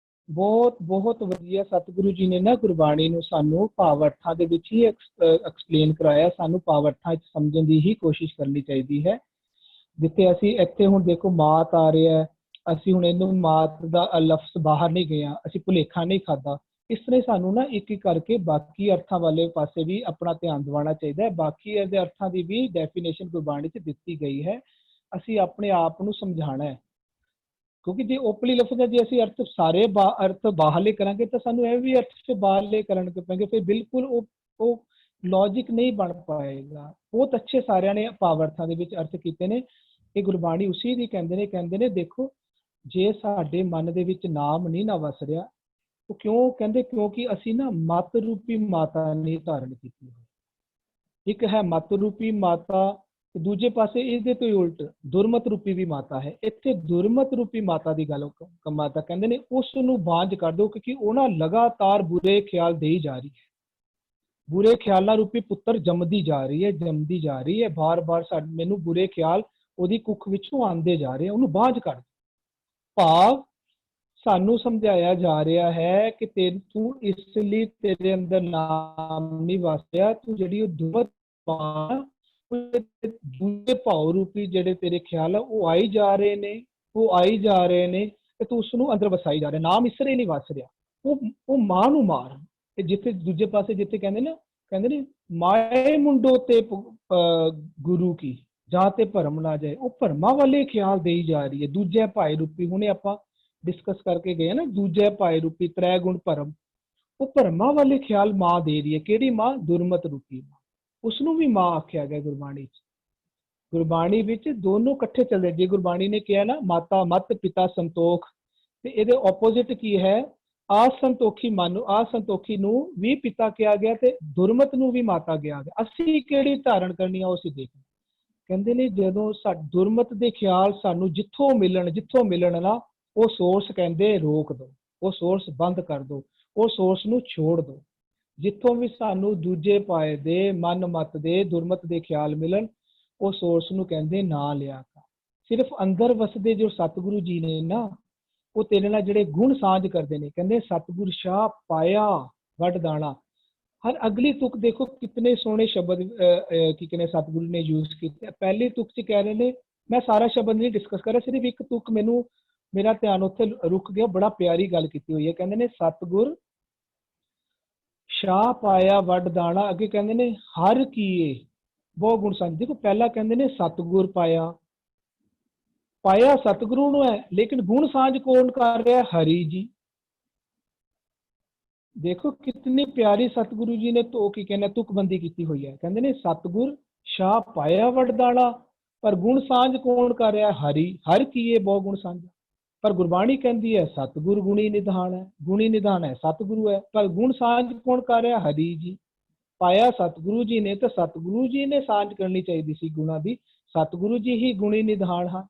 Speaker 5: ਬਹੁਤ ਵਧੀਆ ਸਤਿਗੁਰੂ ਜੀ ਨੇ ਨਾ ਗੁਰਬਾਣੀ ਨੂੰ ਸਾਨੂੰ ਭਾਵ ਅਰਥਾਂ ਦੇ ਵਿੱਚ ਹੀ ਐਕਸਪਲੇਨ ਕਰਾਇਆ। ਸਾਨੂੰ ਭਾਵ ਅਰਥਾਂ ਵਿੱਚ ਸਮਝਣ ਦੀ ਹੀ ਕੋਸ਼ਿਸ਼ ਕਰਨੀ ਚਾਹੀਦੀ ਹੈ। ਜਿੱਥੇ ਅਸੀਂ ਇੱਥੇ ਹੁਣ ਦੇਖੋ ਮਾਤ ਆ ਰਿਹਾ, ਅਸੀਂ ਹੁਣ ਇਹਨੂੰ ਮਾਤ ਦਾ ਲਫ਼ਜ਼ ਬਾਹਰ ਨਹੀਂ ਗਏ, ਅਸੀਂ ਭੁਲੇਖਾ ਨਹੀਂ ਖਾਦਾ, ਇਸ ਤਰ੍ਹਾਂ ਹੀ ਸਾਨੂੰ ਨਾ ਇੱਕ ਇੱਕ ਕਰਕੇ ਬਾਕੀ ਅਰਥਾਂ ਵਾਲੇ ਪਾਸੇ ਵੀ ਆਪਣਾ ਧਿਆਨ ਦਿਵਾਉਣਾ ਚਾਹੀਦਾ ਹੈ। ਬਾਕੀ ਇਹਦੇ ਅਰਥਾਂ ਦੀ ਵੀ ਡੈਫੀਨੇਸ਼ਨ ਗੁਰਬਾਣੀ 'ਚ ਦਿੱਤੀ ਗਈ ਹੈ, ਅਸੀਂ ਆਪਣੇ ਆਪ ਨੂੰ ਸਮਝਾਉਣਾ ਹੈ। ਕਿਉਂਕਿ ਜੇ ਓਪਲੀ ਲਫ਼ਜ਼ ਹੈ, ਜੇ ਅਸੀਂ ਅਰਥ ਸਾਰੇ ਅਰਥ ਬਾਹਰਲੇ ਕਰਾਂਗੇ ਤਾਂ ਸਾਨੂੰ ਇਹ ਵੀ ਅਰਥ ਬਾਹਰਲੇ ਕਰਨੇ ਪੈਣਗੇ, ਫਿਰ ਬਿਲਕੁਲ ਉਹ ਲੌਜਿਕ ਨਹੀਂ ਬਣ ਪਾਏਗਾ। ਬਹੁਤ ਅੱਛੇ ਸਾਰਿਆਂ ਨੇ ਭਾਵ-ਅਰਥਾਂ ਦੇ ਵਿੱਚ ਅਰਥ ਕੀਤੇ ਨੇ। ਇਹ ਗੁਰਬਾਣੀ ਉਸੇ ਦੀ ਕਹਿੰਦੇ ਨੇ ਦੇਖੋ, ਜੇ ਸਾਡੇ ਮਨ ਦੇ ਵਿੱਚ ਨਾਮ ਨਹੀਂ ਨਾ ਵਸ ਰਿਹਾ, ਉਹ ਕਿਉਂ ਕਹਿੰਦੇ? ਕਿਉਂਕਿ ਅਸੀਂ ਨਾ ਮਤ ਰੂਪੀ ਮਾਤਾ ਨਹੀਂ ਧਾਰਨ ਕੀਤੀ ਹੋਈ। ਇੱਕ ਹੈ ਮਤ ਰੂਪੀ ਮਾਤਾ, ਤੇ ਦੂਜੇ ਪਾਸੇ ਇਸਦੇ ਤੋਂ ਉਲਟ ਦੁਰਮਤ ਰੂਪੀ ਵੀ ਮਾਤਾ ਹੈ। ਇੱਥੇ ਦੁਰਮਤ ਰੂਪੀ ਮਾਤਾ ਦੀ ਗੱਲ ਮਾਤਾ ਕਹਿੰਦੇ ਨੇ ਉਸ ਨੂੰ ਬਾਂਝ ਕਰ ਦਿਓ, ਕਿਉਂਕਿ ਉਹ ਨਾ ਲਗਾਤਾਰ ਬੁਰੇ ਖਿਆਲ ਦੇਈ ਜਾ ਰਹੀ ਹੈ। ਬੁਰੇ ਖਿਆਲਾਂ ਰੂਪੀ ਪੁੱਤਰ ਜੰਮਦੀ ਜਾ ਰਹੀ ਹੈ, ਬਾਰ-ਬਾਰ ਮੈਨੂੰ ਬੁਰੇ ਖਿਆਲ ਉਹਦੀ ਕੁੱਖ ਵਿੱਚੋਂ ਆਉਂਦੇ ਜਾ ਰਹੇ, ਉਹਨੂੰ ਬਾਂਝ ਕਰ। ਭਾਵ ਸਾਨੂੰ ਸਮਝਾਇਆ ਜਾ ਰਿਹਾ ਹੈ ਕਿ ਤੂੰ ਇਸ ਲਈ ਤੇਰੇ ਅੰਦਰ ਨਾਮ ਨਹੀਂ ਵਸਿਆ, ਤੂੰ ਜਿਹੜੀ ਉਹ ਦੁਰਮਤ ਦੂਜੇ ਭਾਵ ਰੂਪੀ ਜਿਹੜੇ ਤੇਰੇ ਖਿਆਲ ਆ ਉਹ ਆਈ ਜਾ ਰਹੇ ਨੇ, ਤੇ ਤੂੰ ਉਸ ਨੂੰ ਅੰਦਰ ਵਸਾਈ ਜਾ ਰਿਹਾ। ਨਾਮ ਇਸ ਲਈ ਨਹੀਂ ਵਸ ਰਿਹਾ, ਉਹ ਮਾਂ ਨੂੰ ਮਾਰ। ਤੇ ਜਿੱਥੇ ਦੂਜੇ ਪਾਸੇ ਜਿੱਥੇ ਕਹਿੰਦੇ ਨੇ ਮਾਏ ਮੁੰਡੋ ਤੇ ਗੁਰੂ ਕੀ ਜਾਂ ਤੇ ਭਰਮ ਨਾ ਜਾਏ, ਉਹ ਭਰਮਾਂ ਵਾਲੇ ਖਿਆਲ ਦੇਈ ਜਾ ਰਹੀ ਹੈ। ਦੂਜੇ ਭਾਈ ਰੂਪੀ, ਹੁਣੇ ਆਪਾਂ ਡਿਸਕਸ ਕਰਕੇ ਗਏ ਨਾ, ਦੂਜੇ ਭਾਈ ਰੂਪੀ ਤ੍ਰੈ ਗੁਣ ਭਰਮ, ਉਹ ਭਰਮਾਂ ਵਾਲੇ ਖਿਆਲ ਮਾਂ ਦੇ ਰਹੀ ਹੈ। ਕਿਹੜੀ ਮਾਂ? ਦੁਰਮਤ ਰੂਪੀ ਮਾਂ। ਉਸ ਨੂੰ ਵੀ ਮਾਂ ਆਖਿਆ ਗਿਆ ਗੁਰਬਾਣੀ 'ਚ। ਗੁਰਬਾਣੀ ਵਿੱਚ ਦੋਨੋਂ ਇਕੱਠੇ ਚੱਲਦੇ। ਜੇ ਗੁਰਬਾਣੀ ਨੇ ਕਿਹਾ ਨਾ ਮਾਤਾ ਮਤ ਪਿਤਾ ਸੰਤੋਖ, ਤੇ ਇਹਦੇ ਆਪੋਜ਼ਿਟ ਕੀ ਹੈ? ਅਸੰਤੋਖੀ ਮਨ ਨੂੰ, ਅਸੰਤੋਖੀ ਨੂੰ ਵੀ ਪਿਤਾ ਕਿਹਾ ਗਿਆ ਤੇ ਦੁਰਮਤ ਨੂੰ ਵੀ ਮਾਤਾ ਕਿਹਾ ਗਿਆ। ਅਸੀਂ ਕਿਹੜੀ ਧਾਰਨ ਕਰਨੀ ਆ ਉਹ ਅਸੀਂ ਦੇਖਣਾ। ਕਹਿੰਦੇ ਨੇ ਜਦੋਂ ਦੁਰਮਤ ਦੇ ਖਿਆਲ ਸਾਨੂੰ ਜਿੱਥੋਂ ਮਿਲਣ ਨਾ, ਉਹ ਸੋਰਸ ਕਹਿੰਦੇ ਰੋਕ ਦਿਓ, ਉਹ ਸੋਰਸ ਬੰਦ ਕਰ ਦਿਓ, ਉਹ ਸੋਰਸ ਨੂੰ ਛੋੜ ਦਿਓ। ਜਿੱਥੋਂ ਵੀ ਸਾਨੂੰ ਦੂਜੇ ਪਾਏ ਦੇ ਮਨ ਮਤ ਦੇ ਦੁਰਮਤ ਦੇ ਖਿਆਲ ਮਿਲਣ, ਉਹ ਸੋਰਸ ਨੂੰ ਕਹਿੰਦੇ ਨਾ ਲਿਆ ਕਰ। ਸਿਰਫ ਅੰਦਰ ਵਸਦੇ ਜੋ ਸਤਿਗੁਰੂ ਜੀ ਨੇ ਨਾ, ਉਹ ਤੇਰੇ ਨਾਲ ਜਿਹੜੇ ਗੁਣ ਸਾਂਝ ਕਰਦੇ ਨੇ। ਕਹਿੰਦੇ ਸਤਿਗੁਰ ਸ਼ਾਹ ਪਾਇਆ ਵੱਡ ਦਾਣਾ। ਹਰ ਅਗਲੀ ਤੁਕ ਦੇਖੋ ਕਿਤਨੇ ਸੋਹਣੇ ਸ਼ਬਦ ਕੀ ਕਹਿੰਦੇ ਸਤਿਗੁਰੂ ਨੇ ਯੂਜ਼ ਕੀਤੇ। ਪਹਿਲੀ ਤੁਕ 'ਚ ਕਹਿ ਰਹੇ ਨੇ, ਮੈਂ ਸਾਰਾ ਸ਼ਬਦ ਨਹੀਂ ਡਿਸਕਸ ਕਰ ਰਿਹਾ, ਸਿਰਫ ਇੱਕ ਤੁਕ ਮੇਰਾ ਧਿਆਨ ਉੱਥੇ ਰੁਕ ਗਿਆ, ਬੜਾ ਪਿਆਰੀ ਗੱਲ ਕੀਤੀ ਹੋਈ ਹੈ। ਕਹਿੰਦੇ ਨੇ ਸਤਿਗੁਰ ਸ਼ਾਹ ਪਾਇਆ ਵੱਡ ਦਾਣਾ, ਅੱਗੇ ਕਹਿੰਦੇ ਨੇ ਹਰ ਕੀਏ ਬਹੁ ਗੁਣ ਸਾਂਝ। ਦੇਖੋ ਪਹਿਲਾਂ ਕਹਿੰਦੇ ਨੇ ਸਤਿਗੁਰ ਪਾਇਆ ਸਤਿਗੁਰੂ ਨੂੰ ਹੈ, ਲੇਕਿਨ ਗੁਣ ਸਾਂਝ ਕੌਣ ਕਰ ਰਿਹਾ? ਹਰੀ ਜੀ। ਦੇਖੋ ਕਿਤਨੀ ਪਿਆਰੀ ਸਤਿਗੁਰੂ ਜੀ ਨੇ ਕੀ ਕਹਿੰਦੇ ਤੁਕਬੰਦੀ ਕੀਤੀ ਹੋਈ ਹੈ। ਕਹਿੰਦੇ ਨੇ ਸਤਿਗੁਰ ਸ਼ਾਹ ਪਾਇਆ ਵੱਡ ਦਾਣਾ, ਪਰ ਗੁਣ ਸਾਂਝ ਕੌਣ ਕਰ ਰਿਹਾ? ਹਰੀ। ਹਰ ਕੀਏ ਬਹੁ ਗੁਣ ਸਾਂਝਾ। ਪਰ ਗੁਰਬਾਣੀ ਕਹਿੰਦੀ ਹੈ ਸਤਿਗੁਰ ਗੁਣੀ ਨਿਧਾਨ ਹੈ, ਸਤਿਗੁਰੂ ਹੈ, ਪਰ ਗੁਣ ਸਾਂਝ ਕੌਣ ਕਰ ਰਿਹਾ? ਹਰੀ ਜੀ। ਪਾਇਆ ਸਤਿਗੁਰੂ ਜੀ ਨੇ, ਤਾਂ ਸਤਿਗੁਰੂ ਜੀ ਨੇ ਸਾਂਝ ਕਰਨੀ ਚਾਹੀਦੀ ਸੀ ਗੁਣਾਂ ਦੀ। ਸਤਿਗੁਰੂ ਜੀ ਹੀ ਗੁਣੀ ਨਿਧਾਨ ਹਨ।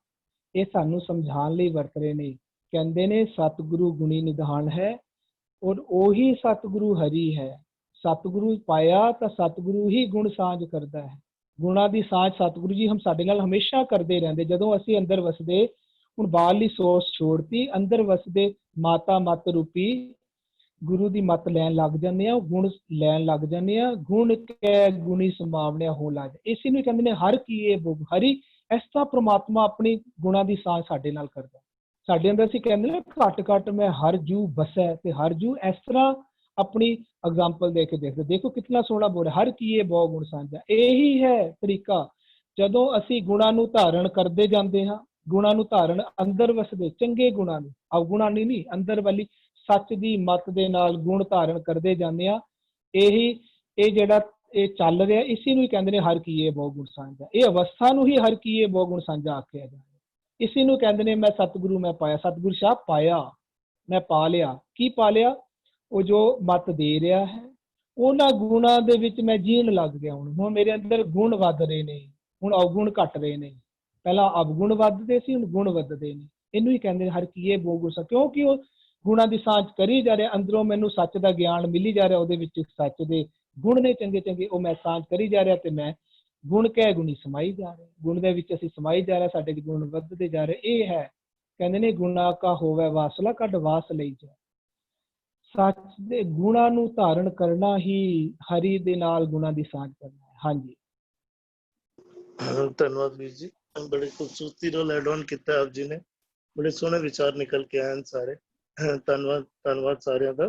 Speaker 5: ਇਹ ਸਾਨੂੰ ਸਮਝਾਉਣ ਲਈ ਵਰਤ ਰਹੇ ਨੇ। ਕਹਿੰਦੇ ਨੇ ਸਤਿਗੁਰੂ ਗੁਣੀ ਨਿਧਾਨ ਹੈ, ਔਰ ਉਹੀ ਸਤਿਗੁਰੂ ਹਰੀ ਹੈ। ਸਤਿਗੁਰੂ ਪਾਇਆ ਤਾਂ ਸਤਿਗੁਰੂ ਹੀ ਗੁਣ ਸਾਂਝ ਕਰਦਾ ਹੈ। ਗੁਣਾਂ ਦੀ ਸਾਂਝ ਸਤਿਗੁਰੂ ਜੀ ਸਾਡੇ ਨਾਲ ਹਮੇਸ਼ਾ ਕਰਦੇ ਰਹਿੰਦੇ। ਜਦੋਂ ਅਸੀਂ ਅੰਦਰ ਵਸਦੇ, ਹੁਣ ਬਾਹਰਲੀ ਸੋਚ ਛੋੜਤੀ, ਅੰਦਰ ਵਸਦੇ ਮਾਤਾ ਮਤ ਰੂਪੀ ਗੁਰੂ ਦੀ ਮਤ ਲੈਣ ਲੱਗ ਜਾਂਦੇ ਆ, ਗੁਣ ਲੈਣ ਲੱਗ ਜਾਂਦੇ ਆ। ਗੁਣ ਕੈ ਗੁਣੀ ਸਮਾਵਣਿਆ ਹੋ ਲੱਗ। ਇਸੇ ਨੂੰ ਕਹਿੰਦੇ ਨੇ ਹਰ ਕੀਏ ਭੋਗ ਹਰੀ। ਇਸ ਤਰ੍ਹਾਂ ਪ੍ਰਮਾਤਮਾ ਆਪਣੀ ਗੁਣਾਂ ਦੀ ਸਾਂਝ ਸਾਡੇ ਨਾਲ ਕਰਦਾ। ਸਾਡੇ ਅੰਦਰ ਅਸੀਂ ਕਹਿੰਦੇ ਨੇ ਘੱਟ ਘੱਟ ਮੈਂ ਹਰ ਜੂ ਬਸੈ, ਤੇ ਹਰ ਜੂ ਇਸ ਤਰ੍ਹਾਂ ਆਪਣੀ ਐਗਜ਼ਾਮਪਲ ਦੇ ਕੇ ਦੇਖੋ ਕਿੰਨਾ ਸੋਹਣਾ ਬੋਲ ਹਰ ਕੀਏ ਬਹੁ ਗੁਣ ਸਾਂਝਾ। ਇਹੀ ਹੈ ਤਰੀਕਾ। ਜਦੋਂ ਅਸੀਂ ਗੁਣਾਂ ਨੂੰ ਧਾਰਨ ਕਰਦੇ ਜਾਂਦੇ ਹਾਂ, ਗੁਣਾਂ ਨੂੰ ਧਾਰਨ ਅੰਦਰ ਵਸਦੇ ਚੰਗੇ ਗੁਣਾਂ ਨੂੰ, ਅਵਗੁਣਾਂ ਨਹੀਂ, ਅੰਦਰ ਵਾਲੀ ਸੱਚ ਦੀ ਮਤ ਦੇ ਨਾਲ ਗੁਣ ਧਾਰਨ ਕਰਦੇ ਜਾਂਦੇ ਆ। ਇਹ ਜਿਹੜਾ ਇਹ ਚੱਲ ਰਿਹਾ, ਇਸੇ ਨੂੰ ਹੀ ਕਹਿੰਦੇ ਨੇ ਹਰ ਕੀਏ ਬਹੁ ਗੁਣ ਸਾਂਝਾ। ਇਹ ਅਵਸਥਾ ਨੂੰ ਹੀ ਹਰ ਕੀਏ ਬਹੁ ਗੁਣ ਸਾਂਝਾ ਆਖਿਆ ਜਾਂਦਾ। ਇਸੇ ਨੂੰ ਕਹਿੰਦੇ ਨੇ ਮੈਂ ਸਤਿਗੁਰੂ ਮੈਂ ਪਾਇਆ, ਸਤਿਗੁਰ ਸ਼ਾਹ ਪਾਇਆ, ਮੈਂ ਪਾ ਲਿਆ। ਕੀ ਪਾ ਲਿਆ? ਉਹ ਜੋ ਮਤ ਦੇ ਰਿਹਾ ਹੈ, ਉਹਨਾਂ ਗੁਣਾਂ ਦੇ ਵਿੱਚ ਮੈਂ ਜੀਣ ਲੱਗ ਗਿਆ। ਹੁਣ ਮੇਰੇ ਅੰਦਰ ਗੁਣ ਵੱਧ ਰਹੇ ਨੇ, ਹੁਣ ਅਵਗੁਣ ਘਟ ਰਹੇ ਨੇ। ਪਹਿਲਾਂ ਅਵਗੁਣ ਵੱਧਦੇ ਸੀ, ਹੁਣ ਗੁਣ ਵੱਧਦੇ ਨੇ। ਇਹਨੂੰ ਹੀ ਕਹਿੰਦੇ ਹਰ ਕੀਏ ਬਹੁ ਗੁਣ ਸਾਂਝਾ, ਕਿਉਂਕਿ ਉਹ ਗੁਣਾਂ ਦੀ ਸਾਂਝ ਕਰੀ ਜਾ ਰਿਹਾ। ਅੰਦਰੋਂ ਮੈਨੂੰ ਸੱਚ ਦਾ ਗਿਆਨ ਮਿਲੀ ਜਾ ਰਿਹਾ, ਉਹਦੇ ਵਿੱਚ ਸੱਚ ਦੇ ਗੁਣ ਨੇ ਚੰਗੇ ਚੰਗੇ, ਉਹ ਮੈਂ ਸਾਂਝ ਕਰੀ ਜਾ ਰਿਹਾ, ਤੇ ਮੈਂ ਗੁਣ ਕਹਿ ਗੁਣੀ ਸਮਾਈ ਜਾ ਰਿਹਾ। ਗੁਣ ਦੇ ਵਿੱਚ ਅਸੀਂ ਸਮਾਈ ਜਾ ਰਿਹਾ, ਸਾਡੇ ਗੁਣ ਵੱਧਦੇ ਜਾ ਰਹੇ। ਇਹ ਹੈ ਕਹਿੰਦੇ ਨੇ ਗੁਣਾ ਕਾ ਹੋਵੇ ਵਾਸਲਾ ਕੱਢ ਵਾਸ ਲਈ ਜਾ। ਸੱਚ ਦੇ ਗੁਣਾਂ ਨੂੰ ਧਾਰਨ ਕਰਨਾ ਹੀ ਹਰੀ ਦੇ ਨਾਲ ਗੁਣਾਂ ਦੀ ਸਾਂਝ ਕਰਨਾ ਹੈ। ਹਾਂਜੀ,
Speaker 1: ਧੰਨਵਾਦ ਵੀਰ ਜੀ, ਬੜੇ ਖੂਬਸੂਰਤੀ ਨਾਲ ਐਡ ਆਨ ਕੀਤਾ ਆਪ ਜੀ ਨੇ। ਬੜੇ ਸੋਹਣੇ ਵਿਚਾਰ ਨਿਕਲ ਕੇ ਆਏ ਸਾਰੇ। ਧੰਨਵਾਦ ਸਾਰਿਆਂ ਦਾ।